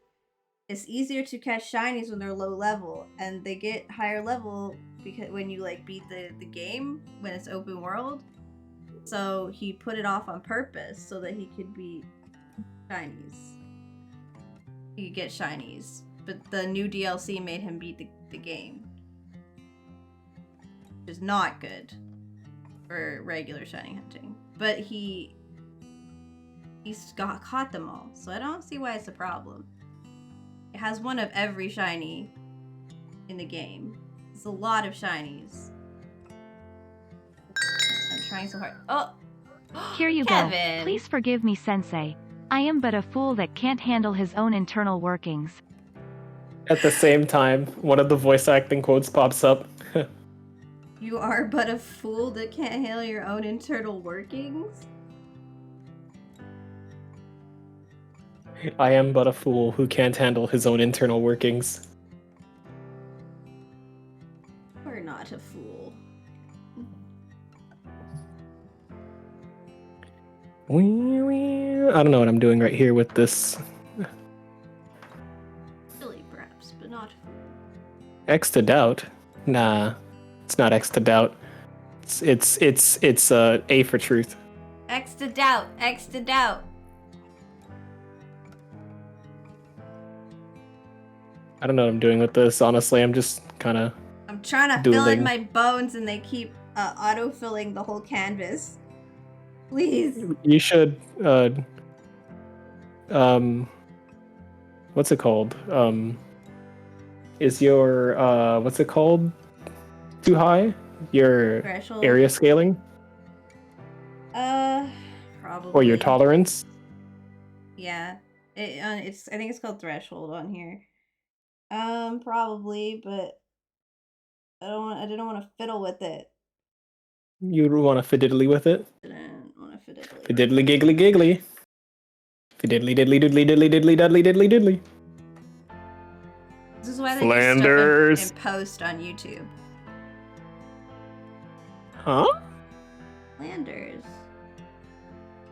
it's easier to catch shinies when they're low level, and they get higher level because when you like beat the game when it's open world. So he put it off on purpose so that he could beat shinies. He could get shinies, but the new DLC made him beat the game, which is not good for regular shiny hunting. But he's caught them all, so I don't see why it's a problem. It has one of every shiny in the game. It's a lot of shinies. I'm trying so hard. Oh! Here you Kevin. go. Please forgive me, Sensei. I am but a fool that can't handle his own internal workings. At the same time, one of the voice acting quotes pops up. You are but a fool that can't handle your own internal workings? I am but a fool who can't handle his own internal workings. We're not a fool. I don't know what I'm doing right here with this. Silly perhaps, but not a fool. X to doubt? Nah, it's not X to doubt. It's A for truth. X to doubt, X to doubt. I don't know what I'm doing with this. Honestly, I'm just kind of. I'm trying to fill in Dueling. my bones and they keep auto-filling the whole canvas. Please. You should, what's it called? Is your, what's it called? Too high? Your Threshold. area scaling? Probably. Or your tolerance? Yeah. It's I think it's called threshold on here. Probably, but I didn't want to fiddle with it. You want to fiddly with it? Didn't want to fiddle. Fiddly giggly giggly. Fiddly diddly diddly diddly diddly diddly diddly diddly. This is why they Flanders. do stuff in post on YouTube. Huh? Flanders.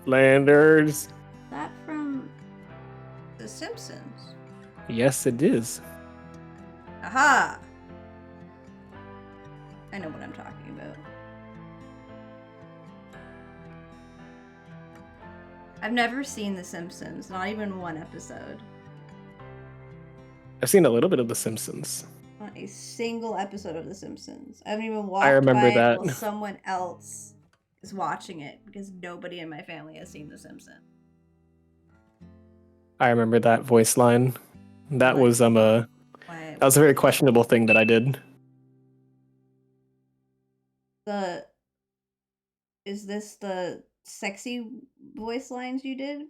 Flanders. That from The Simpsons. Yes, it is. Aha! I know what I'm talking about. I've never seen The Simpsons, not even one episode. I've seen a little bit of The Simpsons. Not a single episode of The Simpsons. I haven't even walked remember by that. while someone else is watching it because nobody in my family has seen The Simpsons. I remember that voice line. That What? was that was a very questionable thing that I did. Is this the sexy voice lines you did?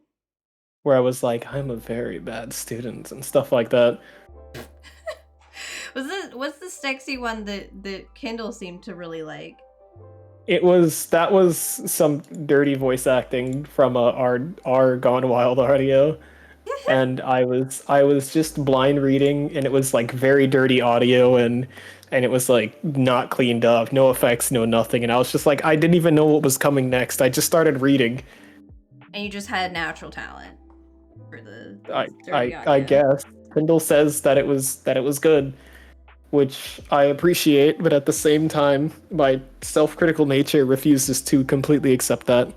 Where I was like, I'm a very bad student and stuff like that. What's the sexy one that Kindle seemed to really like? That was some dirty voice acting from our Gone Wild audio. And I was just blind reading, and it was like very dirty audio, and it was like not cleaned up, no effects, no nothing, and I was just like, I didn't even know what was coming next. I just started reading. And you just had natural talent for the dirty I audio. guess Kindle says that it was good, which I appreciate, but at the same time, my self-critical nature refuses to completely accept that.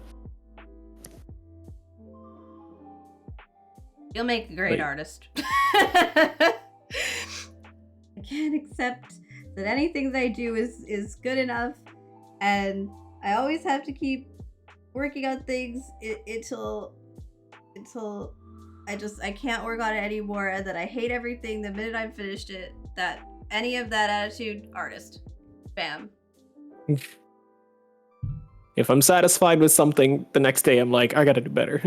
You'll make a great artist. I can't accept that anything that I do is good enough, and I always have to keep working on things until I can't work on it anymore, and that I hate everything the minute I've finished it. That any of that attitude, artist. Bam. If I'm satisfied with something, the next day I'm like, I gotta do better.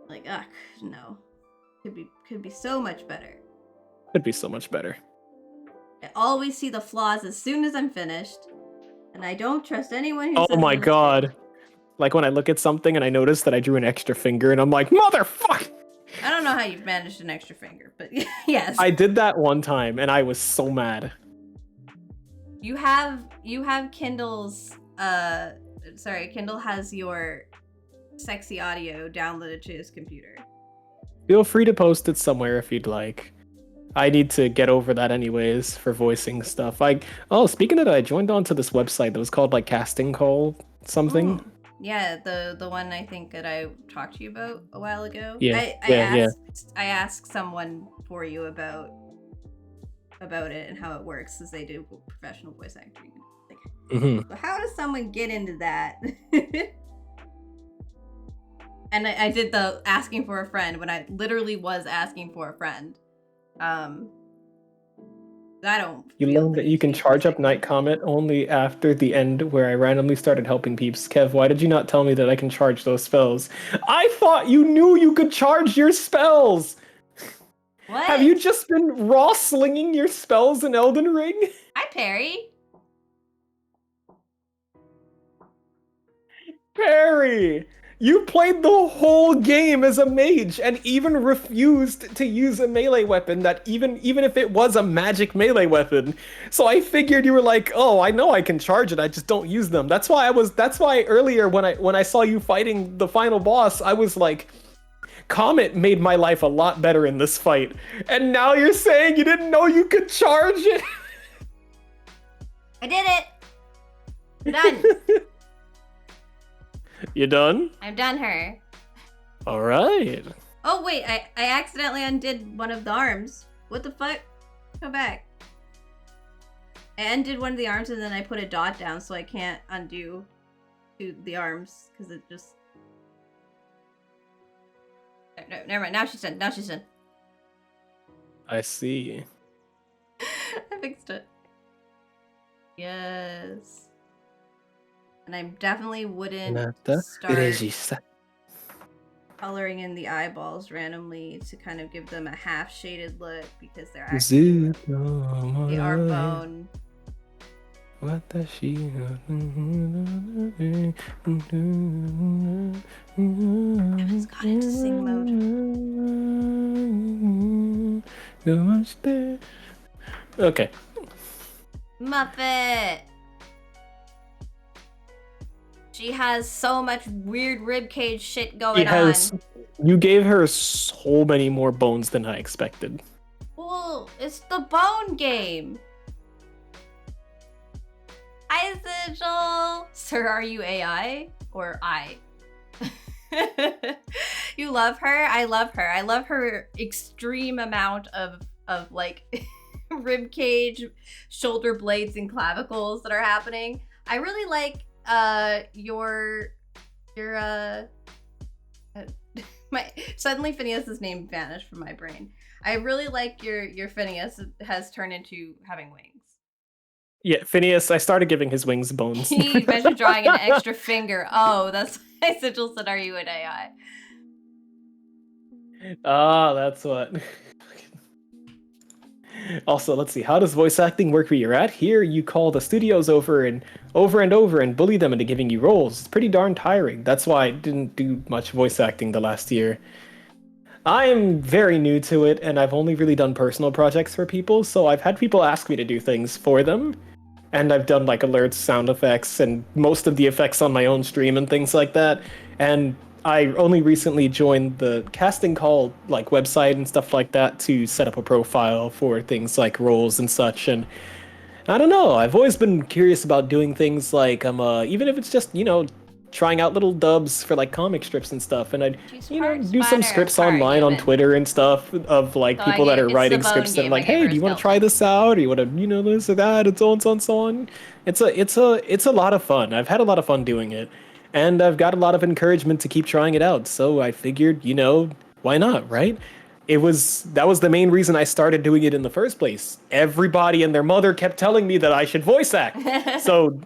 Like, ugh, no. Could be so much better. Could be so much better. I always see the flaws as soon as I'm finished, and I don't trust anyone who Oh says my I'm god. Like when I look at something and I notice that I drew an extra finger and I'm like, motherfucker! I don't know how you've managed an extra finger, but yes. I did that one time and I was so mad. You have Kindle's Kindle has your sexy audio downloaded to his computer. Feel free to post it somewhere if you'd like. I need to get over that anyways for voicing stuff. Speaking of that, I joined onto this website that was called like Casting Call something. Oh, yeah, the one I think that I talked to you about a while ago. Yeah, I asked someone for you about it and how it works, as they do professional voice acting. Like, so how does someone get into that? And I did the asking for a friend when I literally was asking for a friend. I don't. You learned that you can charge up Night Comet only after the end where I randomly started helping peeps. Kev, why did you not tell me that I can charge those spells? I thought you knew you could charge your spells! What? Have you just been raw slinging your spells in Elden Ring? Hi, Perry. Perry! You played the whole game as a mage and even refused to use a melee weapon that even if it was a magic melee weapon. So I figured you were like, oh, I know I can charge it, I just don't use them. That's why earlier when I saw you fighting the final boss, I was like, Comet made my life a lot better in this fight. And now you're saying you didn't know you could charge it? I did it. I'm done. You done? I've done her. All right. Oh wait, I accidentally undid one of the arms. What the fuck? Go back. I undid one of the arms and then I put a dot down so I can't undo the arms because it just. No, never mind. Now she's done. Now she's done. I see. I fixed it. Yes. And I definitely wouldn't start coloring in the eyeballs randomly to kind of give them a half shaded look because they're actually they are bone. What does she Evan's got into sing mode. Okay. Muppet! She has so much weird ribcage shit going on. You gave her so many more bones than I expected. Well, it's the bone game. Hi, Sigil! Sir, are you AI? Or I? You love her? I love her. I love her extreme amount of like ribcage, shoulder blades, and clavicles that are happening. I really like your suddenly Phineas's name vanished from my brain. I really like your Phineas has turned into having wings. Yeah, Phineas, I started giving his wings bones. He measured drawing an extra finger. Oh, that's why Sigil said, "Are you an AI?" Ah, that's what. Also, let's see. How does voice acting work where you're at? Here, you call the studios over and over and bully them into giving you roles. It's pretty darn tiring. That's why I didn't do much voice acting the last year. I am very new to it, and I've only really done personal projects for people, so I've had people ask me to do things for them. And I've done like alerts, sound effects, and most of the effects on my own stream and things like that. And I only recently joined the casting call like website and stuff like that to set up a profile for things like roles and such. And I don't know, I've always been curious about doing things like even if it's just, trying out little dubs for like comic strips and stuff, and I'd do some scripts online on Twitter and stuff of like So people that are writing scripts that are like, hey, do you want to try this out, or you want to this or that, and so on, so on, so on. It's a lot of fun. I've had a lot of fun doing it, and I've got a lot of encouragement to keep trying it out. So I figured, why not, right? That was the main reason I started doing it in the first place. Everybody and their mother kept telling me that I should voice act. So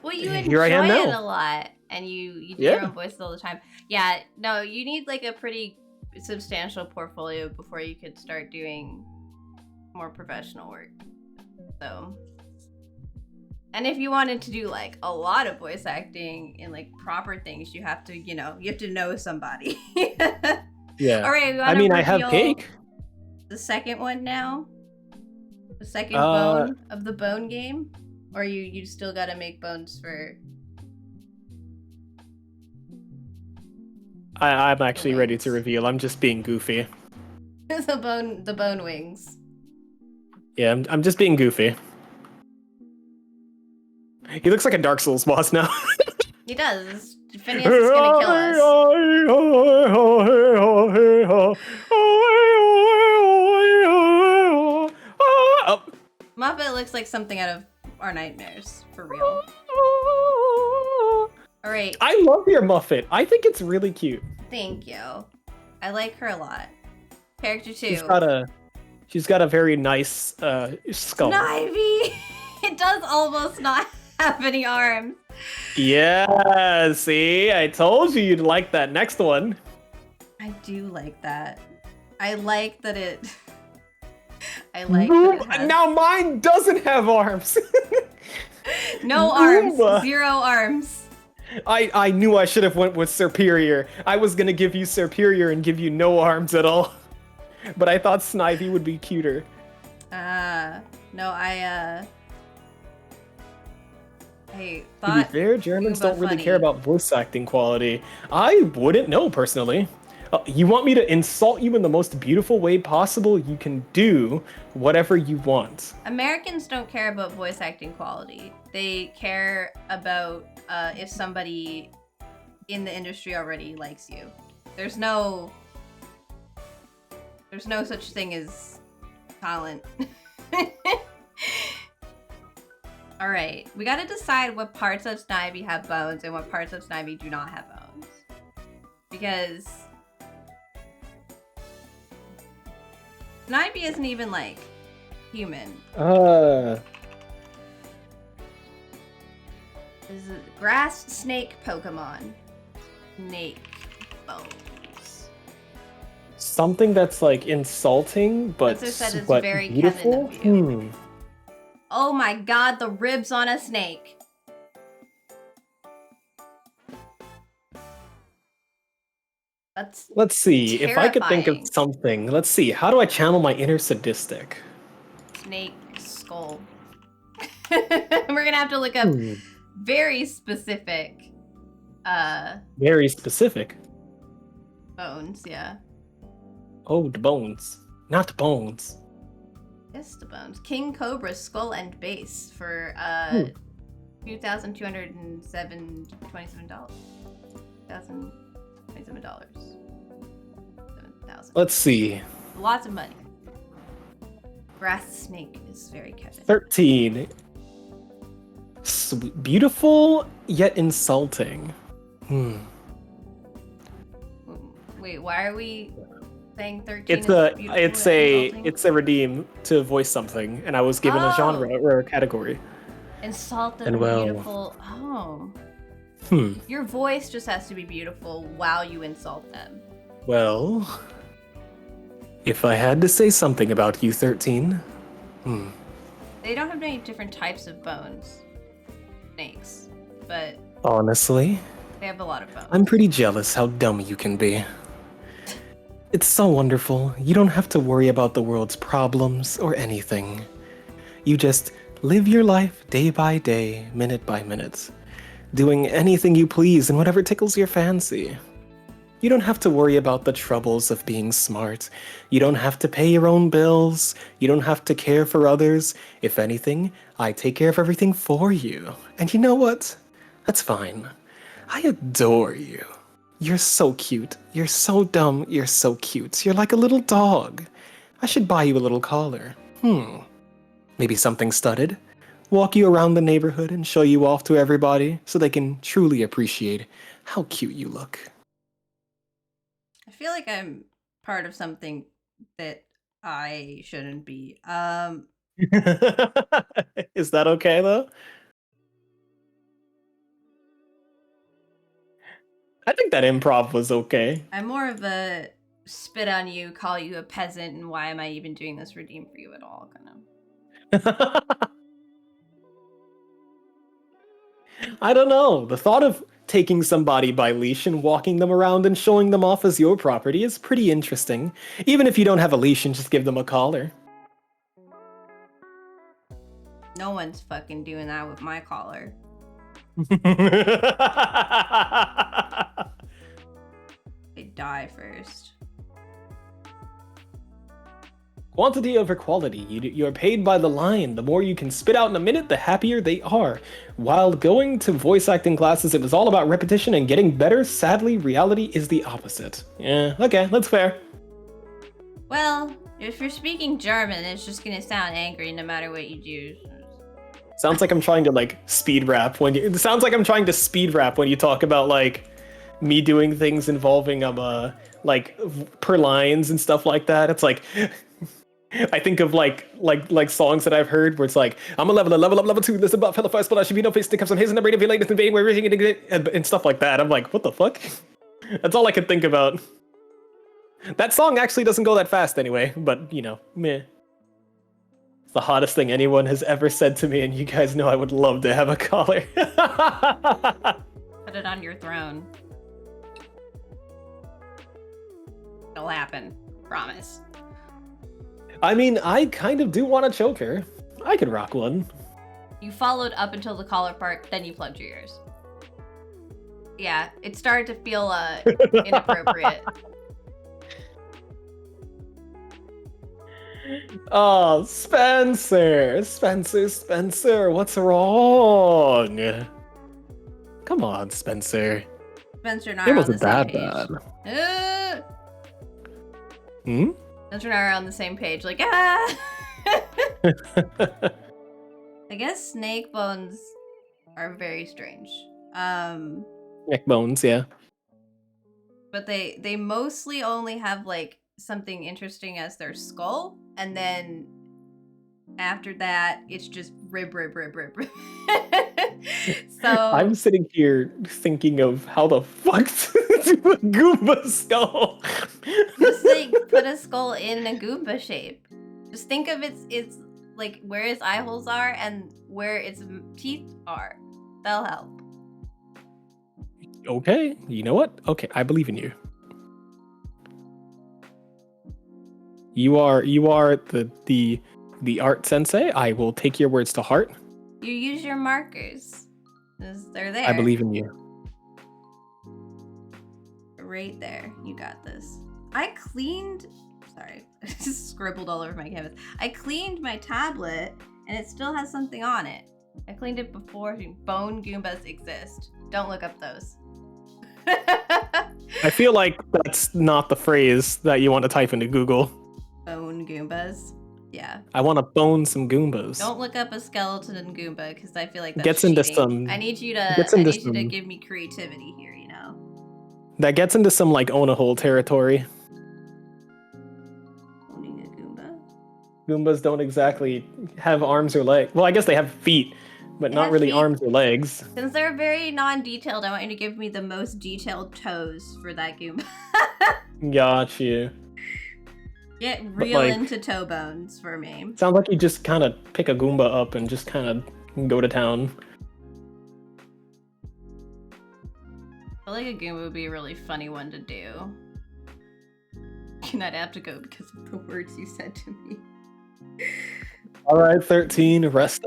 well, you here I am enjoy it now. a lot. And you do your own voices all the time. Yeah, no, you need like a pretty substantial portfolio before you could start doing more professional work. So, and if you wanted to do like a lot of voice acting in like proper things, you have to, you have to know somebody. Yeah. All right, I have cake. The second one now? The second bone of the bone game? Or you still gotta make bones for... I'm actually ready to reveal. I'm just being goofy. the bone wings. Yeah, I'm just being goofy. He looks like a Dark Souls boss now. He does. Phineas is gonna kill us. Oh. Muppet looks like something out of our nightmares, for real. Alright. I love your Muffet. I think it's really cute. Thank you. I like her a lot. Character 2. She's got a very nice skull. Snivy! It does almost not have any arms. Yeah, see? I told you you'd like that next one. I do like that. I like that it... I like that it has... Now mine doesn't have arms. No arms. 0 arms. I knew I should have went with Superior. I was gonna give you Superior and give you no arms at all. But I thought Snivy would be cuter. No, I thought... To be fair, Germans don't really care about voice acting quality. I wouldn't know, personally. You want me to insult you in the most beautiful way possible? You can do whatever you want. Americans don't care about voice acting quality. They care about if somebody in the industry already likes you. There's no such thing as talent. All right, we gotta decide what parts of Snivy have bones and what parts of Snivy do not have bones. Because Snivy isn't even like human. This is a grass snake Pokemon. Snake bones. Something that's like insulting, but Spencer said it's but very beautiful. Kevin of you. Oh my god, the ribs on a snake. Let's see if I could think of terrifying. something. Let's see. How do I channel my inner sadistic? Snake skull. We're gonna have to look up very specific Very specific. bones, yeah. Oh, the bones, not bones. Yes, the bones. King Cobra skull and base for $2,227. $2,027. $7,000. Let's see. Lots of money. Grass snake is very Kevin. 13. Beautiful yet insulting. Wait, why are we saying 13? It's is a beautiful it's and a insulting? it's a redeem to voice something, and I was given a genre or a category. Insult and and well- beautiful. Oh. Your voice just has to be beautiful while you insult them. Well, if I had to say something about you, 13. They don't have many different types of bones. Snakes. But Honestly, they have a lot of bones. I'm pretty jealous how dumb you can be. It's so wonderful. You don't have to worry about the world's problems or anything. You just live your life day by day, minute by minute, doing anything you please and whatever tickles your fancy. You don't have to worry about the troubles of being smart. You don't have to pay your own bills. You don't have to care for others. If anything, I take care of everything for you. And you know what? That's fine. I adore you. You're so cute. You're so dumb. You're so cute. You're like a little dog. I should buy you a little collar. Maybe something studded. Walk you around the neighborhood and show you off to everybody so they can truly appreciate how cute you look. I feel like I'm part of something that I shouldn't be. Is that okay though? I think that improv was okay. I'm more of a spit on you, call you a peasant, and why am I even doing this redeem for you at all kind of. I don't know. The thought of taking somebody by leash and walking them around and showing them off as your property is pretty interesting. Even if you don't have a leash and just give them a collar. No one's fucking doing that with my collar. They die first. Quantity over quality. You're paid by the line. The more you can spit out in a minute, the happier they are. While going to voice acting classes, it was all about repetition and getting better. Sadly, reality is the opposite. Yeah, okay, that's fair. Well, if you're speaking German, it's just gonna sound angry no matter what you do. Sounds like I'm trying to like speed rap when you. It sounds like I'm trying to speed rap when you talk about like me doing things involving like per lines and stuff like that. It's like. I think of like songs that I've heard where it's like, I'm a level up, level 2, this is about fellow first, but I should be no face, stick up some haze and the brain of your latest invading, where and stuff like that. I'm like, what the fuck? That's all I can think about. That song actually doesn't go that fast anyway, but you know, meh. It's the hottest thing anyone has ever said to me, and you guys know I would love to have a collar. Put it on your throne. It'll happen. Promise. I mean, I kind of do want to choke her. I could rock one. You followed up until the collar part, then you plugged your ears. Yeah, it started to feel inappropriate. Oh, Spencer, what's wrong? Come on, Spencer. Spencer and I It are on the wasn't same that page. bad. Hmm? Spencer and I are on the same page, like, ah! I guess snake bones are very strange. Neck bones, yeah. But they mostly only have like something interesting as their skull, and then after that it's just rib. So I'm sitting here thinking of how the fuck to do a Goomba skull. just like put a skull in a Goomba shape. Just think of its like where its eye holes are and where its teeth are. That'll help. Okay, you know what? Okay, I believe in you. You are the art sensei. I will take your words to heart. You use your markers. 'Cause they're there. I believe in you. Right there. You got this. I cleaned... Sorry. I just scribbled all over my canvas. I cleaned my tablet, and it still has something on it. I cleaned it before. Bone Goombas exist. Don't look up those. I feel like that's not the phrase that you want to type into Google. Bone Goombas. Yeah. I want to bone some Goombas. Don't look up a skeleton Goomba because I feel like that's Gets into cheating. some- I need you gets to into you to some- give me creativity here, you know. That gets into some like own a hole territory. Owning a Goomba. Goombas don't exactly have arms or legs. Well, I guess they have feet, but They not have really feet. arms or legs. Since they're very non-detailed, I want you to give me the most detailed toes for that Goomba. Got you. Get real like- into toe bones for me. Sounds like you just kind of pick a Goomba up and just kind of go to town. I feel like a Goomba would be a really funny one to do. And I'd have to go because of the words you said to me. All right, 13, rest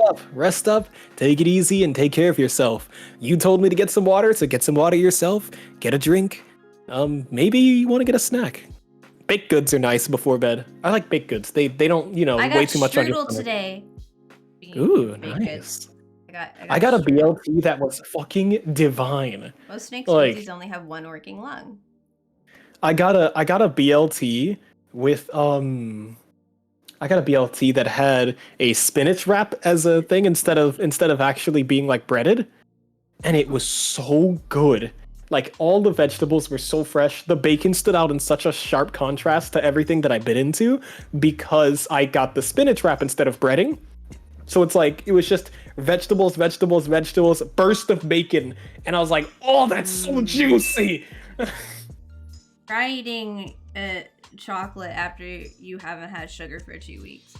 up, take it easy, and take care of yourself. You told me to get some water, so get some water yourself. Get a drink. Maybe you want to get a snack. Baked goods are nice before bed. I like baked goods. They don't, you know, I way got too much on your strudel stomach. today. Ooh, Baked nice. goods. I got a strudel. BLT that was fucking divine. Most snake like- species only have one working lung. I got a BLT with I got a BLT that had a spinach wrap as a thing instead of actually being like breaded, and it was so good. Like all the vegetables were so fresh. The bacon stood out in such a sharp contrast to everything that I bit into because I got the spinach wrap instead of breading. So it's like it was just vegetables, burst of bacon, and I was like, "Oh, that's so juicy." Try eating chocolate after you haven't had sugar for 2 weeks.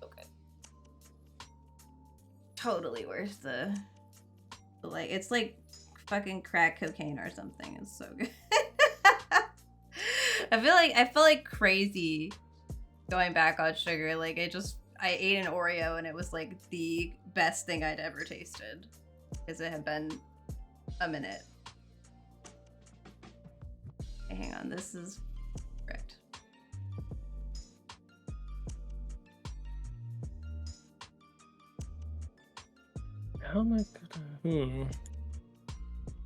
Okay. Totally worth the like. It's like fucking crack cocaine or something. It's so good. I feel like crazy going back on sugar. Like I ate an Oreo and it was like the best thing I'd ever tasted because it had been a minute. Okay, hang on, this is correct. How am I gonna?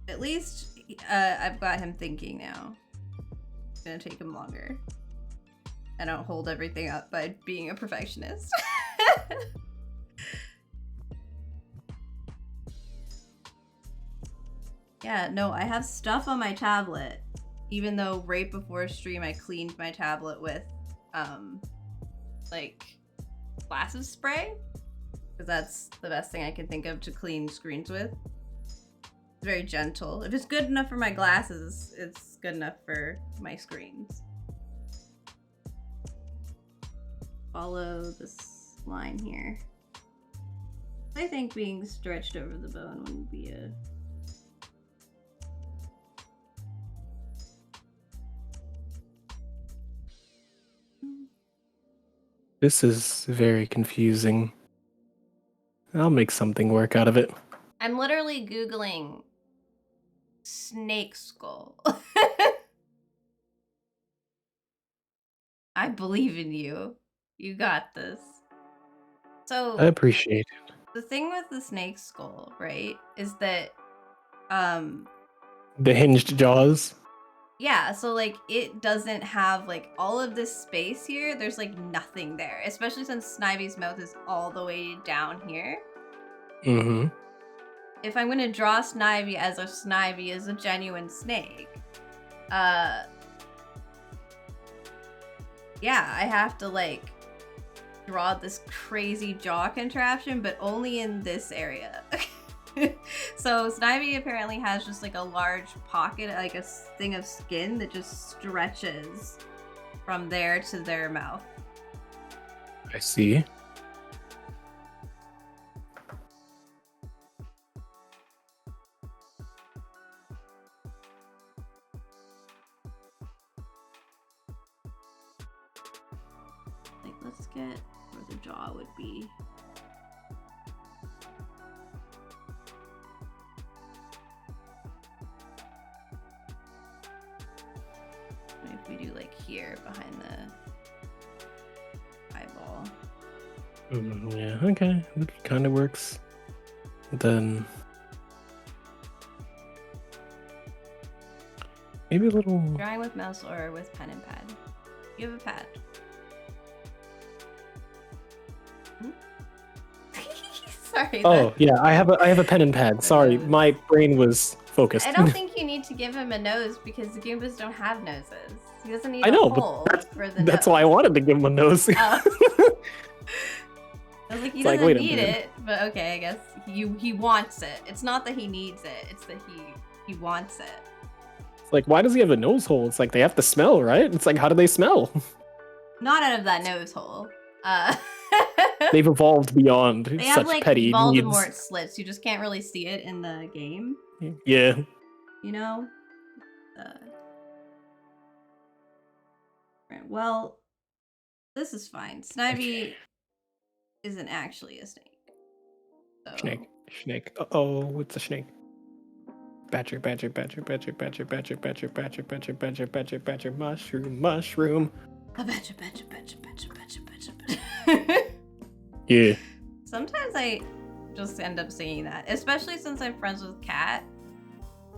At least I've got him thinking now. It's gonna take him longer. I don't hold everything up by being a perfectionist. Yeah, no, I have stuff on my tablet. Even though right before stream I cleaned my tablet with like glasses spray. Because that's the best thing I can think of to clean screens with. It's very gentle. If it's good enough for my glasses, it's good enough for my screens. Follow this line here. I think being stretched over the bone wouldn't be a... This is very confusing. I'll make something work out of it. I'm literally Googling snake skull. I believe in you. You got this. So I appreciate it. the thing with the snake skull, right, is that The hinged jaws. Yeah, so like it doesn't have like all of this space here. There's like nothing there, especially since Snivy's mouth is all the way down here. Mm-hmm. If I'm gonna draw Snivy as if Snivy is a genuine snake, yeah, I have to like draw this crazy jaw contraption, but only in this area. So Snivy apparently has just like a large pocket, like a thing of skin that just stretches from there to their mouth. I see. Like, let's get where the jaw would be. If we do like here behind the eyeball. Yeah, okay. That kind of works. Then maybe a little. Drawing with mouse or with pen and pad. You have a pad. Hmm? Sorry. Oh yeah, I have a pen and pad. Sorry, my brain was focused. I don't think you need to give him a nose because the Goombas don't have noses. He doesn't need I know, a but hole for the That's nose. why I wanted to give him a nose. Oh. I was like, he It's like, doesn't wait a need minute. it, but okay, I guess he wants it. It's not that he needs it; it's that he wants it. It's like, why does he have a nose hole? It's like they have to smell, right? It's like, how do they smell? Not out of that nose hole. They've evolved beyond They such have like petty Voldemort needs. slits. You just can't really see it in the game, Yeah. you know. Right, well, this is fine. Snivy isn't actually a snake. So. Snake. Uh-oh, it's a snake. Badger, mushroom. A badger. Yeah. Sometimes I just end up singing that, especially since I'm friends with Kat.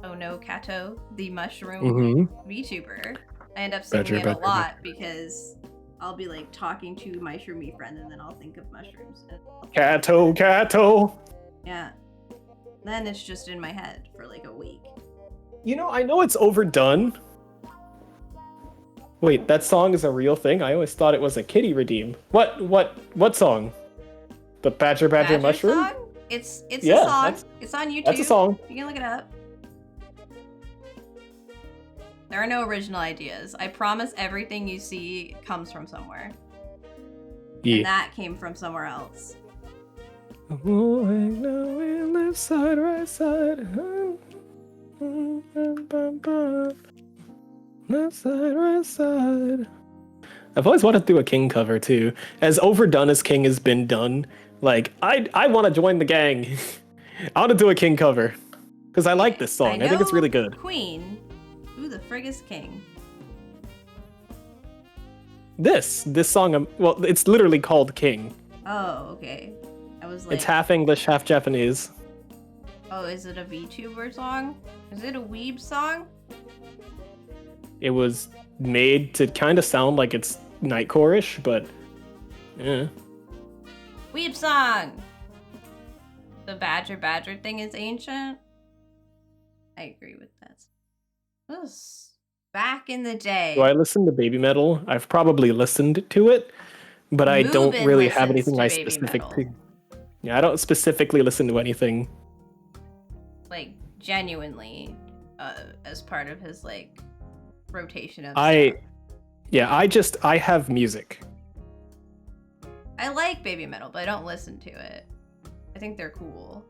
Oh no, Kato, the mushroom VTuber. I end up singing it a lot because I'll be like talking to my shroomy friend and then I'll think of mushrooms. Kato. Yeah. Then it's just in my head for like a week. You know, I know it's overdone. Wait, that song is a real thing? I always thought it was a kitty redeem. What song? The Badger Mushroom? Song? It's Yeah, a song. It's on YouTube. That's a song. You can look it up. There are no original ideas. I promise everything you see comes from somewhere. Yeah. And that came from somewhere else. Oh, I know we live side by side. Left side, right side. I've always wanted to do a King cover too. As overdone as King has been done, like I want to join the gang. I want to do a King cover because I like this song. I think it's really good. Queen. Who the frig is king? This song, well, it's literally called King. Oh, okay. I was like, It's half English, half Japanese. oh, is it a VTuber song? Is it a weeb song? It was made to kind of sound like it's Nightcore-ish, but yeah. Weeb song! The Badger thing is ancient? I agree with that. This was back in the day. Do I listen to baby metal? I've probably listened to it, but I don't Moobin really have listens anything to I baby specific metal. to. Yeah, I don't specifically listen to anything. Like, genuinely, as part of his, like, rotation of I stuff. I have music. I like baby metal, but I don't listen to it. I think they're cool.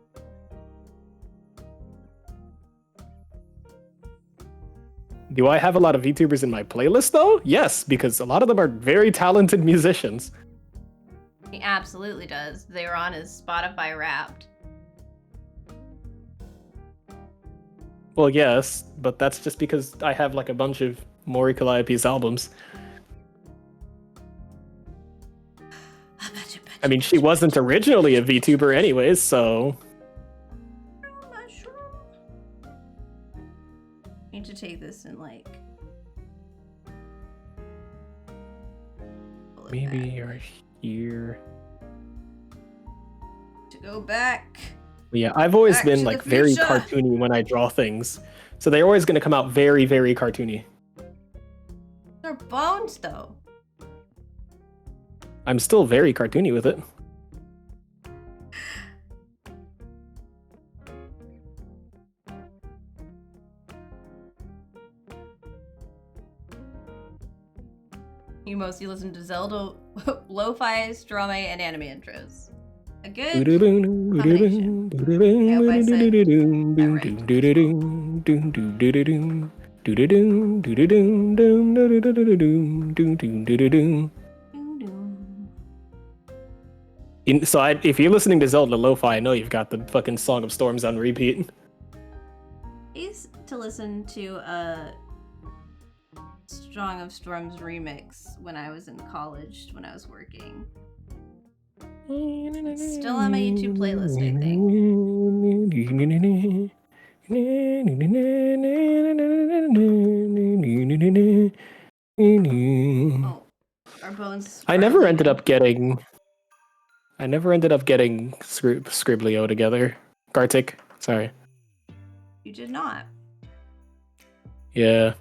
Do I have a lot of VTubers in my playlist though? Yes, because a lot of them are very talented musicians. He absolutely does. They were on his Spotify Wrapped. Well, yes, but that's just because I have like a bunch of Mori Calliope's albums. I mean, she wasn't originally a VTuber anyways, so... Need to take this and, like, Maybe that. you're here. To go back. Yeah, I've always Back been to like the very future. cartoony when I draw things. So they're always gonna come out very, very cartoony. They're bones, though. I'm still very cartoony with it. You mostly listen to Zelda, lo-fi, Stromae, and anime intros. A good combination. I hope I said So if you're listening to Zelda lo-fi, I know you've got the fucking Song of Storms on repeat. I used to listen to a Song of Storms remix when I was in college, when I was working. It's still on my YouTube playlist, I think. Oh, our bones. I never ended up getting Scriblio together. Gartic, sorry. You did not. Yeah.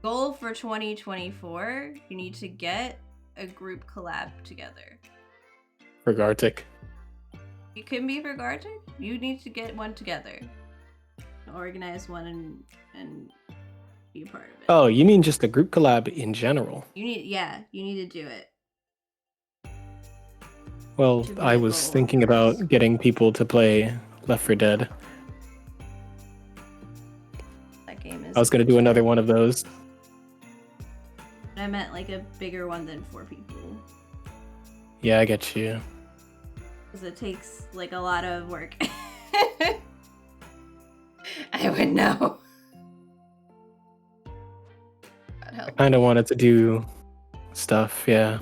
Goal for 2024, you need to get a group collab together. For Gartic. You can be for Gartic. You need to get one together. Organize one and be a part of it. Oh, you mean just a group collab in general? You need to do it. Well, To be I a was goal thinking first. about getting people to play Left 4 Dead. That game is. I was gonna do another one of those. I meant like a bigger one than 4 people. Yeah, I get you. Because it takes like a lot of work. I would know. God help. I kind of wanted to do stuff, yeah.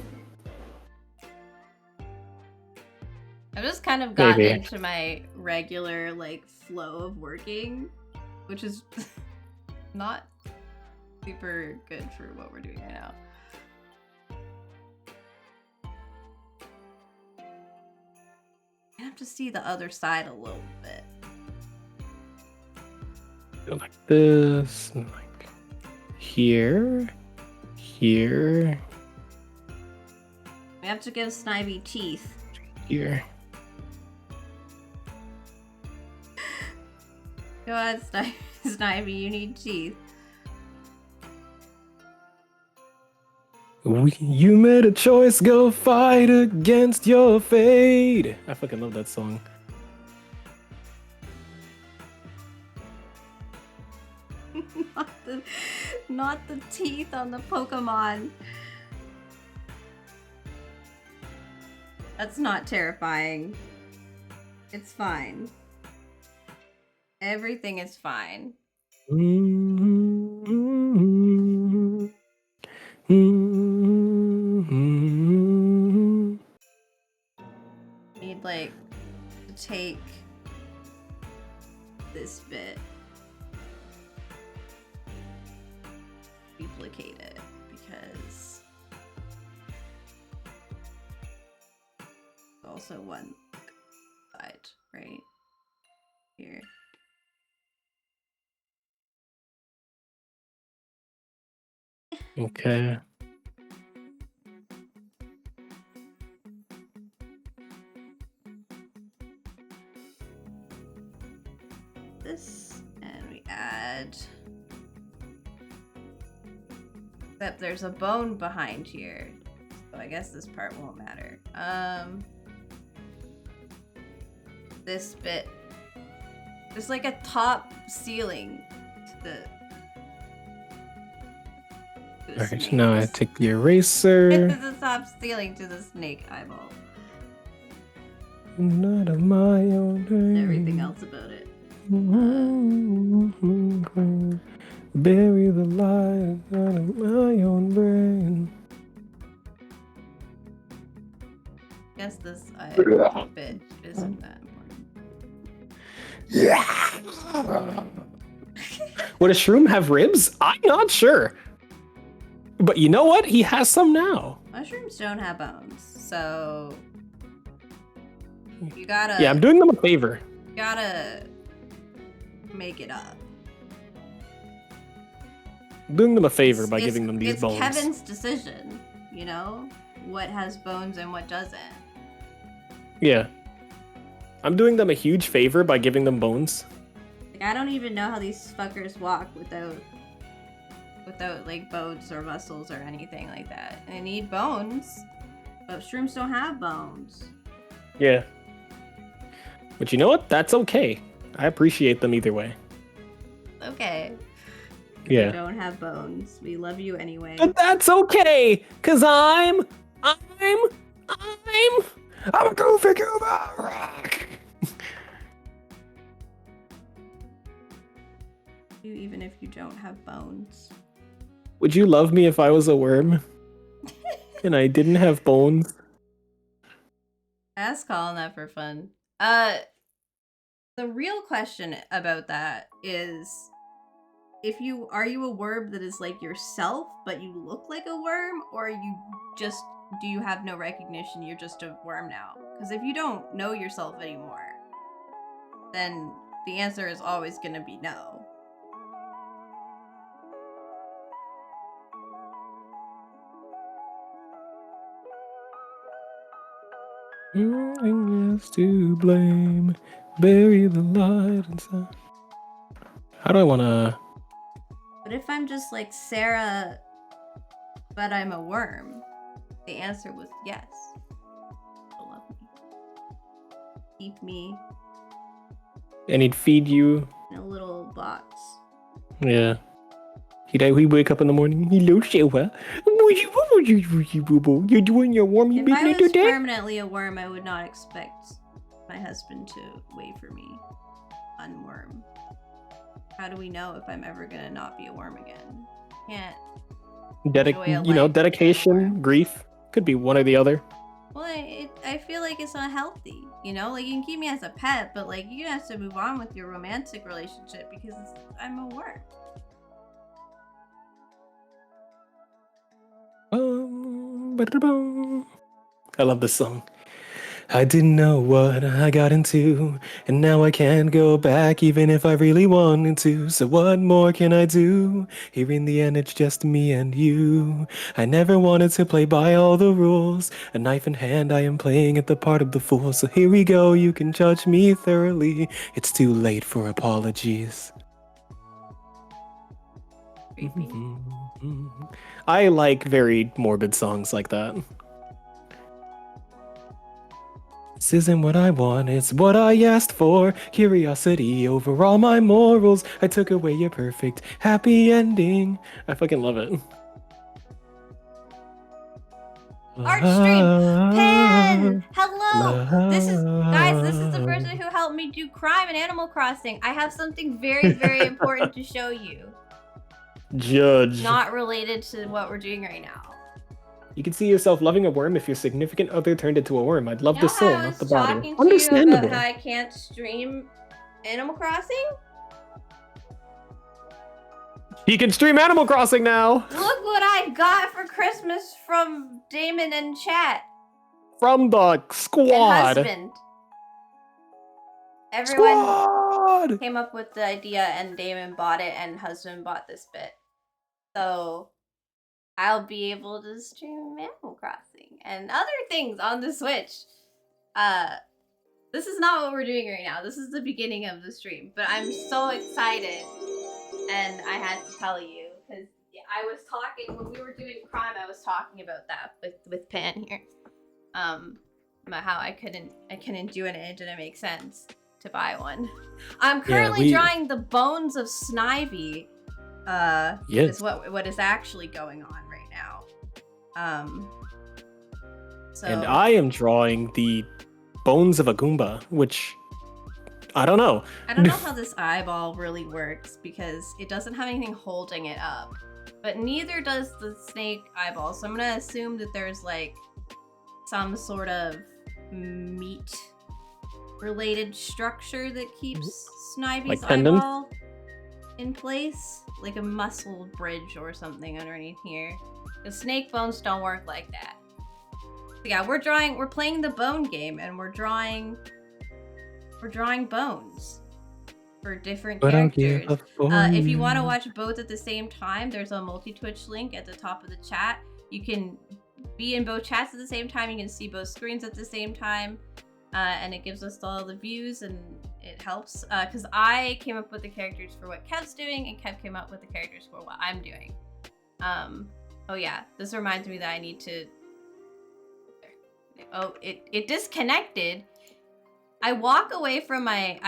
I've just kind of gotten Maybe. into my regular like flow of working, which is not super good for what we're doing right now. I have to see the other side a little bit. Go like this, and like here, here, We have to give Snivy teeth. here. Go ahead, Snivy, you need teeth. You made a choice, go fight against your fate. I fucking love that song. not the teeth on the Pokemon. That's not terrifying. It's fine. Everything is fine. Need like to take this bit, duplicate it because it's also one side right here. Okay. This and we add, except there's a bone behind here, so I guess this part won't matter. This bit, there's like a top ceiling to the Alright, so now I take the eraser. There's a top ceiling to the snake eyeball. Not of my own. And everything else about it. Bury the light out of my own brain. I guess this bit isn't that important. Would a shroom have ribs? I'm not sure. But you know what? He has some now. Mushrooms don't have bones, so you gotta. Yeah, I'm doing them a favor. You gotta make it up. I'm doing them a favor by giving them these it's bones. It's Kevin's decision, you know, what has bones and what doesn't. Yeah. I'm doing them a huge favor by giving them bones. Like, I don't even know how these fuckers walk without like bones or muscles or anything like that. And they need bones, but shrooms don't have bones. Yeah. But you know what? That's okay. I appreciate them either way. Okay. Yeah. You don't have bones. We love you anyway. But that's okay, cause I'm a goofy goober. You even if you don't have bones. Would you love me if I was a worm and I didn't have bones? Ask Colin that for fun. The real question about that is, are you a worm that is like yourself, but you look like a worm, or do you have no recognition? You're just a worm now. Because if you don't know yourself anymore, then the answer is always going to be no. Is to blame, bury the light inside. How do I wanna? But if I'm just like Sarah, but I'm a worm, the answer was yes. You'll love me. Keep me And he'd feed you. in a little box. Yeah. He'd wake up in the morning. Hello, Sarah. You're doing your wormy If I business was today? permanently a worm, I would not expect my husband to wait for me. Unworm. How do we know if I'm ever gonna not be a worm again? Can't. enjoy a life Dedication, worm. grief. Could be one or the other. Well, I feel like it's unhealthy. You know, like you can keep me as a pet, but like you have to move on with your romantic relationship because I'm a worm. I love this song. I didn't know what I got into, and now I can't go back even if I really wanted to. So what more can I do? Here in the end it's just me and you. I never wanted to play by all the rules. A knife in hand, I am playing at the part of the fool. So here we go, you can judge me thoroughly. It's too late for apologies. Creepy. I like very morbid songs like that. This isn't what I want, it's what I asked for. Curiosity over all my morals. I took away your perfect happy ending. I fucking love it. Art stream! Pen! Hello! This is the person who helped me do crime in Animal Crossing. I have something very, very important to show you. Judge. Not related to what we're doing right now. You can see yourself loving a worm if your significant other turned into a worm. I'd love the soul, not the body. talking to you Understandable. about how I can't stream Animal Crossing? He can stream Animal Crossing now! Look what I got for Christmas from Damon and chat. From the squad. And husband. Everyone Squad! came up with the idea and Damon bought it and husband bought this bit. So I'll be able to stream Animal Crossing and other things on the Switch. This is not what we're doing right now. This is the beginning of the stream, but I'm so excited and I had to tell you because I was talking when we were doing crime. I was talking about that with Pan here, about how I couldn't do it and it didn't make sense to buy one. I'm currently drawing the bones of Snivy. Yes. Is what is actually going on right now. So And I am drawing the bones of a Goomba, which I don't know. I don't know how this eyeball really works because it doesn't have anything holding it up, but neither does the snake eyeball. So I'm gonna assume that there's like some sort of meat related structure that keeps Snivy's Like tendons? eyeball in place, like a muscle bridge or something underneath here. The snake bones don't work like that. So yeah, we're playing the bone game, and we're drawing bones for different characters. If you want to watch both at the same time, there's a multi-Twitch link at the top of the chat. You can be in both chats at the same time. You can see both screens at the same time, and it gives us all the views, and it helps because I came up with the characters for what Kev's doing, and Kev came up with the characters for what I'm doing. Oh yeah, this reminds me that I need to. Oh, it disconnected. I walk away from like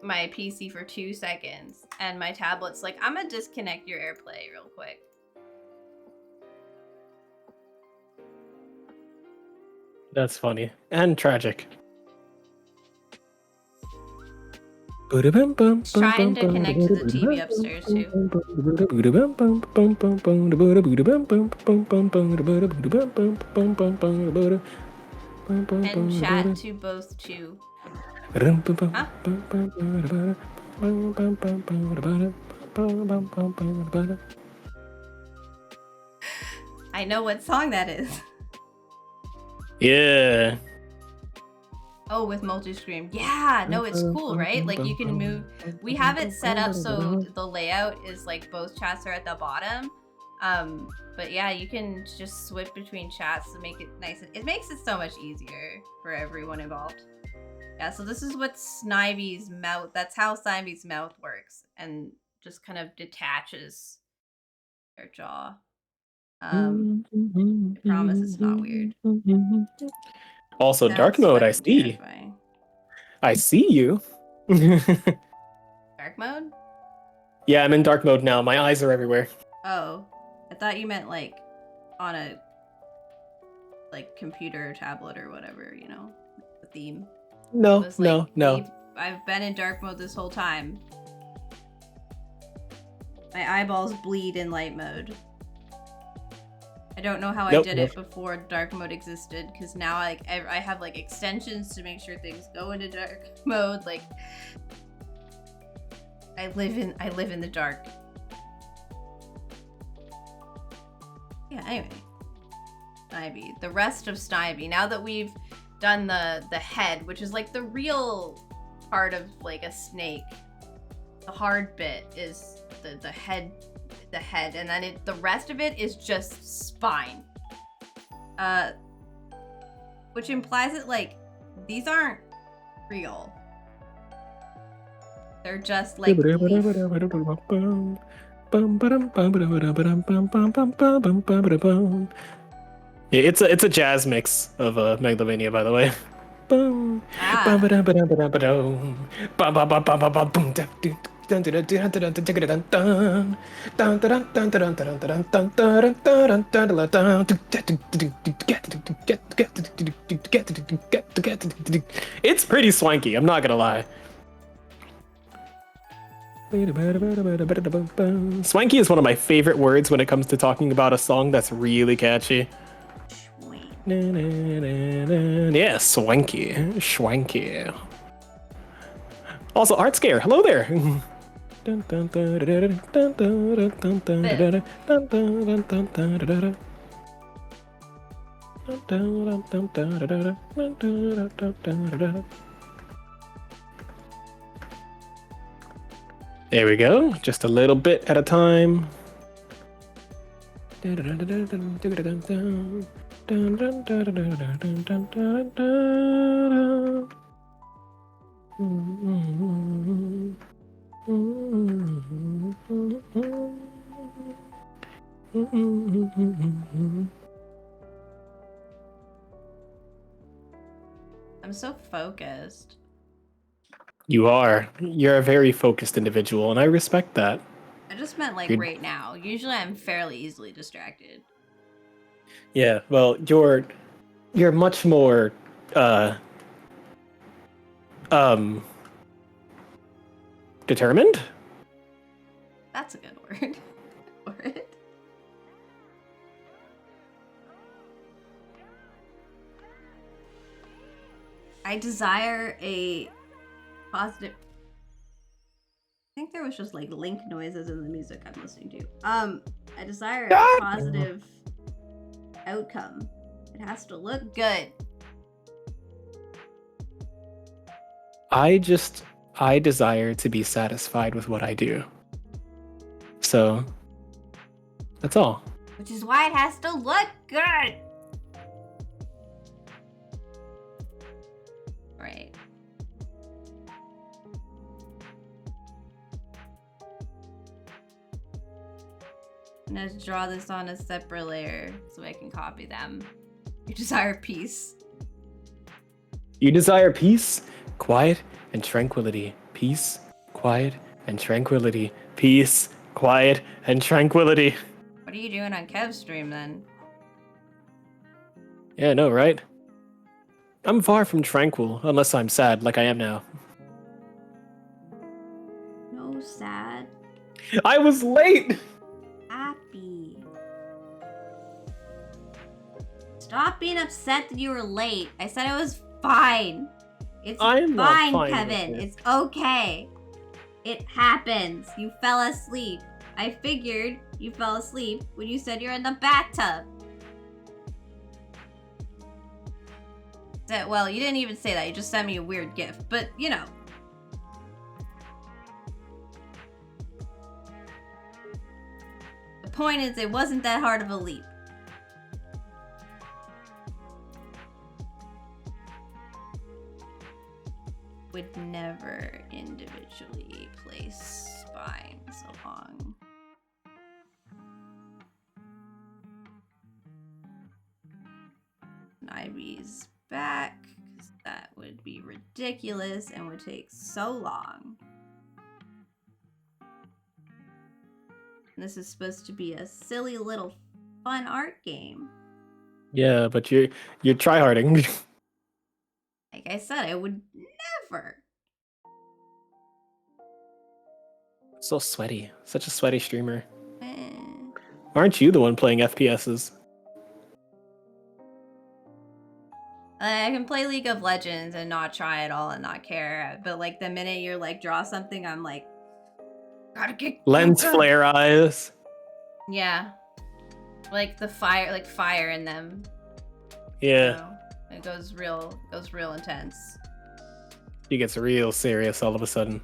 my PC for 2 seconds, and my tablet's like, I'm gonna disconnect your AirPlay real quick. That's funny and tragic. Trying to connect to the TV upstairs too. And chat to both too. Huh? I know what song that is. Yeah. Oh, with multi-screen. Yeah, no, it's cool, right? Like you can move. We have it set up so the layout is like both chats are at the bottom. But yeah, you can just switch between chats to make it nice. It makes it so much easier for everyone involved. Yeah, so this is what Snivy's mouth, that's how Snivy's mouth works, and just kind of detaches their jaw. I promise it's not weird. Also, That's dark mode, I fucking see. terrifying. I see you. Dark mode? Yeah, I'm in dark mode now. My eyes are everywhere. Oh, I thought you meant like on a like computer or tablet or whatever, you know, the theme. No, It was like, no. I've been in dark mode this whole time. My eyeballs bleed in light mode. I don't know how I did it before dark mode existed, because now I have like extensions to make sure things go into dark mode. Like I live in the dark. Yeah, anyway. Snivy. The rest of Snivy. Now that we've done the head, which is like the real part of like a snake. The hard bit is the head, and then the rest of it is just spine. Which implies that like these aren't real. They're just like Yeah, it's a jazz mix of Megalovania, by the way. It's pretty swanky, I'm not gonna lie. Swanky is one of my favorite words when it comes to talking about a song that's really catchy. Yeah, swanky. Schwanky. Also, Art Scare, hello there. There we go, just a little bit at a time. I'm so focused. You are. You're a very focused individual, and I respect that. I just meant like right now. Usually I'm fairly easily distracted. Yeah, well, you're much more determined? That's a good word for it. I desire a positive. think there was just like link noises in the music I'm listening to. I desire a positive outcome. It has to look good. I desire to be satisfied with what I do. So that's all. Which is why it has to look good. Right. I'm gonna draw this on a separate layer so I can copy them. You desire peace. You desire peace, quiet, and tranquility. Peace, quiet, and tranquility. Peace, quiet, and tranquility. What are you doing on Kev's stream then? Yeah, no, right? I'm far from tranquil, unless I'm sad, like I am now. No sad. I was late! Happy. Stop being upset that you were late. I said it was fine. It's I'm not fine, fine Kevin. with it. It's okay. It happens. You fell asleep. I figured you fell asleep when you said you're in the bathtub. Well, you didn't even say that. You just sent me a weird gift. But, you know. The point is, it wasn't that hard of a leap. Would never individually place spines along. Ivy's back, because that would be ridiculous and would take so long. And this is supposed to be a silly little fun art game. Yeah, but you're tryharding. Like I said, I would never. So sweaty. Such a sweaty streamer. Eh. Aren't you the one playing FPSs? I can play League of Legends and not try at all and not care. But like the minute you're like draw something, I'm like, gotta get Lens flare eyes. Yeah, like the fire in them. Yeah, You know? It goes real intense. he gets real serious all of a sudden.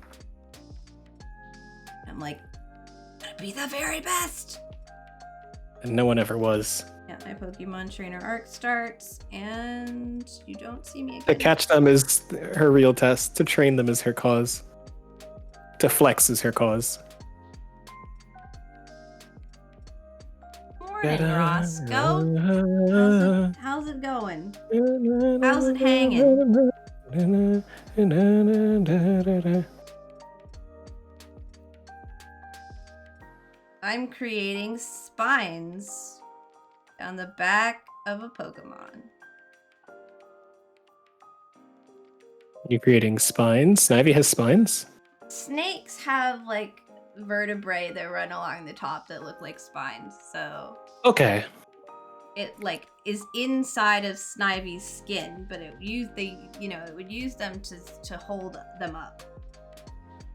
I'm like, gotta be the very best. And no one ever was. Yeah, my Pokemon trainer arc starts, and you don't see me again. To catch them is her real test. To train them is her cause. To flex is her cause. Morning, Roscoe. How's it going? How's it hanging? I'm creating spines on the back of a Pokemon. You're creating spines? Snivy has spines? Snakes have like vertebrae that run along the top that look like spines, so Okay. it like is inside of Snivy's skin, but it would use them to hold them up.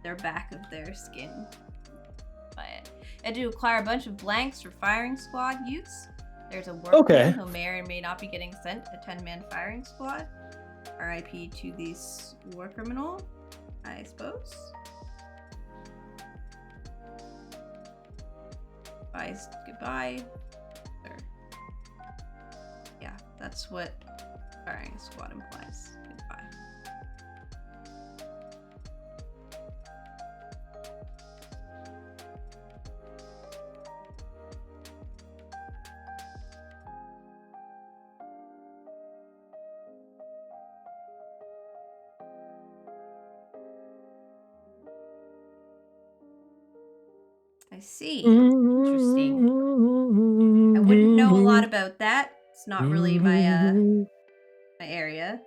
Their back of their skin. But I do acquire a bunch of blanks for firing squad use. There's a workman who may or may not be getting sent a 10-man firing squad. RIP to this war criminal, I suppose. Bye, goodbye. Or, yeah, that's what firing squad implies. Goodbye. I see. Interesting. I wouldn't know a lot about that. It's not really my my area.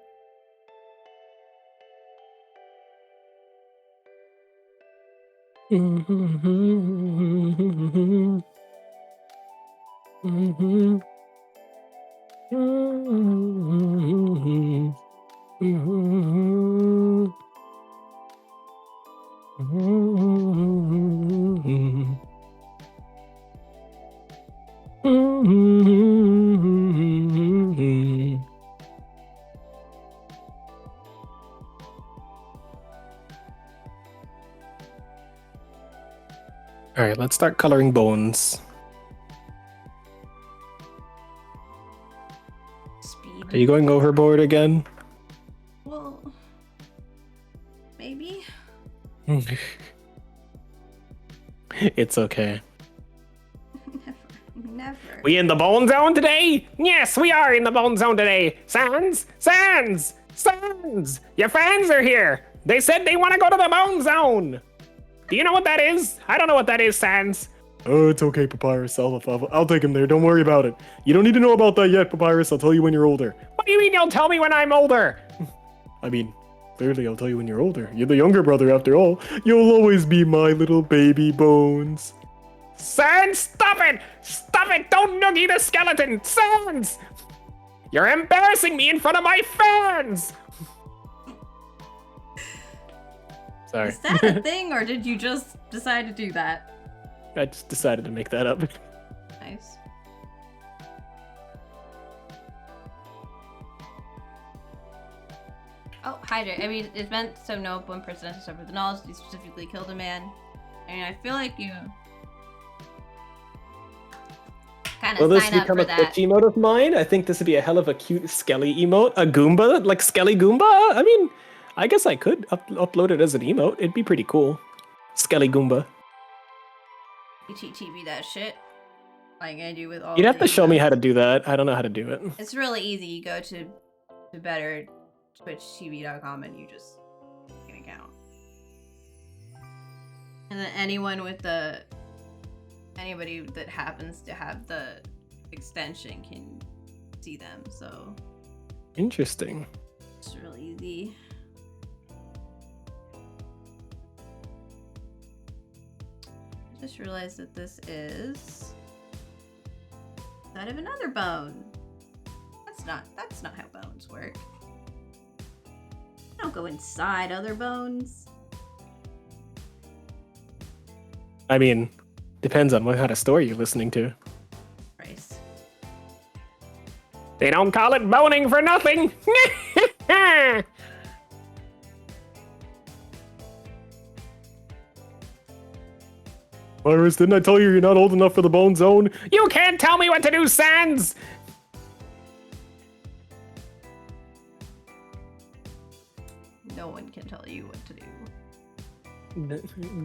All right, let's start coloring bones. Speed. Are you going overboard again? Well, maybe. It's okay. Never. We in the bone zone today? Yes, we are in the bone zone today. Sans! Sans! Sans! Your fans are here. They said they want to go to the bone zone. Do you know what that is? I don't know what that is, Sans. Oh, it's okay, Papyrus. I'll take him there. Don't worry about it. You don't need to know about that yet, Papyrus. I'll tell you when you're older. What do you mean you'll tell me when I'm older? I mean, clearly I'll tell you when you're older. You're the younger brother after all. You'll always be my little baby Bones. Sans, stop it! Stop it! Don't noogie the skeleton! Sans! You're embarrassing me in front of my fans! Sorry. Is that a thing, or did you just decide to do that? I just decided to make that up. Nice. Oh, hydrate. I mean, it's meant so no one person has to suffer the knowledge that you specifically killed a man. I mean, I feel like you kind Will of this sign up become for a that. Twitch emote of mine? I think this would be a hell of a cute Skelly emote. A Goomba? Like Skelly Goomba? I mean, I guess I could upload it as an emote. It'd be pretty cool. Skelly Goomba. You cheat TV that shit. Like I do with all You'd have to the show me emotes. how to do that. I don't know how to do it. It's really easy. You go to better twitchtv.com and you just make an account. And then anybody that happens to have the extension can see them, so Interesting. it's really easy. I just realized that this is inside of another bone. That's not how bones work. Don't go inside other bones. I mean, depends on what kind of story you're listening to. Christ. They don't call it boning for nothing. Iris, didn't I tell you you're not old enough for the bone zone? You can't tell me what to do, Sans! No one can tell you what to do.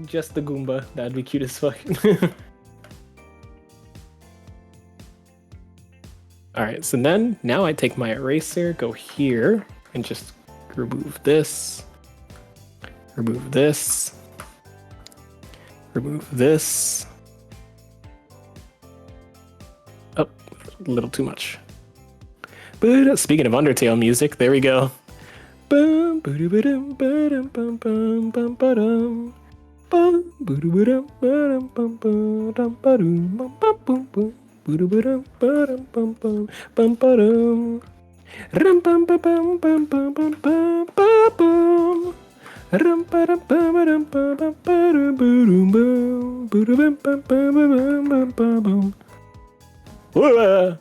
Just the Goomba. That'd be cute as fuck. Alright, so then, now I take my eraser, go here, and just remove this. Remove this. Remove this. Oh, a little too much. But speaking of Undertale music, there we go. Bum, ba-dum, ba-dum, bum, bum, bum, ba-dum. Bum, ba-dum, ba-dum, bum, ba-dum, ba-dum, bum, bum, bum, bum. Ba-dum, ba-dum, bum, bum, bum, ba-dum. Rum, bum, ba, bum, bum, bum, bum, bum, ba-bum. Rum, ba-dum, ba-dum, ba-dum, ba-dum, ba-dum, bum. Ba-dum, bum, bum, bum, bum, bum, bum. Whoa.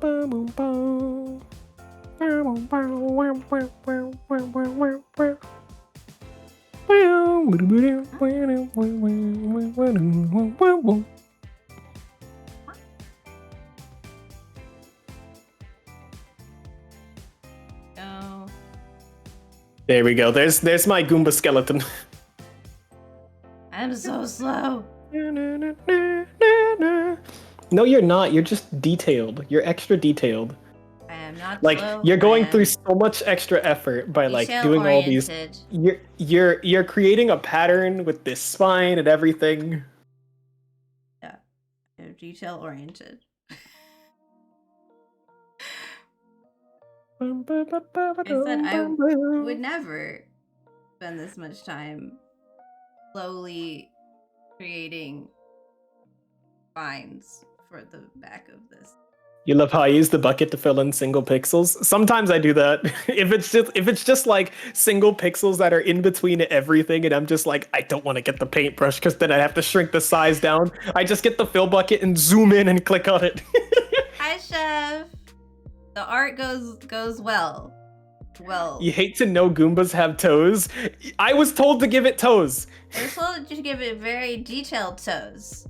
Bum, bum, bum. No. There we go. There's my Goomba skeleton. I'm so slow. No, you're not. You're just detailed. You're extra detailed. I am not Like slow. you're going I am through so much extra effort by like doing all these. detail-oriented. You're creating a pattern with this spine and everything. Yeah, they're detail oriented. I said I would never spend this much time slowly creating spines for the back of this. You love how I use the bucket to fill in single pixels. Sometimes I do that. if it's just like single pixels that are in between everything, and I'm just like, I don't want to get the paintbrush because then I have to shrink the size down. I just get the fill bucket and zoom in and click on it. Hi, Chef. The art goes well. Well, You hate to know Goombas have toes? I was told to give it toes. we're supposed to give it very detailed toes.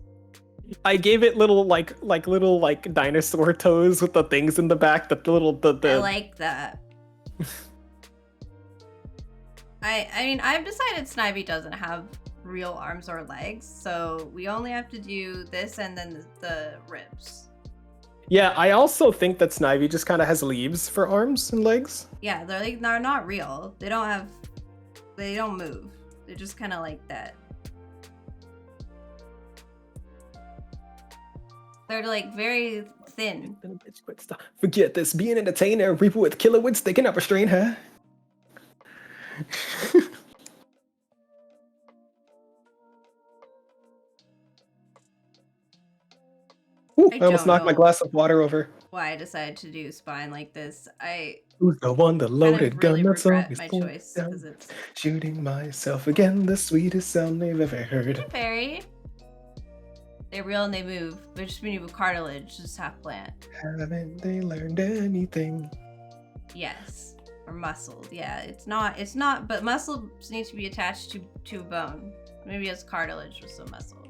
I gave it little little dinosaur toes with the things in the back. I like that. I mean, I've decided Snivy doesn't have real arms or legs, so we only have to do this and then the ribs. Yeah, I also think that Snivy just kind of has leaves for arms and legs. Yeah, they're not real. They don't move. They're just kind of like that. They're like very thin. Forget this. Be an entertainer, reaper with killer wits, they cannot restrain her. Ooh, I almost don't knocked my know. glass of water over. Why I decided to do spine like this. I Who's the one, the kind loaded of gun really that's regret always my pulled choice down? because it's Shooting myself again, the sweetest sound they've ever heard. very. They're real and they move. They're just made of cartilage, just half plant. Haven't they learned anything? Yes, or muscled. Yeah, it's not. But muscle needs to be attached to a bone. Maybe it's cartilage with some muscle.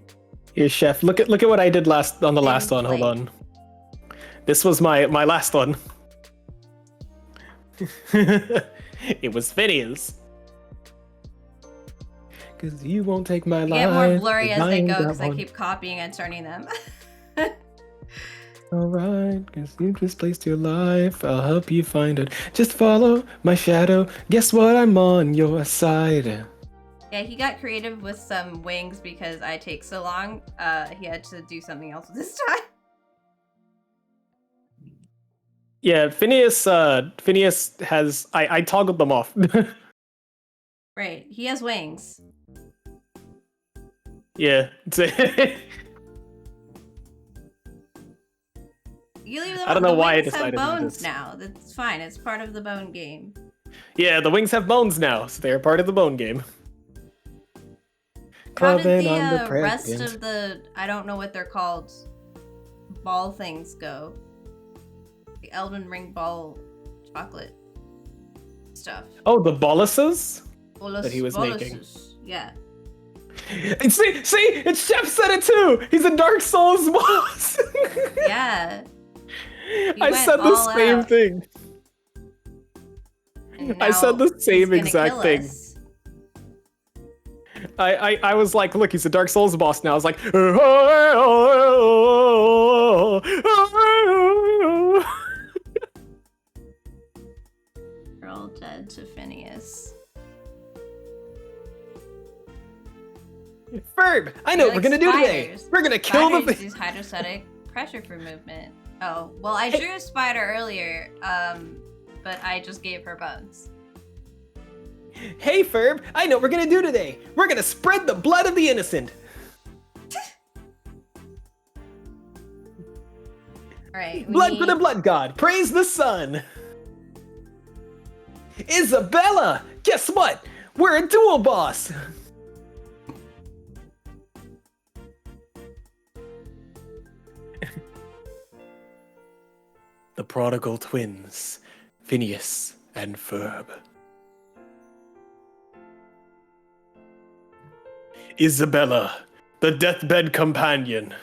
Here, chef. Look at what I did last on the Thin last one. Hold plate. on. This was my last one. It was Phineas. Cause you won't take my life. Get more blurry as they Mine go got because I one. keep copying and turning them. Alright, cause you misplaced your life. I'll help you find it. Just follow my shadow. Guess what? I'm on your side. Yeah, he got creative with some wings because I take so long. He had to do something else this time. Yeah, Phineas has I toggled them off. Right, he has wings. Yeah. You leave them. I don't know the why I wings decided to have do bones this. now. That's fine. It's part of the bone game. Yeah, the wings have bones now, so they're part of the bone game. How did Clubbing the on the rest president. of the I don't know what they're called ball things go? The Elden Ring ball chocolate stuff. Oh, the boluses? Bolus, That he was making. boluses. Yeah. And see, it's Chef said it too. He's a Dark Souls boss. Yeah. He I went said the all same out. thing. And I said now the same he's gonna exact kill thing. us. I was like, look, he's a Dark Souls boss now. I was like, We're all dead to Phineas. Ferb, I know They're what we're like gonna do today. spiders. We're gonna kill the Spiders use hydrostatic pressure for movement. Oh, well, I drew a spider earlier, but I just gave her bones. Hey Ferb, I know what we're gonna do today. We're gonna spread the blood of the innocent. Alright, Blood for the blood god. Praise the sun. Isabella, guess what? We're a dual boss. The prodigal twins, Phineas and Ferb. Isabella, the deathbed companion.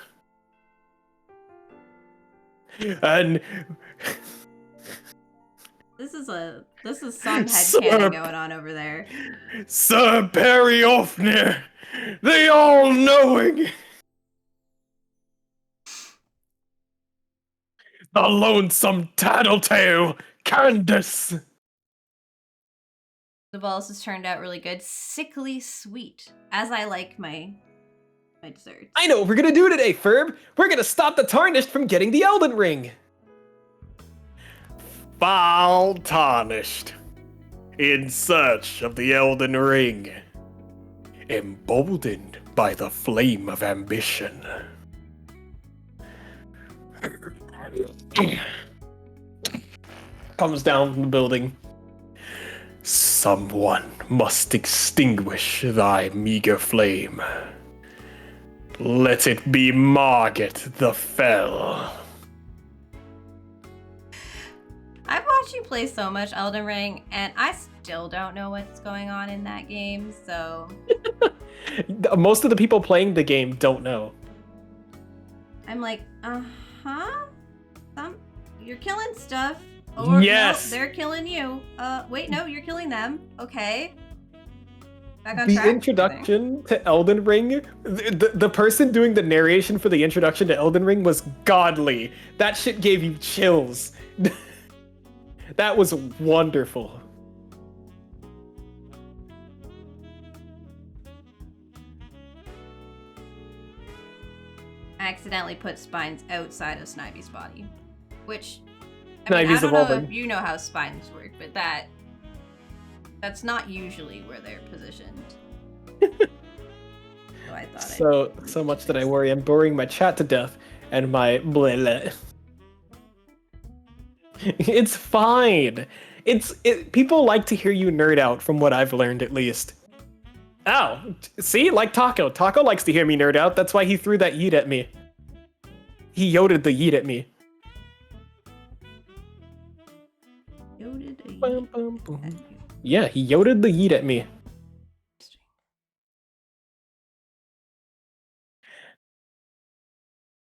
And This is some Sir- headcanon going on over there. Sir Perry Ofnir, the all-knowing. The lonesome tattletale, Candace. The balls has turned out really good. Sickly sweet. As I like my desserts. I know what we're gonna do today, Ferb. We're gonna stop the Tarnished from getting the Elden Ring. Foul Tarnished. In search of the Elden Ring. Emboldened by the flame of ambition. Comes down from the building. Someone must extinguish thy meager flame. Let it be Margit the Fell. I've watched you play so much Elden Ring, and I still don't know what's going on in that game, so... Most of the people playing the game don't know. I'm like, uh-huh? You're killing stuff. Or, Yes! No, they're killing you. Wait, no, you're killing them. Okay. Back on The track. introduction to Elden Ring, the person doing the narration for the introduction to Elden Ring was godly. That shit gave you chills. That was wonderful. I accidentally put spines outside of Snivy's body, which I Snivy's don't know evolving. if you know how spines work, but that's not usually where they're positioned. So I thought So much that I worry I'm boring my chat to death and my blah. It's fine. People like to hear you nerd out from what I've learned at least. Ow! See? Like Taco. Taco likes to hear me nerd out. That's why he threw that yeet at me. He yoded the yeet at me. Bum, bum, bum. Yeah, he yoded the yeet at me.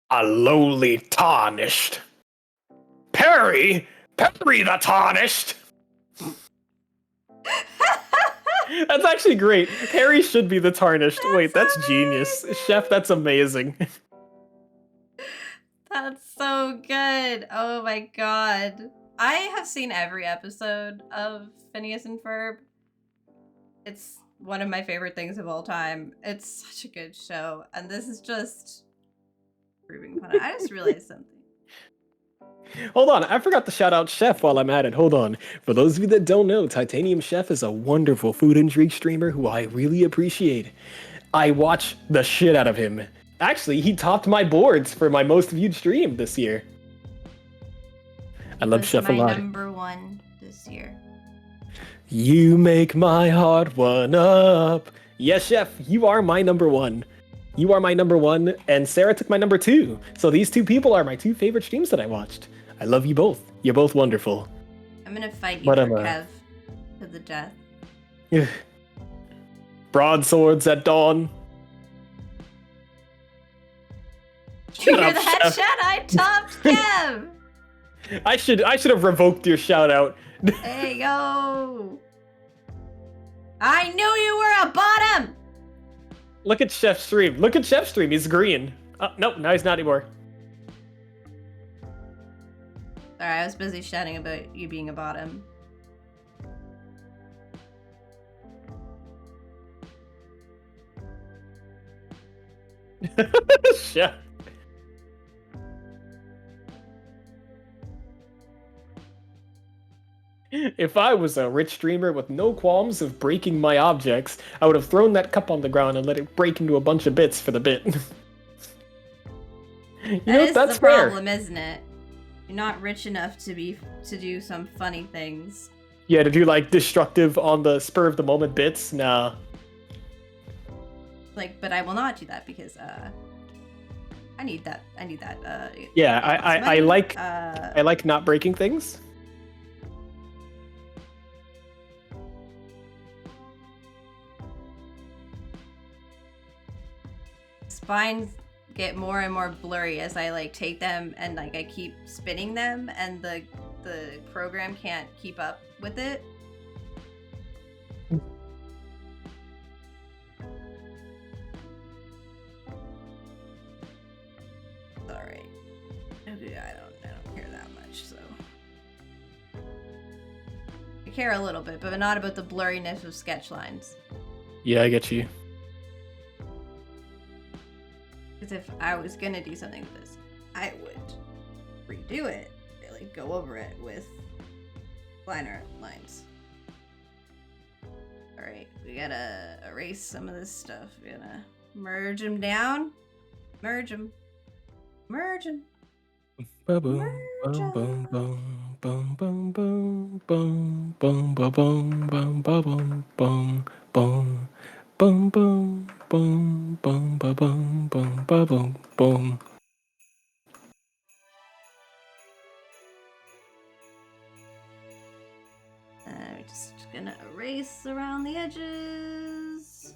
A lowly tarnished. Perry the tarnished! That's actually great. Perry should be the tarnished. Wait, that's genius. Chef, that's amazing. That's so good. Oh my god. I have seen every episode of Phineas and Ferb. It's one of my favorite things of all time. It's such a good show. And this is just proving fun. I just realized something. Hold on, I forgot to shout out Chef while I'm at it. Hold on. For those of you that don't know, Titanium Chef is a wonderful food and drink streamer who I really appreciate. I watch the shit out of him. Actually, he topped my boards for my most viewed stream this year. I love Chef a lot. My number one this year. You make my heart one up. Yes, Chef, you are my number one. You are my number one, and Sarah took my number two. So these two people are my two favorite streams that I watched. I love you both. You're both wonderful. I'm gonna fight you But for I'm, Kev to the death. Broadswords at dawn. You Shut hear up, that, Chef. Chad? I topped Kev! I should have revoked your shout out. There you go. I knew you were a bottom! Look at Chef's stream. Look at Chef's stream. He's green. Nope, now he's not anymore. Sorry, I was busy shouting about you being a bottom. Chef. If I was a rich streamer with no qualms of breaking my objects, I would have thrown that cup on the ground and let it break into a bunch of bits for the bit. That is that's the fair. problem, isn't it? You're not rich enough to do some funny things. Yeah, to do like destructive on the spur of the moment bits? Nah. Like, but I will not do that because I need that. Yeah, I like Uh, I like not breaking things. spines get more and more blurry as I like take them and like I keep spinning them and the program can't keep up with it. Alright. Okay, I don't care that much, so I care a little bit, but not about the blurriness of sketch lines. Yeah, I get you. Because if I was gonna do something with this, I would redo it. Like go over it with liner lines. Alright, we gotta erase some of this stuff. We gotta merge them down. Merge them. Merge them. Ba-boom, boom, boom, boom, boom, boom, boom, boom, boom, ba boom, boom, ba boom, boom, boom, boom, boom, boom, boom, ba boom, boom, ba boom, boom. trace around the edges.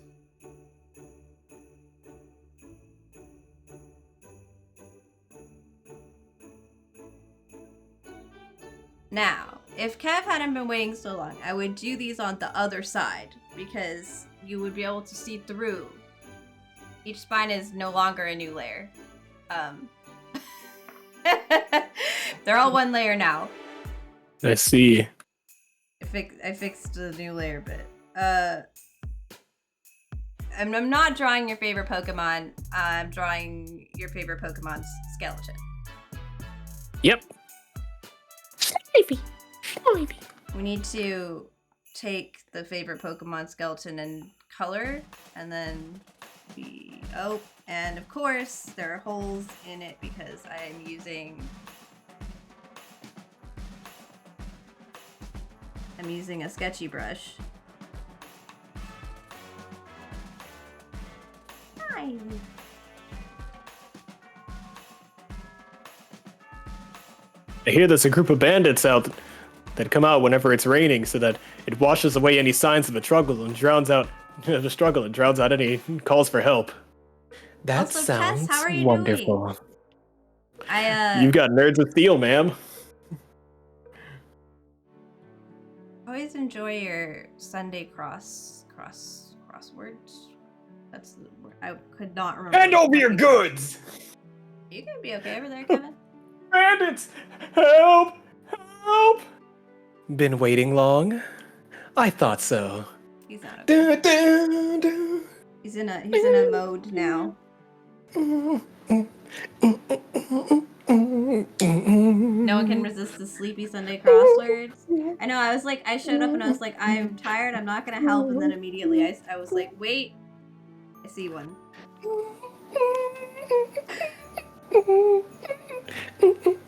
Now, if Kev hadn't been waiting so long, I would do these on the other side because you would be able to see through. Each spine is no longer a new layer. They're all one layer now. I see. I fixed the new layer bit. I'm not drawing your favorite Pokemon. I'm drawing your favorite Pokemon's skeleton. Yep. Snivy. We need to take the favorite Pokemon skeleton and color, and then and of course there are holes in it because I am using a sketchy brush. Hi. I hear there's a group of bandits out that come out whenever it's raining so that it washes away any signs of the struggle and drowns out any calls for help. That Also, Tess, sounds how are you wonderful. doing? You got nerds of steel, ma'am. Always enjoy your Sunday crosswords. That's the word. I could not remember. Hand over your goods! You gonna be okay over there, Kevin? Bandits! Help! Help! Been waiting long? I thought so. He's not okay. He's in a mode now. No one can resist the sleepy Sunday crosswords. I know, I was like, I showed up and I was like, I'm tired, I'm not gonna help, and then immediately I was like, wait, I see one.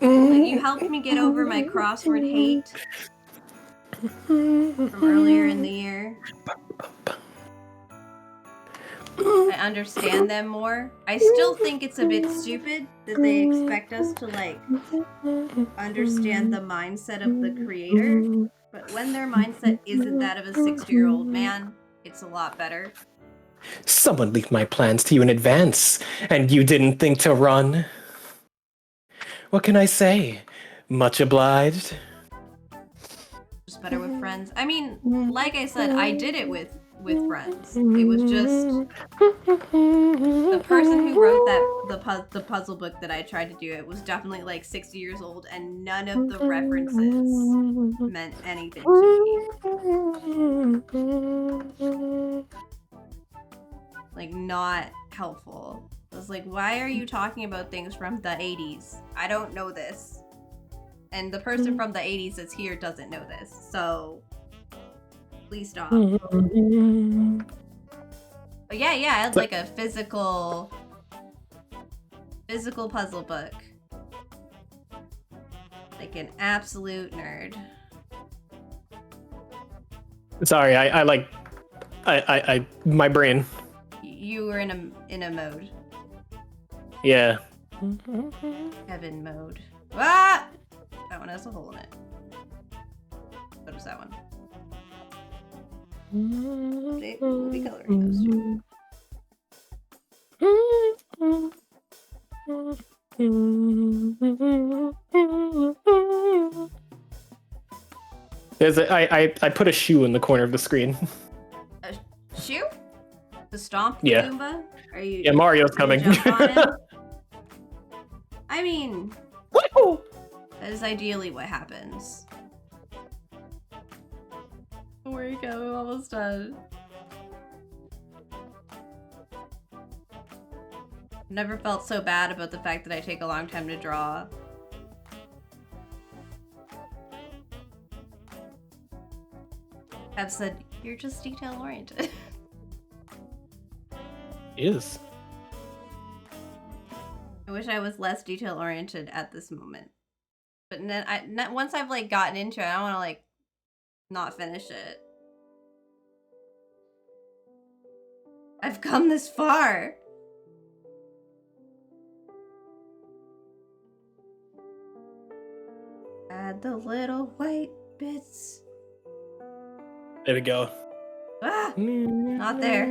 Like, you helped me get over my crossword hate from earlier in the year. I understand them more. I still think it's a bit stupid that they expect us to, like, understand the mindset of the creator. But when their mindset isn't that of a 60-year-old man, it's a lot better. Someone leaked my plans to you in advance, and you didn't think to run. What can I say? Much obliged. Just better with friends. I mean, like I said, I did it with friends. It was just the person who wrote the puzzle book that I tried to do. It was definitely like 60 years old, and none of the references meant anything to me. Like, not helpful. I was like, why are you talking about things from the 80s? I don't know this. And the person from the 80s that's here doesn't know this. So, please stop. But yeah, I had like a physical puzzle book. Like an absolute nerd. Sorry, I my brain. You were in a mode. Yeah. Kevin mode. Ah! That one has a hole in it. What is that one? Okay, we'll be coloring those two. I put a shoe in the corner of the screen. A shoe? To stomp the Yeah. Goomba? Are you? Yeah, Mario's coming. Jump on him? I mean, that is ideally what happens. Don't worry, Kev, I'm almost done. Never felt so bad about the fact that I take a long time to draw. Kev said, you're just detail oriented. Is. I wish I was less detail oriented at this moment. But once I've like gotten into it, I don't want to like not finish it. I've come this far. Add the little white bits. There we go. Ah, not there.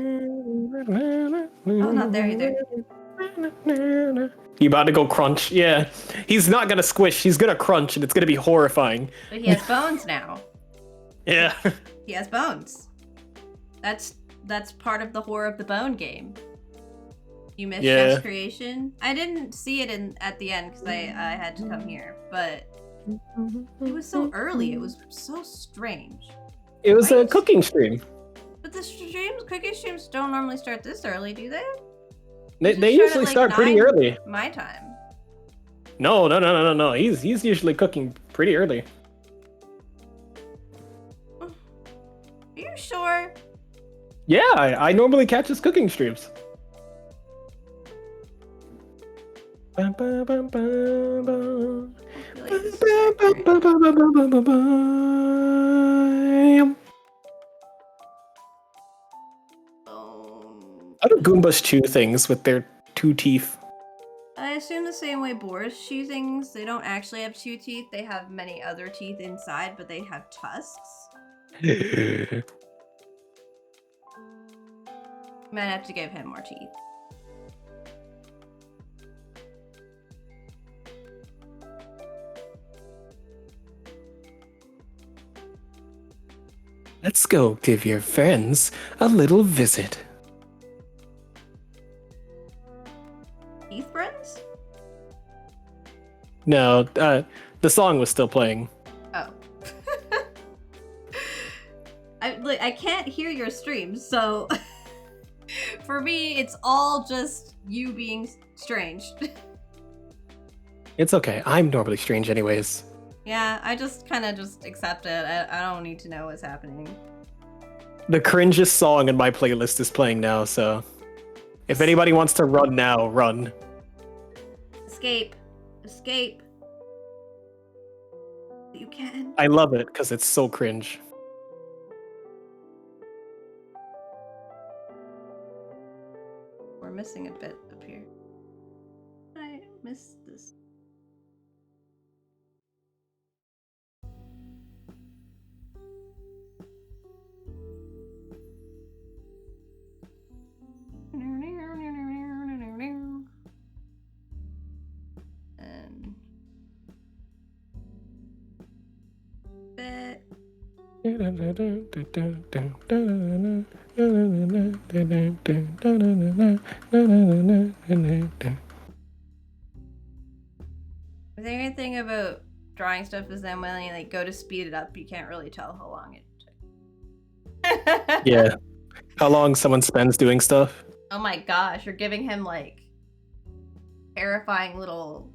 Oh, not there either. You about to go crunch? Yeah. He's not gonna squish. He's gonna crunch, and it's gonna be horrifying. But he has bones now. Yeah. He has bones. That's part of the horror of the bone game. You missed Chef's creation. I didn't see it at the end because I had to come here, but it was so early. It was so strange. It was a cooking stream. But the cooking streams don't normally start this early, do they? They usually start pretty early. My time. No. He's usually cooking pretty early. Are you sure? Yeah, I normally catch his cooking streams. I feel like this is How do Goombas chew things with their 2 teeth? I assume the same way boars chew things. They don't actually have 2 teeth. They have many other teeth inside, but they have tusks. Might have to give him more teeth. Let's go give your friends a little visit. Teeth friends? No, the song was still playing. Oh. I can't hear your stream, so for me, it's all just you being strange. It's okay. I'm normally strange anyways. Yeah, I just kind of just accept it. I don't need to know what's happening. The cringest song in my playlist is playing now, so if anybody wants to run now, run. Escape. Escape. You can. I love it because it's so cringe. We're missing a bit up here. I missed this. And bit. Is there anything about drawing stuff is then when you like go to speed it up, you can't really tell how long it took. Yeah. How long someone spends doing stuff? Oh my gosh, you're giving him like terrifying little.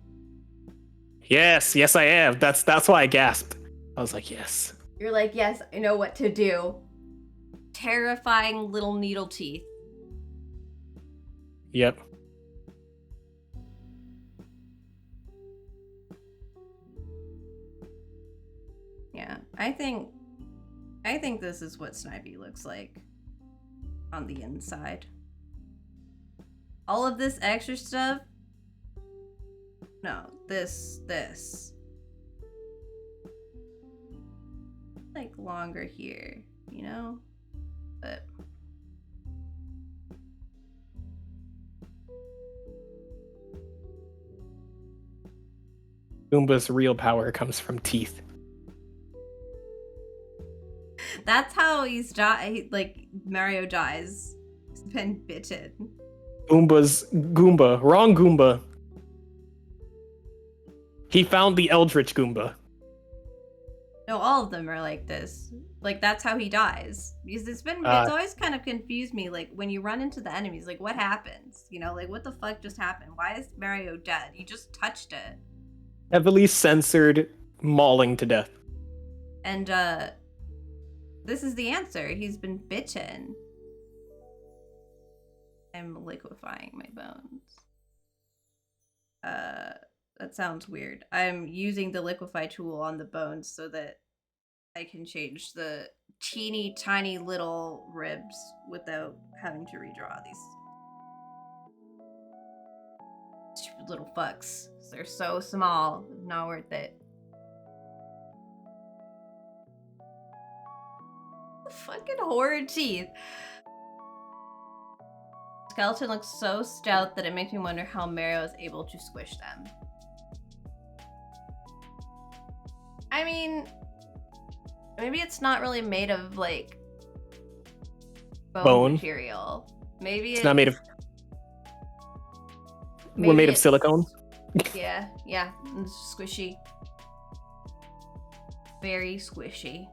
Yes, I am. That's why I gasped. I was like, yes. You're like, yes, I know what to do. Terrifying little needle teeth. Yep. Yeah, I think this is what Snivy looks like on the inside. All of this extra stuff. No, this. Like longer here, you know? But Goomba's real power comes from teeth. that's how like Mario dies. He's been bitten. Goomba. Wrong Goomba. He found the Eldritch Goomba. No, all of them are like this. Like that's how he dies. Because it's always kind of confused me. Like when you run into the enemies, like what happens? You know, like what the fuck just happened? Why is Mario dead? You just touched it. Heavily censored, mauling to death. And this is the answer. He's been bitten. I'm liquefying my bones. That sounds weird. I'm using the liquefy tool on the bones so that I can change the teeny tiny little ribs without having to redraw these stupid little fucks. They're so small, not worth it. Fucking horror teeth. Skeleton looks so stout that it makes me wonder how Mario is able to squish them. I mean, maybe it's not really made of like bone material. Maybe it's not made of. We're made of silicone. Yeah, it's squishy. Very squishy.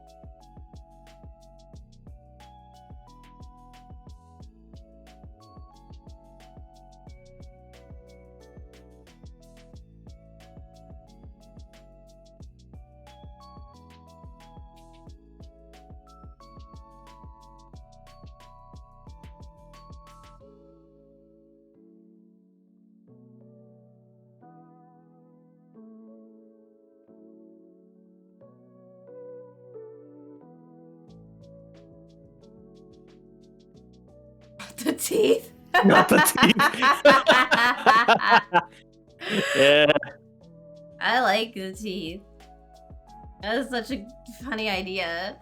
The teeth? Not the teeth. Yeah. I like the teeth. That is such a funny idea.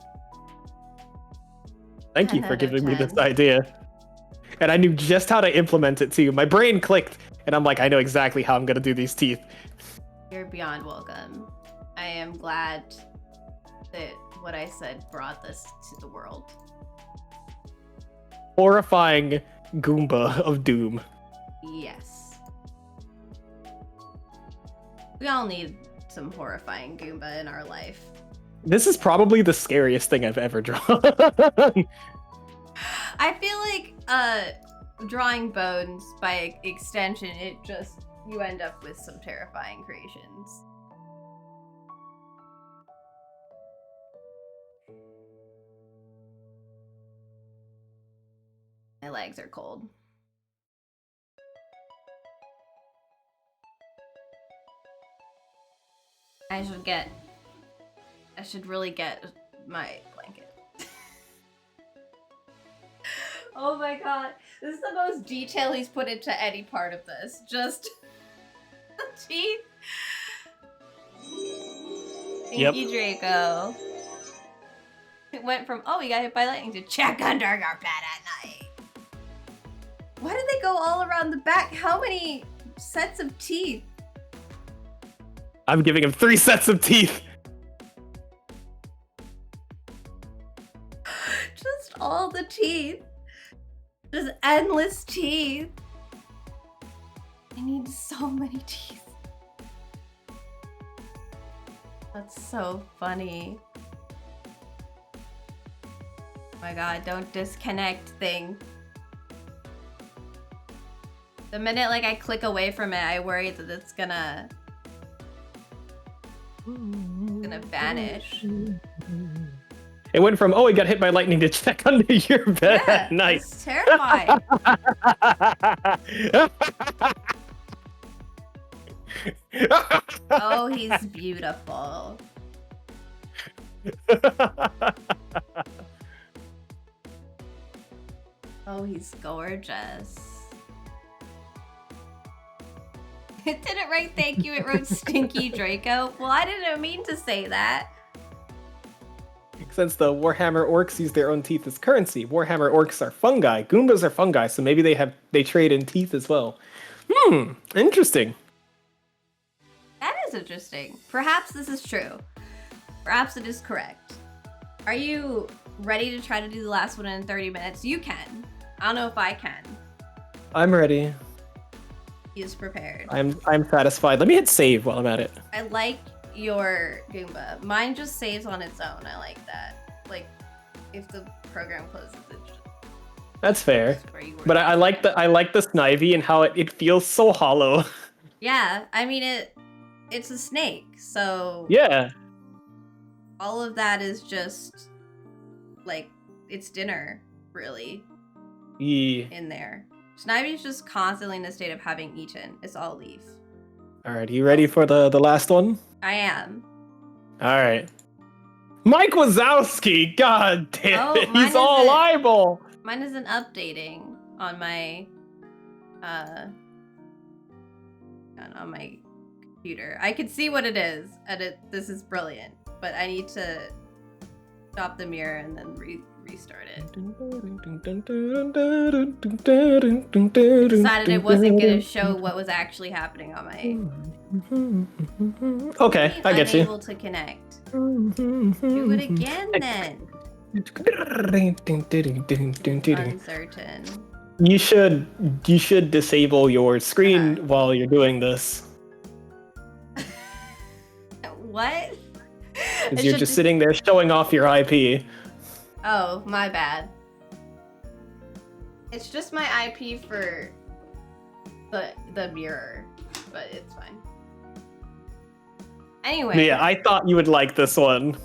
Thank you for giving me this idea. And I knew just how to implement it too. My brain clicked, and I'm like, I know exactly how I'm gonna do these teeth. You're beyond welcome. I am glad that what I said brought this to the world. Horrifying Goomba of Doom. Yes. We all need some horrifying Goomba in our life. This is probably the scariest thing I've ever drawn. I feel like drawing bones by extension, you end up with some terrifying creations. My legs are cold. I should really get my blanket. Oh my god. This is the most detail he's put into any part of this. Just the teeth. Thank you, Draco. It went from, oh, we got hit by lightning to check under your bed at night. Why did they go all around the back? How many sets of teeth? I'm giving him 3 sets of teeth. Just all the teeth. Just endless teeth. I need so many teeth. That's so funny. Oh my god, don't disconnect thing. The minute like I click away from it, I worry that it's gonna vanish. It went from, oh, he got hit by lightning to check under your bed at night. It's terrifying. Oh, he's beautiful. Oh, he's gorgeous. It didn't write thank you, it wrote Stinky Draco. Well, I didn't mean to say that. Since the Warhammer orcs use their own teeth as currency, Warhammer orcs are fungi. Goombas are fungi, so maybe they trade in teeth as well. Interesting. That is interesting. Perhaps this is true. Perhaps it is correct. Are you ready to try to do the last one in 30 minutes? You can. I don't know if I can. I'm ready. He is prepared. I'm satisfied. Let me hit save while I'm at it. I like your Goomba. Mine just saves on its own. I like that. Like, if the program closes, it just... That's fair. But I like the Snivy and how it feels so hollow. Yeah, I mean it's a snake, so yeah. All of that is just like it's dinner, really. Yeah. In there. Snivy's just constantly in a state of having eaten. It's all leaf. Alright, you ready for the last one? I am. Alright. Mike Wazowski! God damn it! He's all eyeball! Mine isn't updating on my on my computer. I can see what it is, and this is brilliant. But I need to stop the mirror and then restart it. I decided it wasn't gonna show what was actually happening on my. Okay, I get you. Unable to connect. Do it again then. Uncertain. You should disable your screen while you're doing this. What? Because you're just sitting there showing off your IP. Oh, my bad. It's just my IP for the mirror, but it's fine. Anyway. Yeah, I thought you would like this one.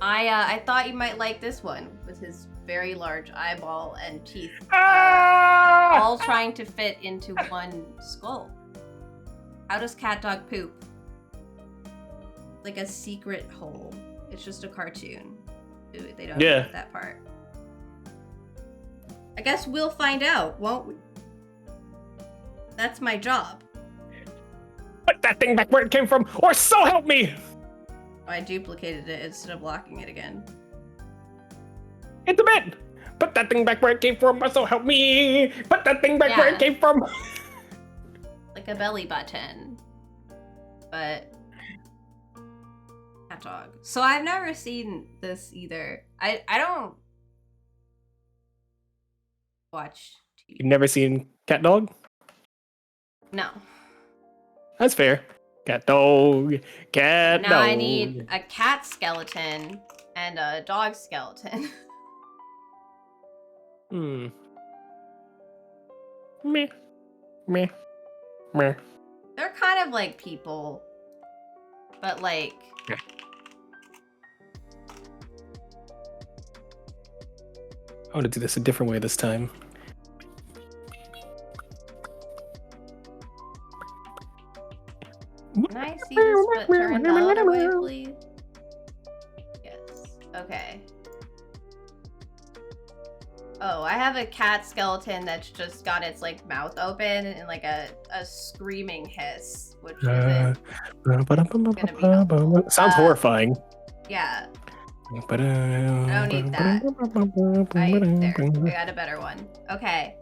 I thought you might like this one with his very large eyeball and teeth, all trying to fit into one skull. How does cat dog poop? Like a secret hole. It's just a cartoon. They don't know that part. I guess we'll find out, won't we? That's my job. Put that thing back where it came from, or so help me! Oh, I duplicated it instead of locking it again. It's the bed! Put that thing back where it came from, or so help me! Put that thing back where it came from! Like a belly button. But... cat dog. So I've never seen this either. I don't... watch TV. You've never seen cat dog? No. That's fair. Cat dog. Cat dog. Now I need a cat skeleton and a dog skeleton. Meh. Meh. Meh. They're kind of like people, but like... I want to do this a different way this time. Can I see this but turn the other way, please? Yes. Okay. Oh, I have a cat skeleton that's just got its like mouth open and like a screaming hiss, which isn't gonna be helpful. Sounds horrifying. Yeah. I don't need that. I got a better one. Okay.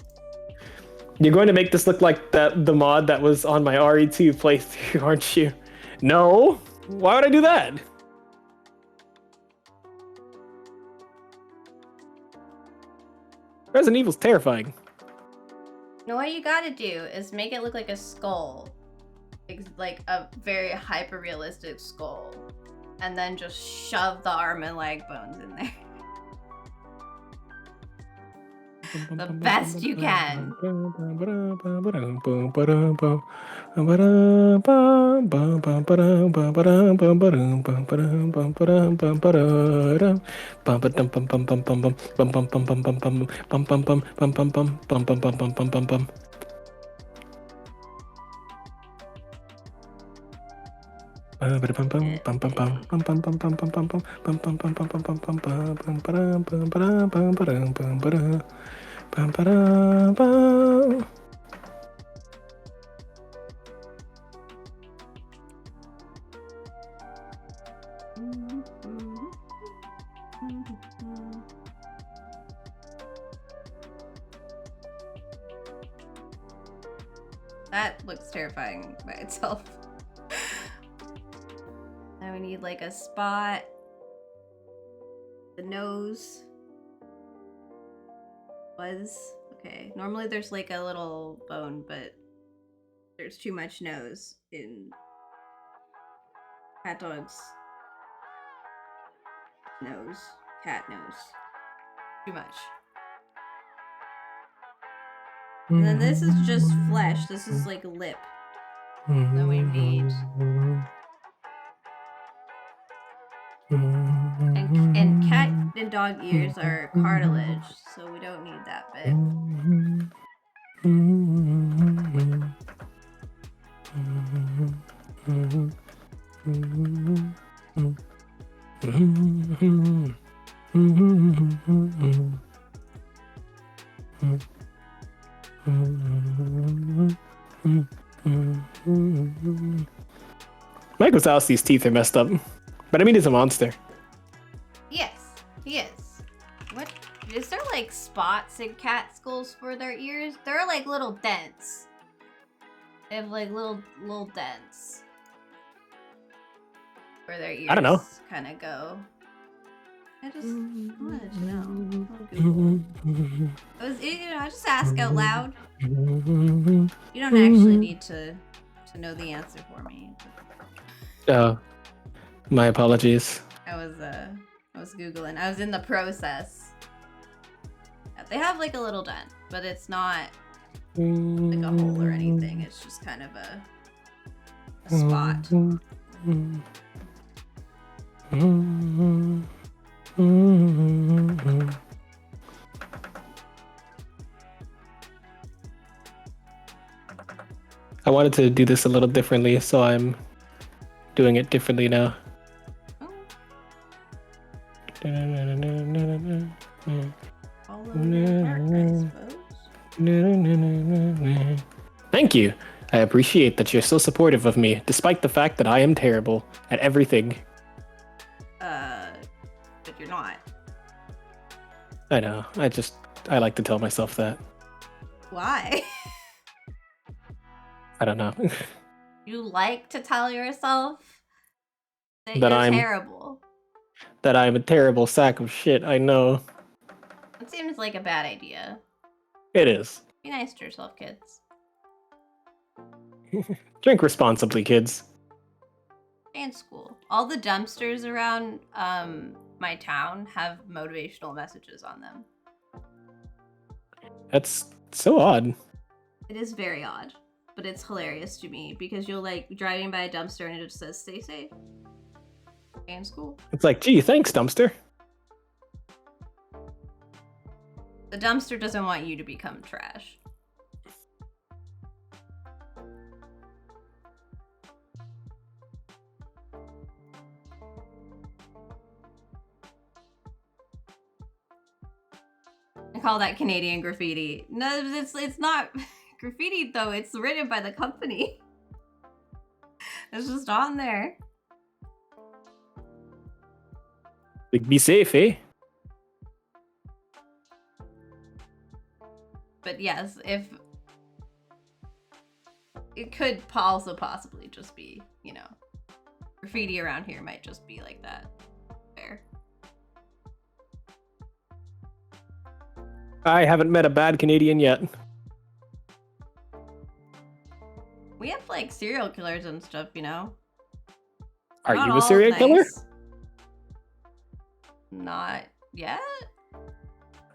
You're going to make this look like the mod that was on my RE2 playthrough, aren't you? No? Why would I do that? Resident Evil's terrifying. No, what you gotta do is make it look like a skull. Like a very hyper-realistic skull. And then just shove the arm and leg bones in there. The best you can. That looks terrifying by itself. Now we need like a spot. The nose. Okay. Normally there's like a little bone, but there's too much nose in cat dog's nose. Cat nose. Too much. And then this is just flesh. This is like a lip that we made. And cat and dog ears are cartilage, so we don't need that bit. Michael Zalski's teeth are messed up, but I mean he's a monster. Yes, he is. like spots in cat skulls for their ears. They're like little dents. They have like little dents where their ears I don't know. kind of go. I wanted to know. Google. It was, I just ask out loud. You don't actually need to know the answer for me. Oh, my apologies. I was Googling. I was in the process. They have like a little dent, but it's not like a hole or anything. It's just kind of a spot. I wanted to do this a little differently, so I'm doing it differently now. Oh. Follow your heart, I suppose. Thank you. I appreciate that you're so supportive of me, despite the fact that I am terrible at everything. But you're not. I know. I like to tell myself that. Why? I don't know. You like to tell yourself that That you're I'm- terrible. That I'm a terrible sack of shit, I know. It seems like a bad idea. It is. Be nice to yourself, kids. Drink responsibly, kids. Stay in school. All the dumpsters around my town have motivational messages on them. That's so odd. It is very odd, but it's hilarious to me because you'll like driving by a dumpster and it just says "Stay safe." Stay in school. It's like, gee, thanks, dumpster. The dumpster doesn't want you to become trash. I call that Canadian graffiti. No, it's not graffiti though. It's written by the company. It's just on there. Like, be safe, eh? But yes, if it could also possibly just be, you know, graffiti around here might just be like that. Fair. I haven't met a bad Canadian yet. We have like serial killers and stuff, you know. Are Not you a all serial killer? nice. Not yet.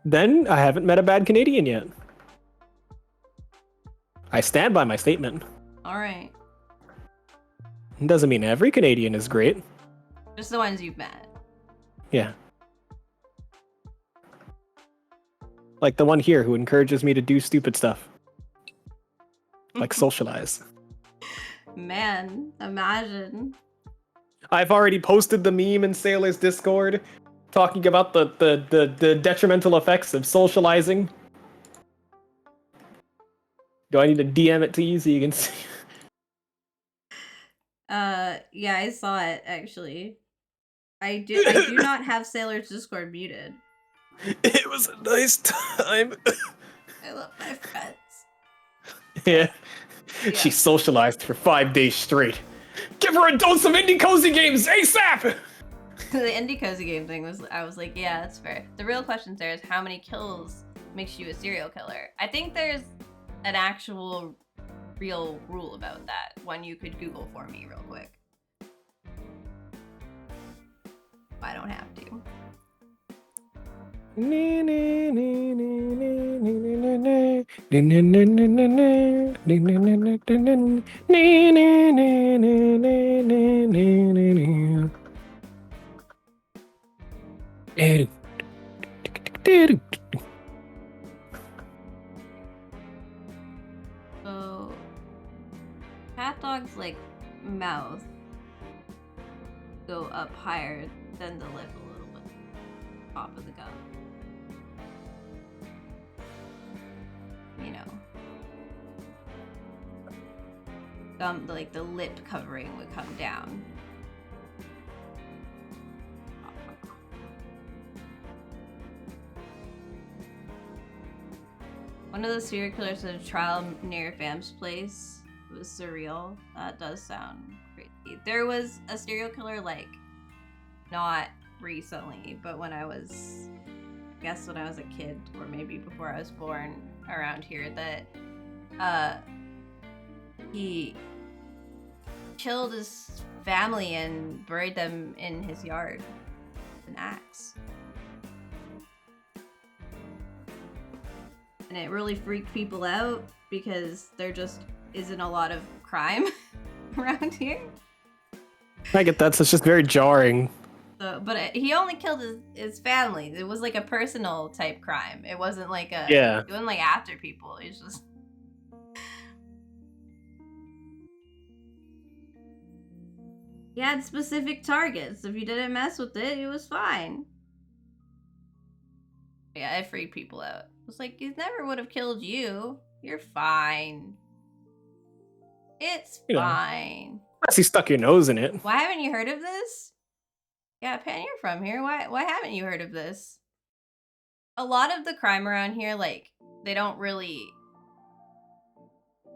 Then I haven't met a bad Canadian yet. I stand by my statement. All right. It doesn't mean every Canadian is great. Just the ones you've met. Yeah. Like the one here who encourages me to do stupid stuff. Like socialize. Man, imagine. I've already posted the meme in Sailor's Discord talking about the detrimental effects of socializing. Do I need to DM it to you so you can see? Yeah, I saw it actually. I do not have Sailor's Discord muted. It was a nice time. I love my friends. Yeah. Yeah. She socialized for 5 days straight. Give her a dose of indie cozy games ASAP! The indie cozy game thing was, I was like, yeah, that's fair. The real question there is how many kills makes you a serial killer? I think there's an actual real rule about that. One you could Google for me real quick. I don't have to. So, cat dog's like mouth go up higher than the lip a little bit, top of the gum. You know, gum, like the lip covering would come down. One of the serial killers at a trial near Fam's place. It was surreal. That does sound crazy. There was a serial killer, like, not recently, but when I was, I guess when I was a kid, or maybe before I was born, around here, that he killed his family and buried them in his yard with an axe. And it really freaked people out because there just isn't a lot of crime around here. I get that, so it's just very jarring. So, but he only killed his family. It was like a personal type crime. It wasn't like a, Yeah. It wasn't like after people. It's just. He had specific targets. If you didn't mess with it, it was fine. Yeah, it freaked people out. It's like, he never would have killed you. You're fine. It's fine. Unless he stuck your nose in it. Why haven't you heard of this? Yeah, Pan, you're from here. Why haven't you heard of this? A lot of the crime around here, like, they don't really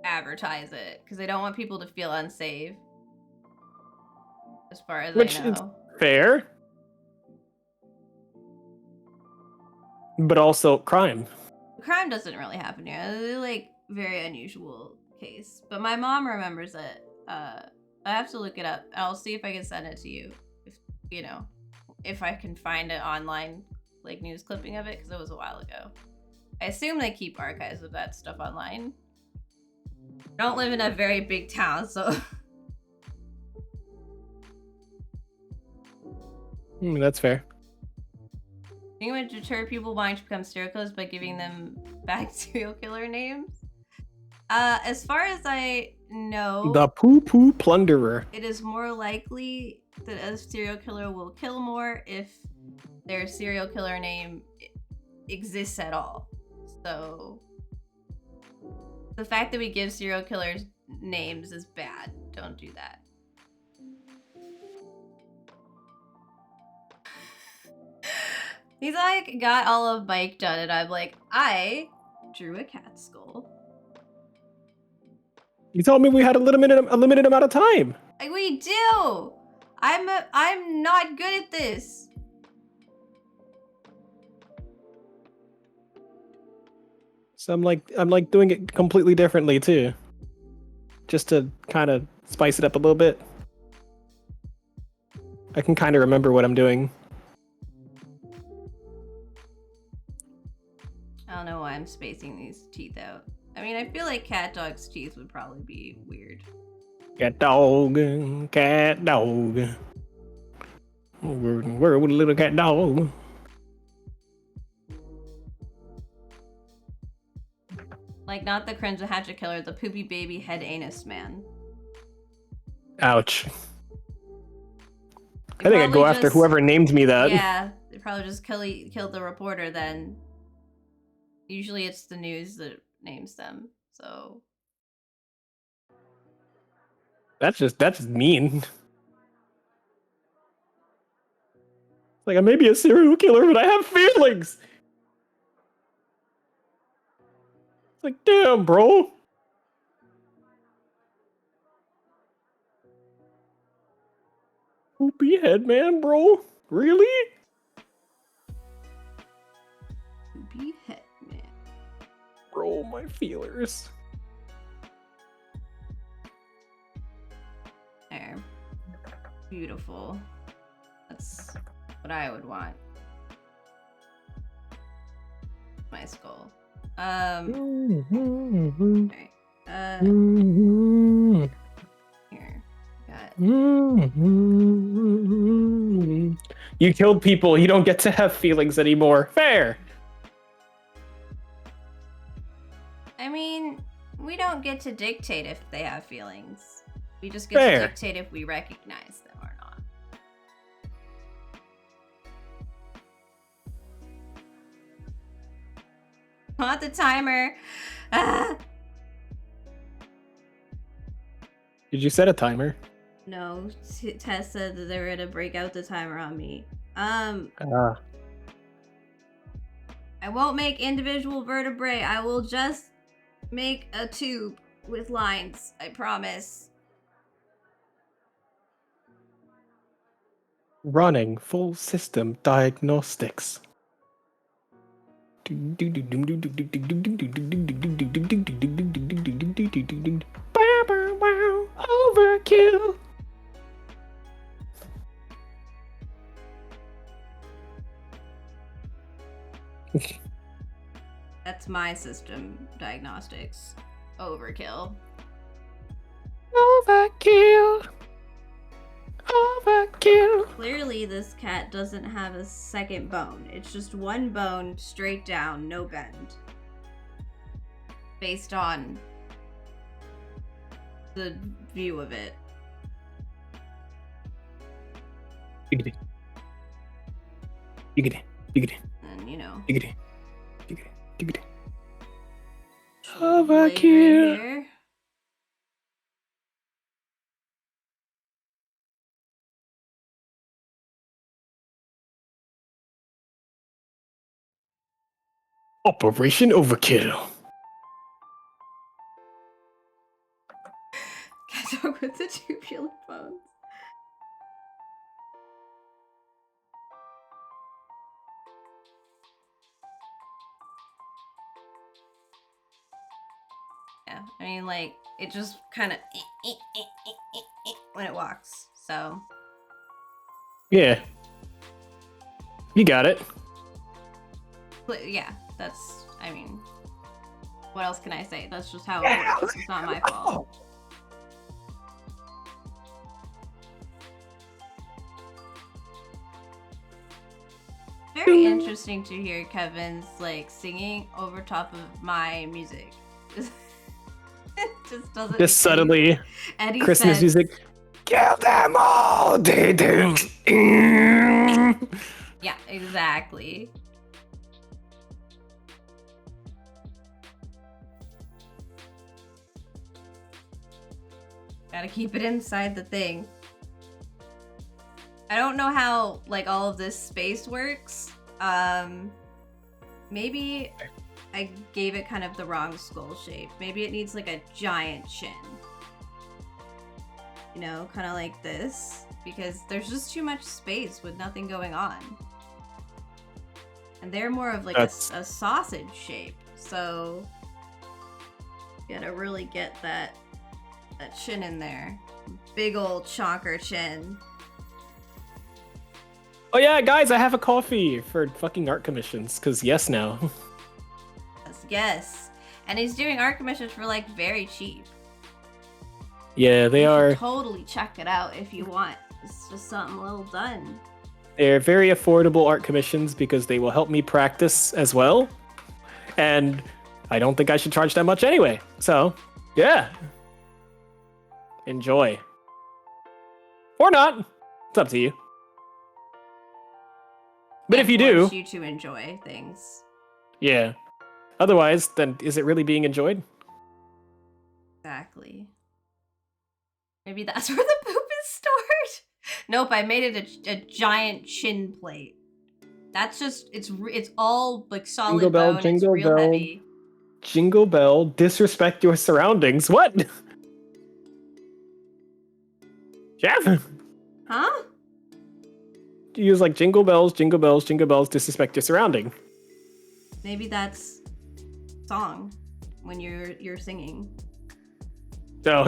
advertise it because they don't want people to feel unsafe. As far as Which I know. is fair. But also crime. Crime doesn't really happen here. It's like very unusual case. But my mom remembers it. I have to look it up. I'll see if I can send it to you. If you know, if I can find an online like news clipping of it, because it was a while ago. I assume they keep archives of that stuff online. I don't live in a very big town, so That's fair. I think it would deter people wanting to become serial killers by giving them back serial killer names. As far as I know, The poo-poo plunderer. it is more likely that a serial killer will kill more if their serial killer name exists at all. So the fact that we give serial killers names is bad. Don't do that. He's like got all of Mike done, and I'm like, I drew a cat skull. You told me we had a limited amount of time. Like we do. I'm not good at this. So I'm like doing it completely differently too. Just to kind of spice it up a little bit. I can kind of remember what I'm doing. I don't know why I'm spacing these teeth out. I mean, I feel like cat dog's teeth would probably be weird. Cat dog, cat dog. Where would a little cat dog? Like, not the Crimson Hatchet Killer, the poopy baby head anus man. Ouch. They I think I'd go probably after just- whoever named me that. Yeah, they probably just killed the reporter then. Usually it's the news that names them, so... That's just mean. Like, I may be a serial killer, but I have feelings. It's like, damn, bro. Poopy head man, bro. Really? Poopy head man. Bro, my feelers. There. Beautiful. That's what I would want. My skull. Alright. Here. Got it. You killed people. You don't get to have feelings anymore. Fair. I mean, we don't get to dictate if they have feelings. We just get Fair. to dictate if we recognize them or not. Not the timer. Ah! Did you set a timer? No, Tess said that they were gonna break out the timer on me. Ah. I won't make individual vertebrae. I will just make a tube with lines. I promise. Running full system diagnostics. Overkill. That's my system diagnostics. Overkill. Overkill. Overkill. Clearly, this cat doesn't have a second bone. It's just one bone straight down, no bend. Based on the view of it. Giggity. Giggity. Giggity. And, you know. Giggity. Giggity. Giggity. Blade right Overkill. here. Operation Overkill. Cat dog with the tubular bones. Yeah, I mean, like, it just kind of when it walks, so. Yeah. You got it. But yeah, that's, I mean, what else can I say? That's just how it works. It's not my fault. Very interesting to hear Kevin's, like, singing over top of my music. It just doesn't. Just suddenly any Christmas sense. music. Kill them all! Yeah, exactly. Gotta keep it inside the thing. I don't know how, like, all of this space works. Maybe I gave it kind of the wrong skull shape. Maybe it needs, like, a giant chin. You know, kind of like this. Because there's just too much space with nothing going on. And they're more of, like, a sausage shape. So, you gotta really get that chin in there. Big old chonker chin. Oh yeah, guys, I have a coffee for fucking art commissions, because yes now. Yes. And he's doing art commissions for, like, very cheap. Yeah, they You should are. totally check it out if you want. It's just something well done. They're very affordable art commissions because they will help me practice as well. And I don't think I should charge that much anyway. So, yeah. Enjoy. Or not. It's up to you. But if you do, Force you to enjoy things. yeah. Otherwise, then is it really being enjoyed? Exactly. Maybe that's where the poop is stored. Nope, I made it a giant chin plate. That's just, it's all, like, solid Jingle bell, bone. It's jingle real bell. heavy. Jingle bell, disrespect your surroundings. What? Jeff? Huh? You use like jingle bells, jingle bells, jingle bells, disrespect your surrounding. Maybe that's song when you're singing. No,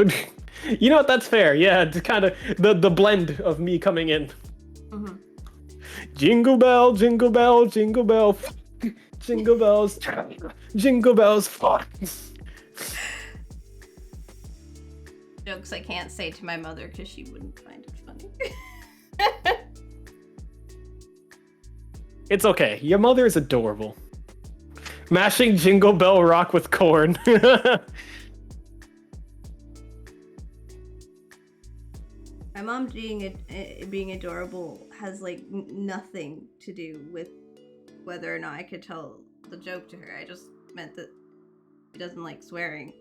you know what? That's fair. Yeah, it's kind of the blend of me coming in. Mm-hmm. Jingle bell, jingle bell, jingle bell, jingle bells, jingle bells. Fuck. Jokes I can't say to my mother because she wouldn't find it funny. It's okay. Your mother is adorable. Mashing Jingle Bell Rock with corn. My mom being adorable has, like, nothing to do with whether or not I could tell the joke to her. I just meant that she doesn't like swearing.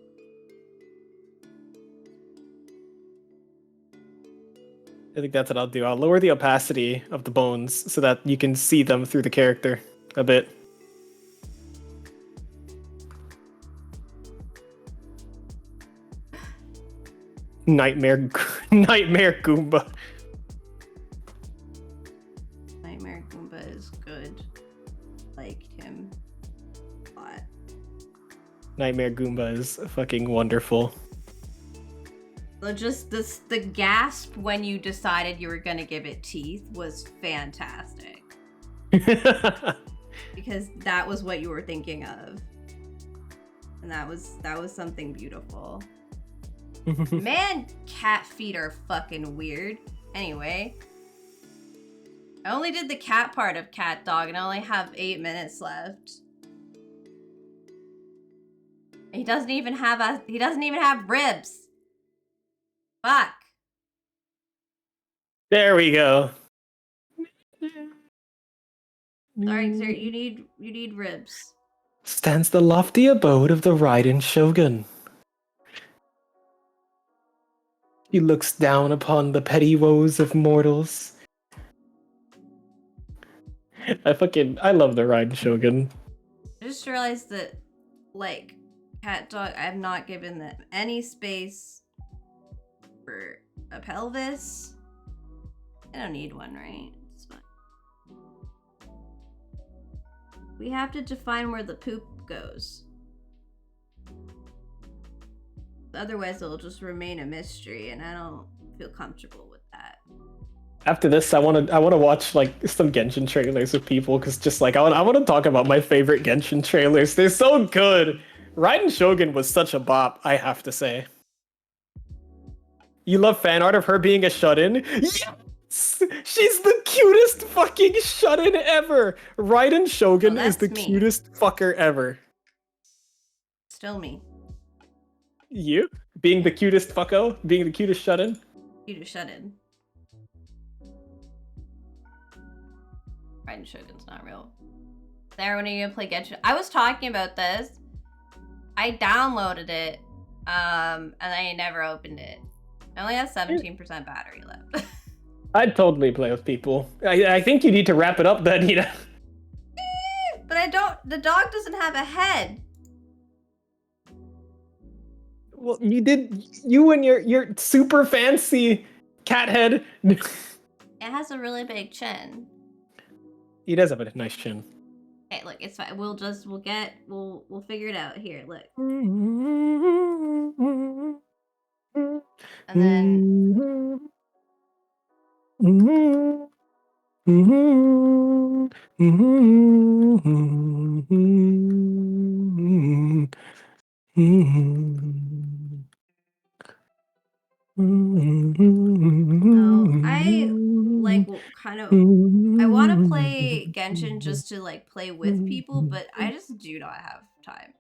I think that's what I'll do. I'll lower the opacity of the bones so that you can see them through the character a bit. Nightmare Goomba. Nightmare Goomba is good. Liked him a lot. Nightmare Goomba is fucking wonderful. So just the gasp when you decided you were gonna give it teeth was fantastic. Because that was what you were thinking of. And that was something beautiful. Man, cat feet are fucking weird. Anyway. I only did the cat part of Cat Dog and I only have 8 minutes left. He doesn't even have ribs. Fuck. There we go. Sorry, sir, you need ribs. Stands the lofty abode of the Raiden Shogun. He looks down upon the petty woes of mortals. I love the Raiden Shogun. I just realized that, like, Cat Dog, I have not given them any space for a pelvis. I don't need one, right? It's fine. We have to define where the poop goes. Otherwise, it'll just remain a mystery, and I don't feel comfortable with that. After this, I want to watch like some Genshin trailers with people, because just like I want to talk about my favorite Genshin trailers. They're so good. Raiden Shogun was such a bop, I have to say. You love fan art of her being a shut-in? Yes! She's the cutest fucking shut-in ever. Raiden Shogun is the cutest fucker ever. Still me. You? Being the cutest fucko? Being the cutest shut-in? Cutest shut-in. Raiden Shogun's not real. There, when are you gonna play Genshin? I was talking about this. I downloaded it, and I never opened it. I only have 17% battery left. I'd totally play with people. I think you need to wrap it up then, Nina. But I don't. The dog doesn't have a head. Well, you did. You and your super fancy cat head. It has a really big chin. He does have a nice chin. Okay, look, it's fine. We'll figure it out here. Look, and then. I like kind of. I want to play Genshin just to like play with people, but I just do not have time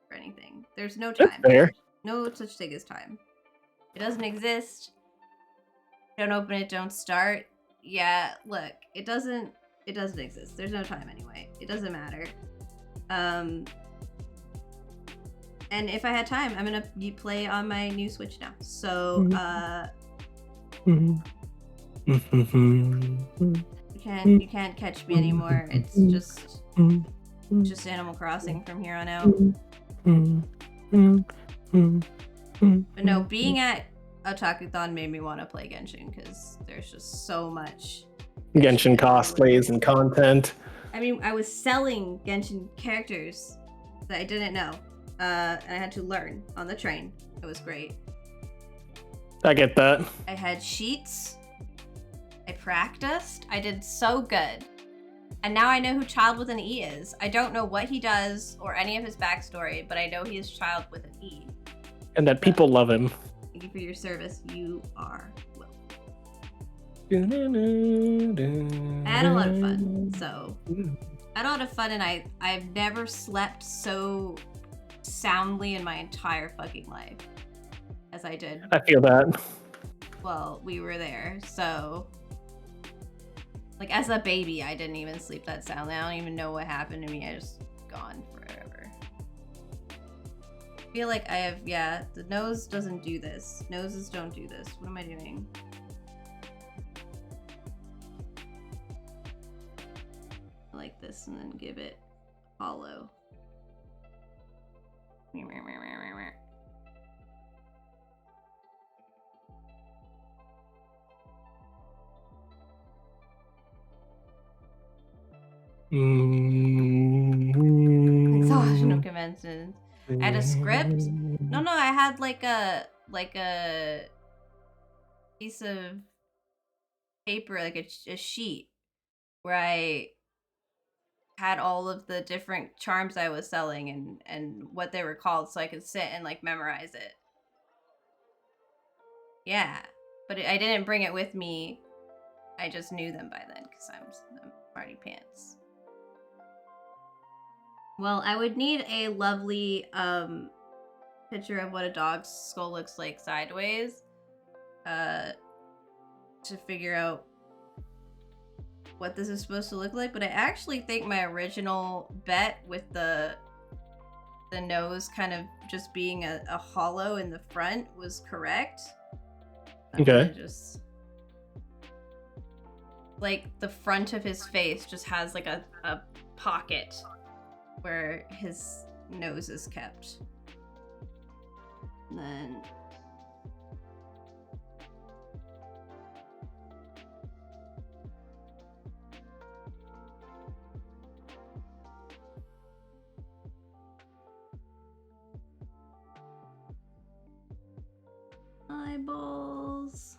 for anything. There's no time. That's fair. No such thing as time. It doesn't exist. Don't open it. Don't start. Yeah, look, it doesn't exist. There's no time anyway. It doesn't matter. And if I had time, I'm gonna play on my new Switch now. So, you can't catch me anymore. It's just Animal Crossing from here on out. But no, being at Otakuthon made me want to play Genshin because there's just so much Genshin cosplays and content. I mean, I was selling Genshin characters that I didn't know, and I had to learn on the train. It was great. I get that. I had sheets. I practiced. I did so good. And now I know who Child with an E is. I don't know what he does or any of his backstory, but I know he is Child with an E. And that people love him. Thank you for your service. You are welcome. I had a lot of fun. So, I had a lot of fun, and I've never slept so soundly in my entire fucking life as I did. I feel that. Well, we were there, so like as a baby, I didn't even sleep that soundly. I don't even know what happened to me. I just gone forever. I feel like I have, yeah, the nose doesn't do this. Noses don't do this. What am I doing? Like this and then give it hollow. Exhaustion of conventions. I had a script? No, I had like a piece of paper, like a sheet where I had all of the different charms I was selling and what they were called, so I could sit and like memorize it. Yeah, but I didn't bring it with me. I just knew them by then because I'm party pants. Well, I would need a lovely picture of what a dog's skull looks like sideways to figure out what this is supposed to look like, but I actually think my original bet with the nose kind of just being a hollow in the front was correct. Okay. Just like the front of his face just has like a pocket where his nose is kept. And then eyeballs.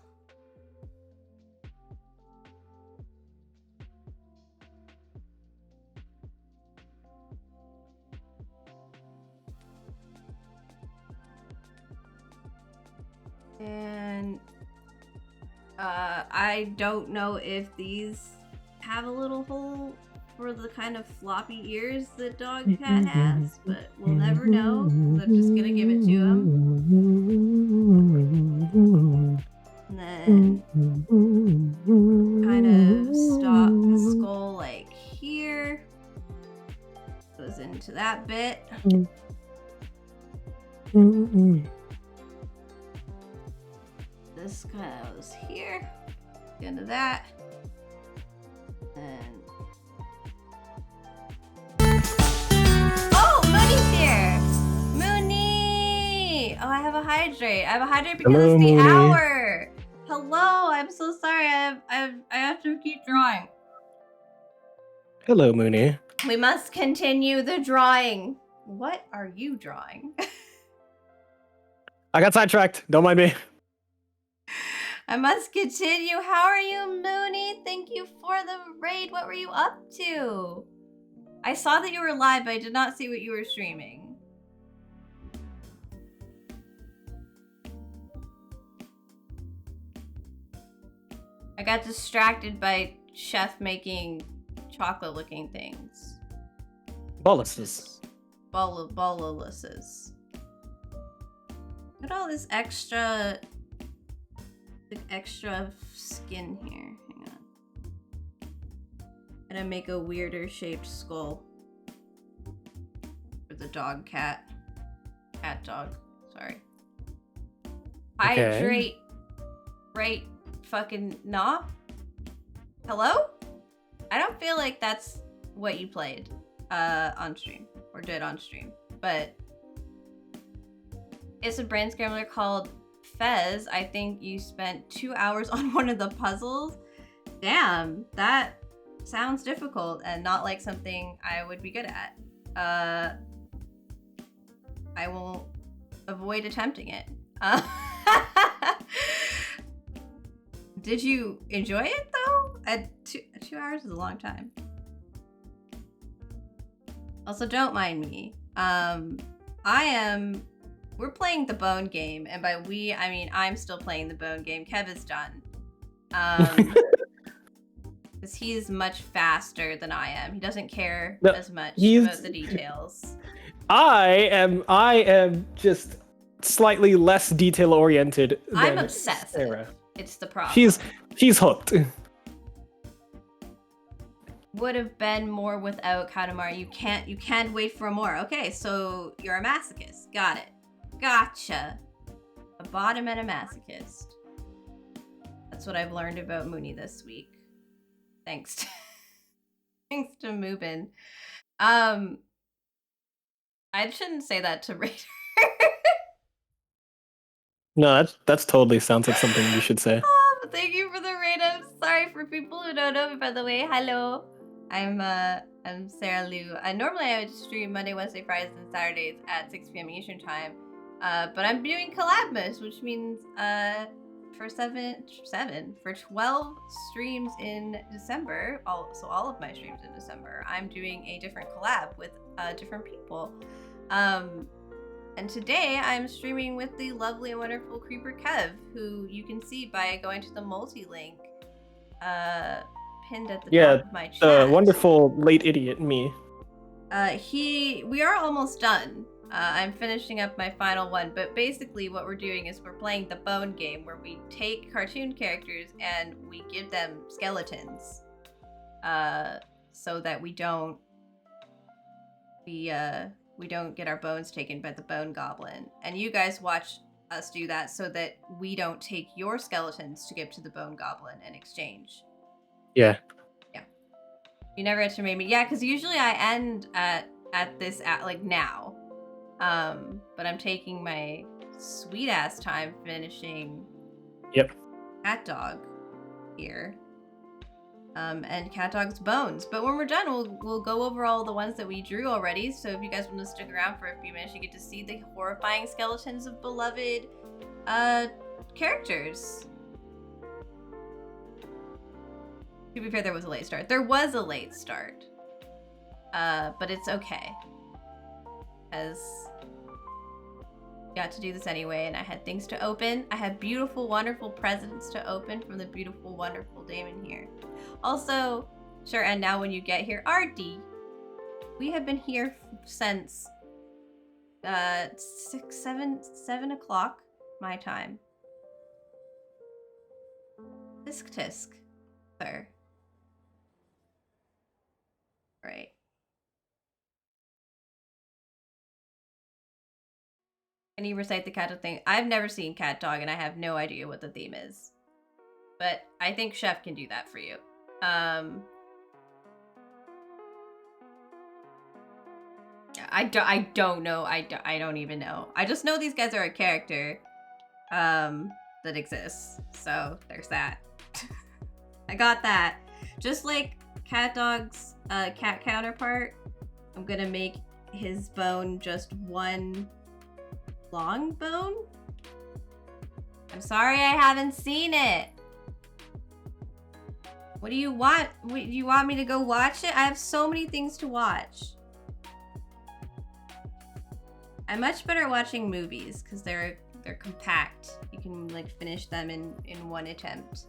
And I don't know if these have a little hole for the kind of floppy ears that dog cat has, but we'll never know. I'm just gonna give it to him. And then kind of stop the skull like here. Goes into that bit. This kind of goes here. Into that. And oh, Mooney's here! Mooney! Oh, I have a hydrate. I have a hydrate because Hello, it's the Mooney. hour. Hello, I'm so sorry. I have to keep drawing. Hello, Mooney. We must continue the drawing. What are you drawing? I got sidetracked. Don't mind me. I must continue. How are you, Mooney? Thank you for the raid. What were you up to? I saw that you were live, but I did not see what you were streaming. I got distracted by Chef making chocolate-looking things. Boluses. Boluses. Look at all this extra skin here. Hang on. Gonna make a weirder shaped skull for the dog cat. Cat dog. Sorry. Okay. Hydrate. Right fucking nah. Hello? I don't feel like that's what you played on stream or did on stream, but it's a brain scrambler called Fez. I think you spent 2 hours on one of the puzzles. Damn, that sounds difficult and not like something I would be good at. I will avoid attempting it. Did you enjoy it though? Two hours is a long time. Also, don't mind me. We're playing the bone game, and by we, I mean I'm still playing the bone game. Kev is done. Because he's much faster than I am. He doesn't care as much about the details. I am just slightly less detail oriented. I'm obsessed. Sarah. It's the problem. She's hooked. Would have been more without Katamari. You can't wait for more. Okay, so you're a masochist. Got it. Gotcha. A bottom and a masochist. That's what I've learned about Mooney this week. Thanks to thanks to Mubin. I shouldn't say that to Raider. No, that's totally sounds like something you should say. Thank you for the raid. I'm sorry for people who don't know me, by the way. Hello. I'm Sarah Liu. Normally I would stream Monday, Wednesday, Fridays, and Saturdays at 6 p.m. Eastern time. But I'm doing Collabmas, which means for 12 streams in December. So all of my streams in December, I'm doing a different collab with different people. And today I'm streaming with the lovely and wonderful KreaperKev, who you can see by going to the multi-link pinned at the top of my chat. The wonderful late idiot me. We are almost done. I'm finishing up my final one, but basically what we're doing is we're playing the bone game where we take cartoon characters and we give them skeletons. So that we don't get our bones taken by the bone goblin. And you guys watch us do that so that we don't take your skeletons to give to the bone goblin in exchange. Yeah. You never underestimated me. Yeah, because usually I end at like now. But I'm taking my sweet ass time finishing Cat Dog here. And Cat Dog's bones. But when we're done, we'll go over all the ones that we drew already. So if you guys want to stick around for a few minutes, you get to see the horrifying skeletons of beloved characters. To be fair, there was a late start. There was a late start. But it's okay. As got to do this anyway, and I had things to open. I had beautiful, wonderful presents to open from the beautiful, wonderful Damon here. Also, sure, and now when you get here, RD, we have been here since 7 o'clock my time. Tisk tisk, sir. Right. Can you recite the cat dog thing? I've never seen Cat Dog and I have no idea what the theme is. But I think Chef can do that for you. I don't know. I don't even know. I just know these guys are a character that exists. So there's that. I got that. Just like Cat Dog's cat counterpart, I'm gonna make his bone just one long bone? I'm sorry I haven't seen it. What do you want? Do you want me to go watch it? I have so many things to watch. I'm much better at watching movies because they're compact. You can like finish them in one attempt.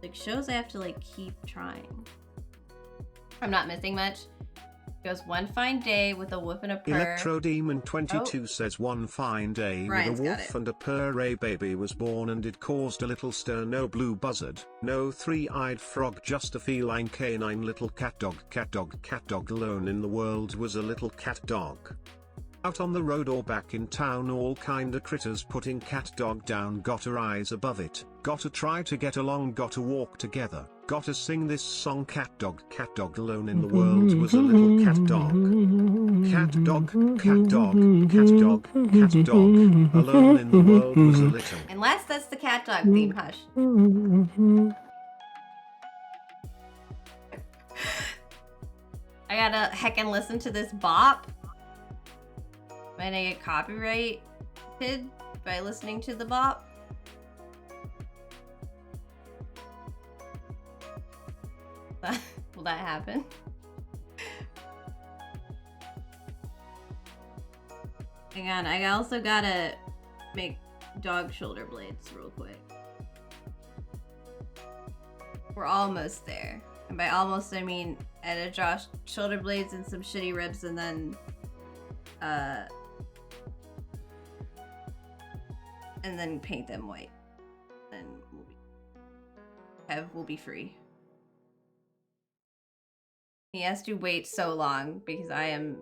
Like shows I have to like keep trying. I'm not missing much. Goes one fine day with a woof and a purr. Electrodemon22 says one fine day Ryan's with a got woof it. and a purr, a baby was born and it caused a little stir. No blue buzzard, no three-eyed frog, just a feline canine little cat dog. Cat dog alone in the world was a little cat dog. Out on the road or back in town, all kinda critters putting cat dog down. Gotta rise above it, gotta try to get along, gotta walk together, gotta sing this song. Cat dog alone in the world was a little cat dog. Cat dog, cat dog, cat dog, cat dog, alone in the world was a little. Unless that's the Cat Dog theme, hush. I gotta heckin' listen to this bop. Might I get copyrighted by listening to the bop? Will that happen? Hang on, I also gotta make dog shoulder blades real quick. We're almost there. And by almost, I mean edit Josh shoulder blades and some shitty ribs and then paint them white. Then Kev will be free. He has to wait so long because I am.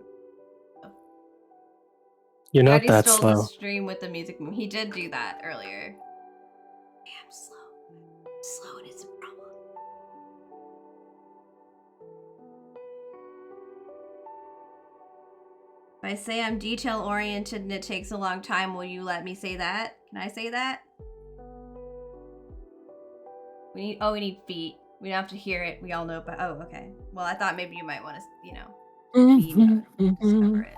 You're not already that stole slow. the stream with the music. He did do that earlier. I'm slow. Slow and it's a problem. If I say I'm detail oriented and it takes a long time, will you let me say that? Can I say that? We need feet. We don't have to hear it. We all know about. Oh, okay. Well, I thought maybe you might want to, discover it.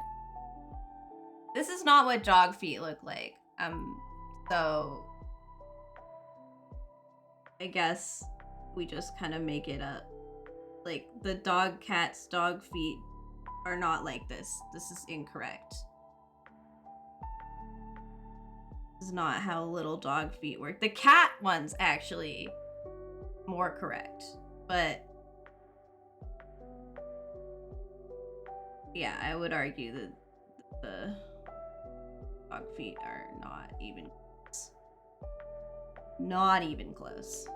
This is not what dog feet look like. So I guess we just kind of make it up. Like the cat's dog feet are not like this. This is incorrect. This is not how little dog feet work. The cat one's actually more correct, but yeah, I would argue that the dog feet are not even close. Not even close.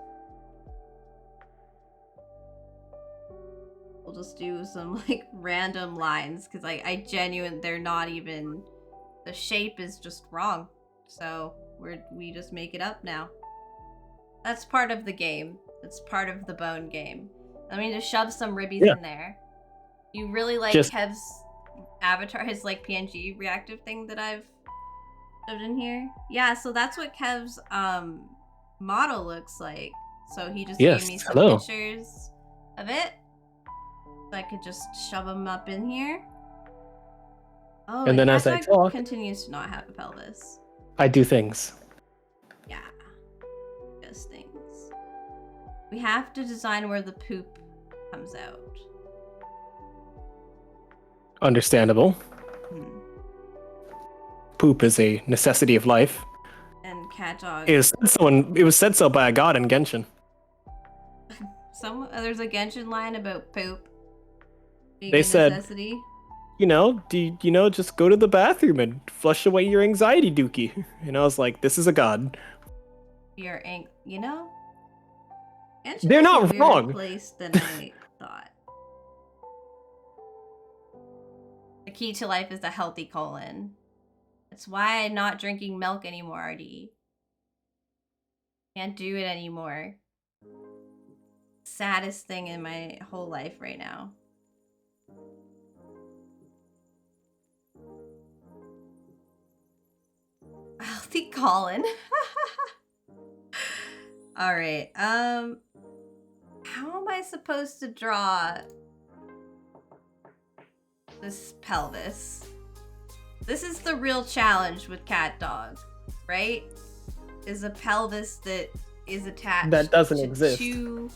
We'll just do some like random lines because I they're not even, the shape is just wrong. So we just make it up now. That's part of the game. It's part of the bone game. I mean, just shove some ribbies in there. You really like Kev's avatar, his like PNG reactive thing that I've shoved in here? Yeah, so that's what Kev's model looks like. So he just gave me some pictures of it. So I could just shove them up in here. Oh, and then as I talk, continues to not have a pelvis. I do things. Yeah. Does things. We have to design where the poop comes out. Understandable. Poop is a necessity of life. And cat dog. It was said so by a god in Genshin. There's a Genshin line about poop being they a said, necessity. Just go to the bathroom and flush away your anxiety, Dookie. And I was like, this is a god. Genshin they're not wrong. Place than I thought. The key to life is a healthy colon. That's why I'm not drinking milk anymore, Artie. Can't do it anymore. Saddest thing in my whole life right now. Healthy colon. All right. How am I supposed to draw this pelvis? This is the real challenge with cat dog, right? Is a pelvis that is attached that doesn't to exist. To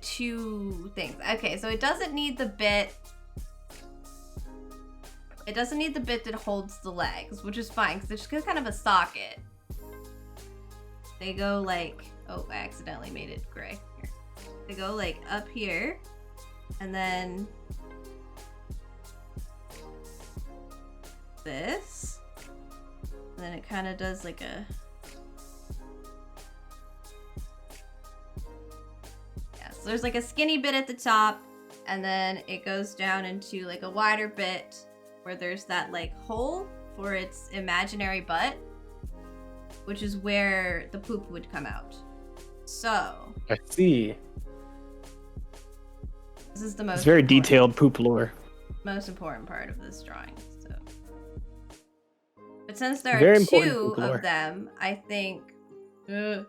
two things. Okay, so it doesn't need the bit. It doesn't need the bit that holds the legs, which is fine because it's just kind of a socket. They go like, oh, I accidentally made it gray. Here. They go like up here, and then this. And then it kind of does like a, yeah, so there's like a skinny bit at the top, and then it goes down into like a wider bit where there's that like hole for its imaginary butt, which is where the poop would come out. So I see. This is the most It's very detailed poop lore. Most important part of this drawing. So, but since there are two of them, I think 10%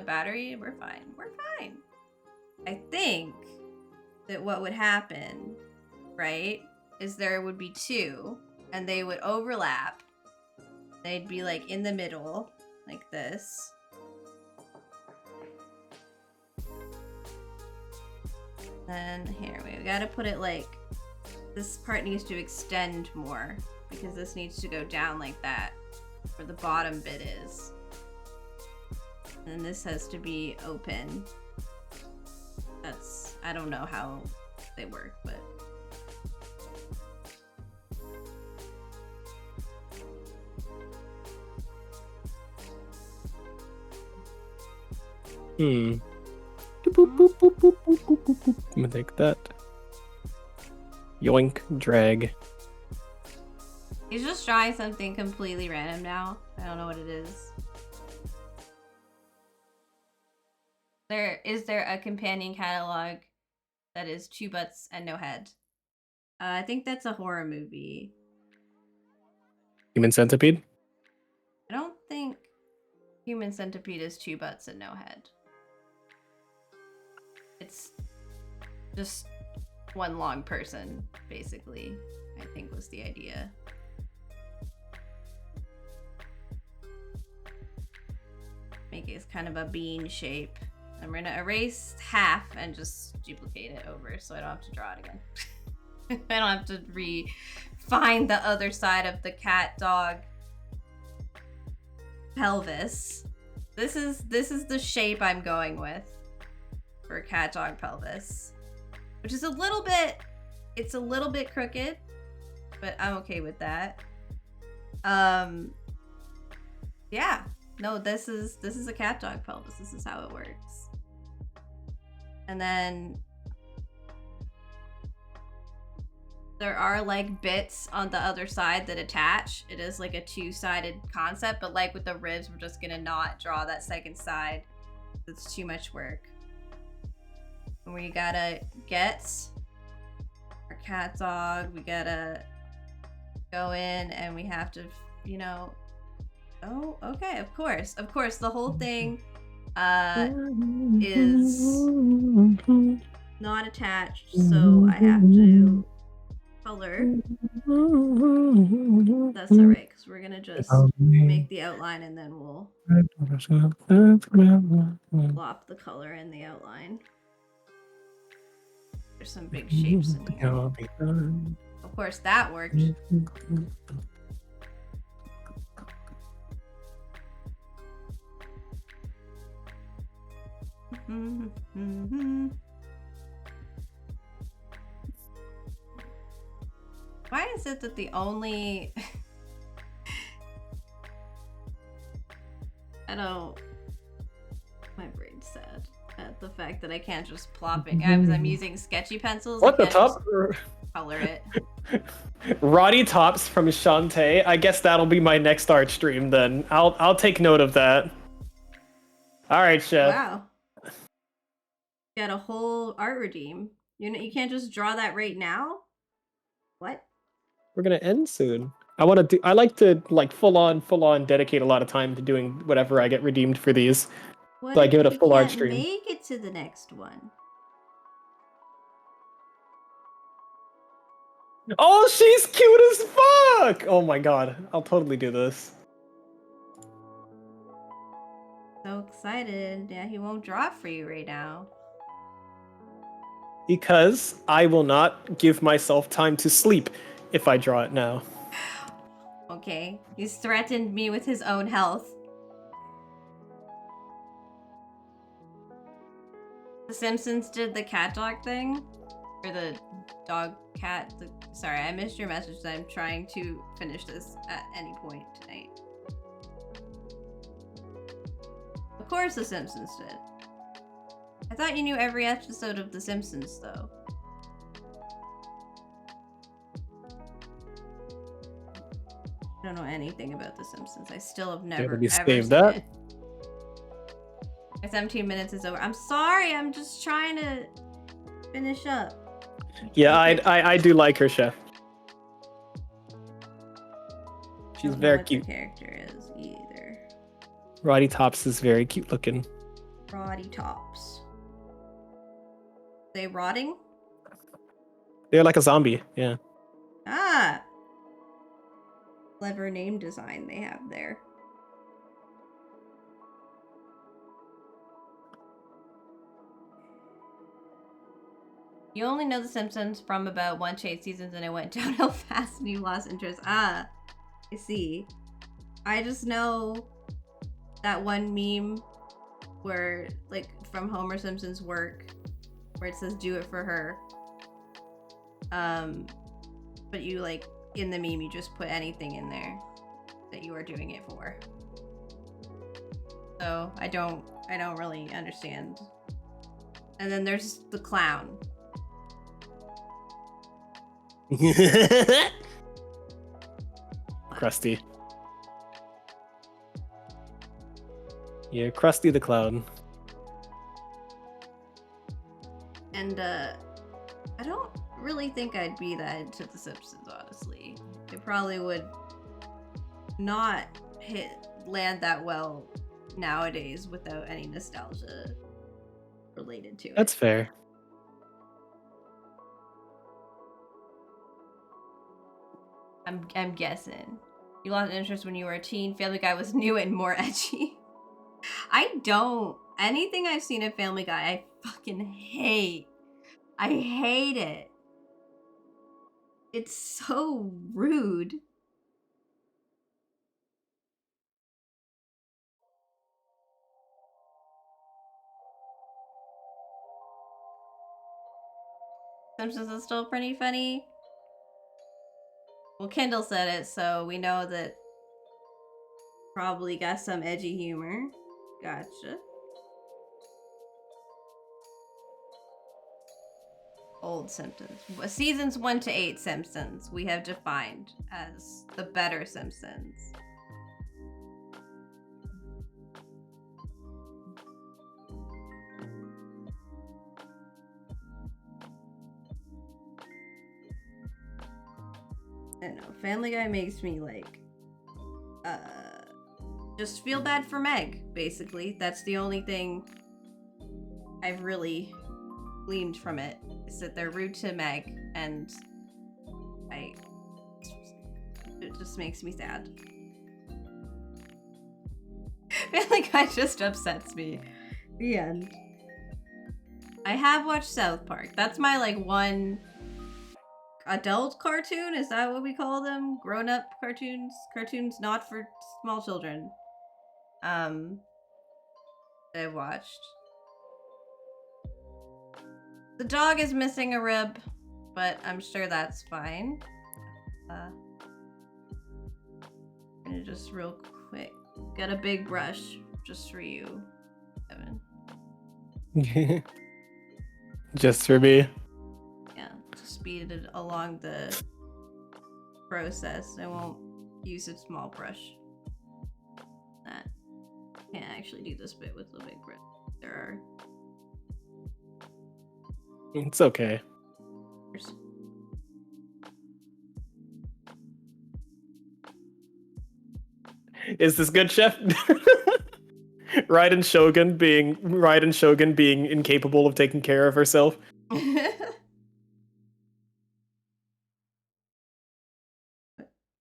battery, we're fine. We're fine. I think that what would happen, right, is there would be two, and they would overlap. They'd be like in the middle, like this. Then here, we gotta put it like, this part needs to extend more because this needs to go down like that, where the bottom bit is. And this has to be open. That's, I don't know how they work, but. I'm gonna take that. Yoink, drag. He's just drawing something completely random now. I don't know what it is. Is there a companion catalog that is 2 butts and no head? I think that's a horror movie. Human Centipede? I don't think Human Centipede is 2 butts and no head. It's just one long person, basically, I think was the idea. Make it kind of a bean shape. I'm gonna erase half and just duplicate it over so I don't have to draw it again. I don't have to find the other side of the cat dog pelvis. This is the shape I'm going with for cat dog pelvis, which is a little bit crooked, but I'm okay with that. Yeah, no, this is a cat dog pelvis. This is how it works. And then there are like bits on the other side that attach. It is like a two-sided concept, but like with the ribs, we're just gonna not draw that second side. It's too much work. And we gotta get our cat dog. We gotta go in and we have to, you know, oh, okay, of course. The whole thing is not attached, so I have to color. That's alright, because we're gonna just make the outline and then we'll plop the color in the outline. There's some big shapes in here. Of course, that worked. Why is it that the only my brain's sad at the fact that I can't just plop it. I'm using sketchy pencils. What the top? Color it. Roddy Tops from Shantae. I guess that'll be my next art stream then. I'll take note of that. All right, Chef. Wow. Got a whole art redeem. You can't just draw that right now? What? We're gonna end soon. I like to full on dedicate a lot of time to doing whatever I get redeemed for these. What So I give it a if full you art can't stream. Make it to the next one. Oh, she's cute as fuck! Oh my god, I'll totally do this. So excited. Yeah, he won't draw it for you right now. Because I will not give myself time to sleep if I draw it now. Okay, he's threatened me with his own health. The Simpsons did the cat dog thing? Or the dog cat? Sorry, I missed your message. I'm trying to finish this at any point tonight. Of course the Simpsons did. I thought you knew every episode of The Simpsons, though. I don't know anything about The Simpsons. I still have never ever save seen that. it. My 17 minutes is over. I'm sorry, I'm just trying to finish up. Yeah, I do like her, Chef. She's very cute. The character is either. Roddy Tops is very cute looking. Roddy Tops. They rotting? They're like a zombie, yeah. Ah! Clever name design they have there. You only know The Simpsons from about 1 to 8 seasons and it went downhill fast and you lost interest. Ah, I see. I just know that one meme where, like, from Homer Simpson's work, where it says, do it for her. But you, like, in the meme, you just put anything in there that you are doing it for. So, I don't really understand. And then there's the clown. Krusty. Yeah, Krusty the Clown. And, I don't really think I'd be that into The Simpsons, honestly. It probably would not land that well nowadays without any nostalgia. related to it. That's fair. I'm guessing. You lost interest when you were a teen. Family Guy was new and more edgy. I don't. Anything I've seen of Family Guy, I fucking hate. I hate it. It's so rude. Simpsons is still pretty funny. Well, Kendall said it, so we know that probably got some edgy humor. Gotcha. Old Simpsons. Seasons 1 to 8 Simpsons we have defined as the better Simpsons. I don't know. Family Guy makes me like, just feel bad for Meg, basically. That's the only thing I've really gleaned from it, is that they're rude to Meg, and it just makes me sad. Family Guy just upsets me. The end. I have watched South Park. That's my like one adult cartoon. Is that what we call them? Grown-up cartoons? Cartoons not for small children. I watched. The dog is missing a rib, but I'm sure that's fine. I'm gonna just real quick get a big brush just for you, Evan. Just for me. Yeah, to speed it along the process. I won't use a small brush. That can't actually do this bit with the big brush. There are. It's okay. Is this good, Chef? Raiden Shogun being incapable of taking care of herself.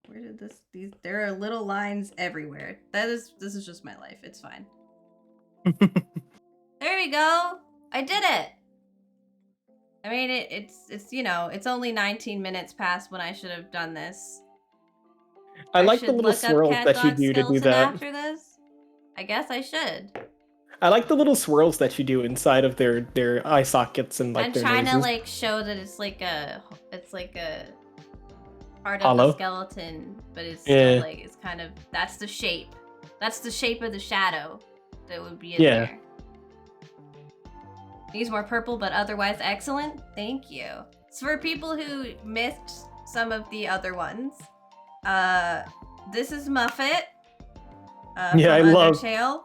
Where did this? There are little lines everywhere. This is just my life. It's fine. There we go. I did it. I mean, it's you know, it's only 19 minutes past when I should have done this. I like the should little look up swirls Cat that you Dog do to do Skeleton that. after this. I guess I should. I like the little swirls that you do inside of their eye sockets and like I'm their trying to noses. like show that it's like a part of Hollow? the skeleton, but it's Yeah. still like it's kind of that's the shape. That's the shape of the shadow that would be in Yeah. there. These more purple, but otherwise excellent. Thank you. So for people who missed some of the other ones, this is Muffet. Yeah, I from love- Undertale,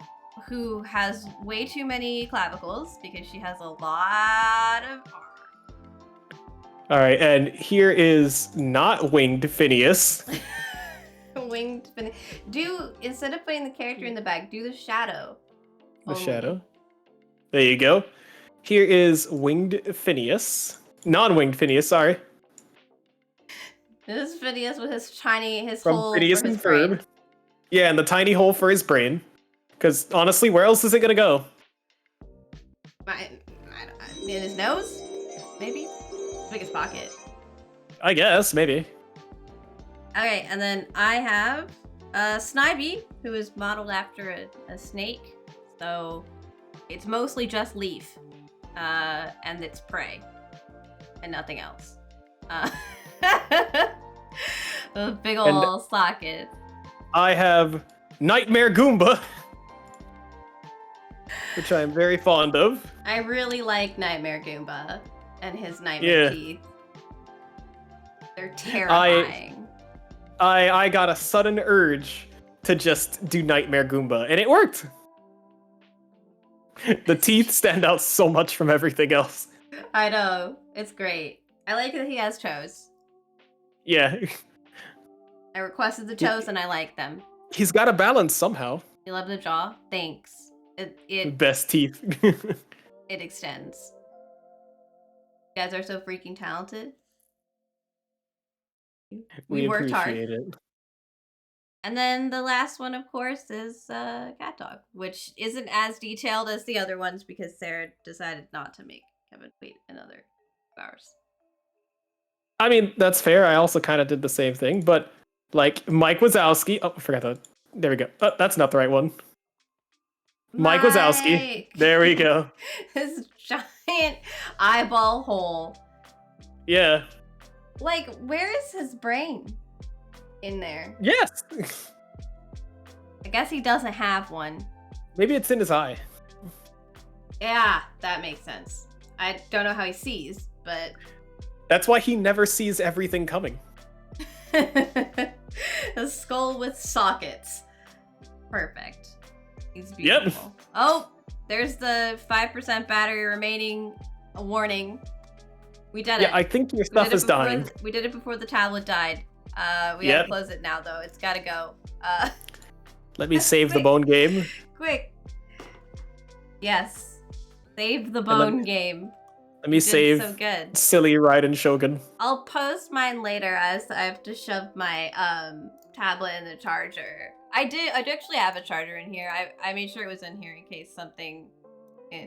who has way too many clavicles because she has a lot of arms. All right, and here is not winged Phineas. Winged Phineas. Instead of putting the character in the back, do the shadow. The only. shadow. There you go. Here is winged Phineas. Non-winged Phineas, sorry. This is Phineas with his From hole Phineas for his and brain. Ferb. Yeah, and the tiny hole for his brain. Because honestly, where else is it gonna go? In his nose? Maybe? His biggest pocket. I guess, maybe. Okay, and then I have Snivy, who is modeled after a snake. So it's mostly just Leaf. And it's prey. And nothing else. A big ol' socket. I have Nightmare Goomba, which I am very fond of. I really like Nightmare Goomba and his nightmare teeth. They're terrifying. I got a sudden urge to just do Nightmare Goomba, and it worked. The teeth stand out so much from everything else. I know. It's great. I like that he has toes. Yeah. I requested the toes and I like them. He's got a balance somehow. You love the jaw? Thanks. It Best teeth. it extends. You guys are so freaking talented. We worked hard. appreciate it. And then the last one, of course, is Cat Dog, which isn't as detailed as the other ones because Sarah decided not to make Kevin wait another 2 hours. I mean, that's fair. I also kind of did the same thing, but like Mike Wazowski. Oh, I forgot that. There we go. Oh, that's not the right one. Mike Wazowski. There we go. This giant eyeball hole. Yeah. Like, where is his brain? In there. Yes. I guess he doesn't have one. Maybe it's in his eye. Yeah, that makes sense. I don't know how he sees, but... That's why he never sees everything coming. A skull with sockets. Perfect. He's beautiful. Yep. Oh, there's the 5% battery remaining. A warning. We did it. Yeah, I think your stuff is dying. We did it before the tablet died. We gotta close it now, though. It's gotta go. Let me save the bone game. Quick. Yes. Save the bone game. Let me save so good. silly Raiden Shogun. I'll post mine later as I have to shove my tablet in the charger. I actually have a charger in here. I made sure it was in here in case something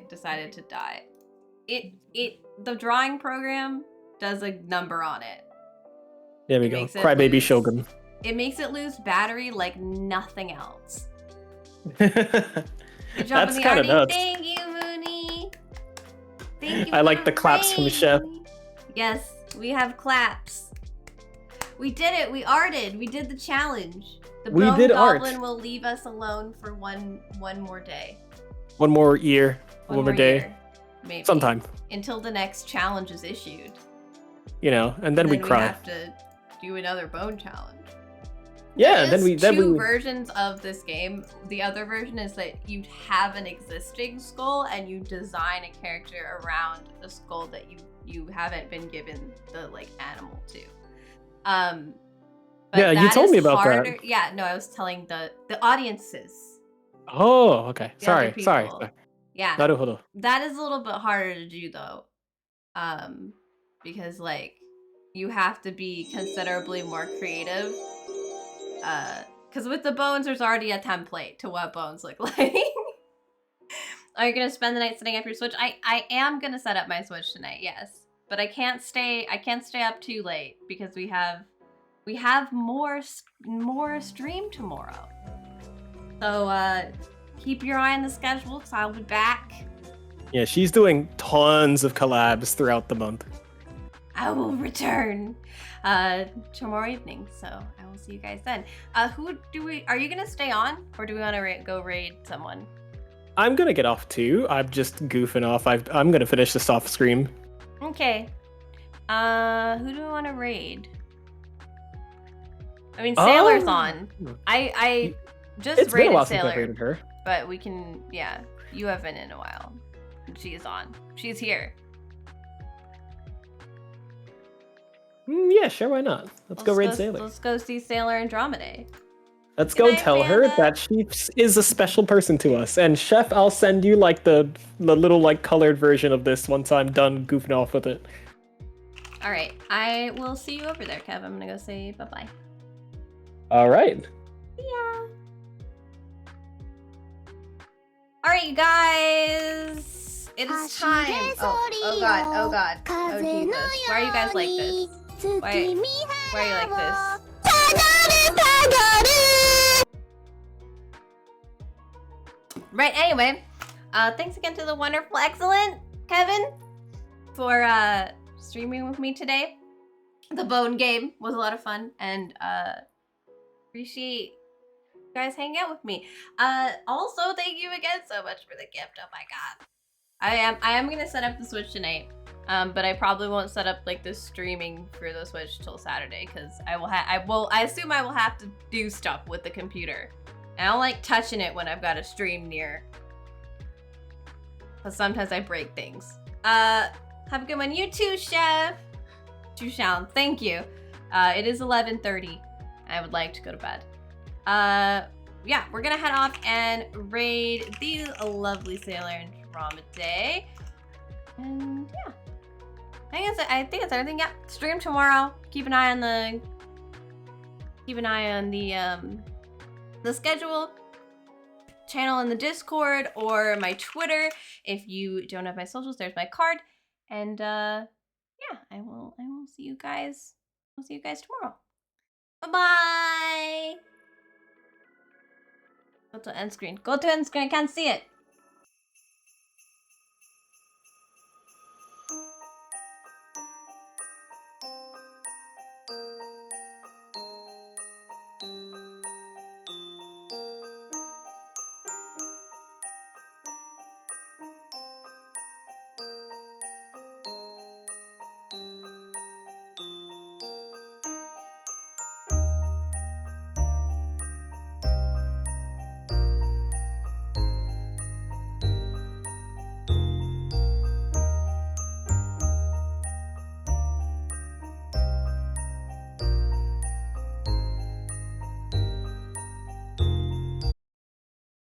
decided to die. The drawing program does a number on it. There we go. Crybaby Shogun. It makes it lose battery like nothing else. That's kind of nuts. Thank you, Mooney. Thank you. I like the claps from Chef. Yes, we have claps. We did it. We arted. We did the challenge. The Bone Goblin will leave us alone for one more day. One more year. One more day. Year, maybe. Sometime. Until the next challenge is issued. You know, and then we cry. We have to do another bone challenge. Yeah, There's two versions of this game. The other version is that you have an existing skull and you design a character around a skull that you haven't been given the like animal to. But yeah, you told me about harder. that. Yeah, no, I was telling the audiences. Oh, okay. Sorry. Yeah. Naruhodo. That is a little bit harder to do though. Because like you have to be considerably more creative. Because with the bones, there's already a template to what bones look like. Are you gonna spend the night setting up your Switch? I am gonna set up my Switch tonight, yes. But I can't stay up too late because we have more stream tomorrow. So keep your eye on the schedule because I'll be back. Yeah, she's doing tons of collabs throughout the month. I will return tomorrow evening, so I will see you guys then. Are you gonna stay on, or do we want to go raid someone? I'm gonna get off too. I'm just goofing off. I'm gonna finish this off screen. Okay. Who do we want to raid? I mean, Sailor's on. I just it's raided been a while Sailor, since I raided her. But we can, yeah. You haven't in a while. She is on. She's here. Yeah, sure, why not? Let's go raid Sailor. Let's go see Sailor Andromeda. Let's go tell her that she is a special person to us. And Chef, I'll send you like the little like colored version of this once I'm done goofing off with it. All right, I will see you over there, Kev. I'm gonna go say bye-bye. All right. Yeah. All right, you guys. It is time. Oh God. Oh Jesus. Why are you guys like this? Why are you like this? Right, anyway. Thanks again to the wonderful, excellent Kevin for streaming with me today. The bone game was a lot of fun, and appreciate you guys hanging out with me. Also, thank you again so much for the gift. Oh my god. I am gonna set up the Switch tonight. But I probably won't set up like the streaming for the Switch till Saturday because I assume I will have to do stuff with the computer. And I don't like touching it when I've got a stream near. Because sometimes I break things. Have a good one. You too, Chef. Chushan, thank you. It is 11:30. I would like to go to bed. Yeah, we're gonna head off and raid the lovely Sailor Andromeda. And yeah. I think it's everything. Yep. Stream tomorrow. Keep an eye on the schedule, channel in the Discord, or my Twitter. If you don't have my socials, there's my card. And yeah, I will see you guys. I'll see you guys tomorrow. Bye-bye. Go to end screen. Go to end screen. I can't see it.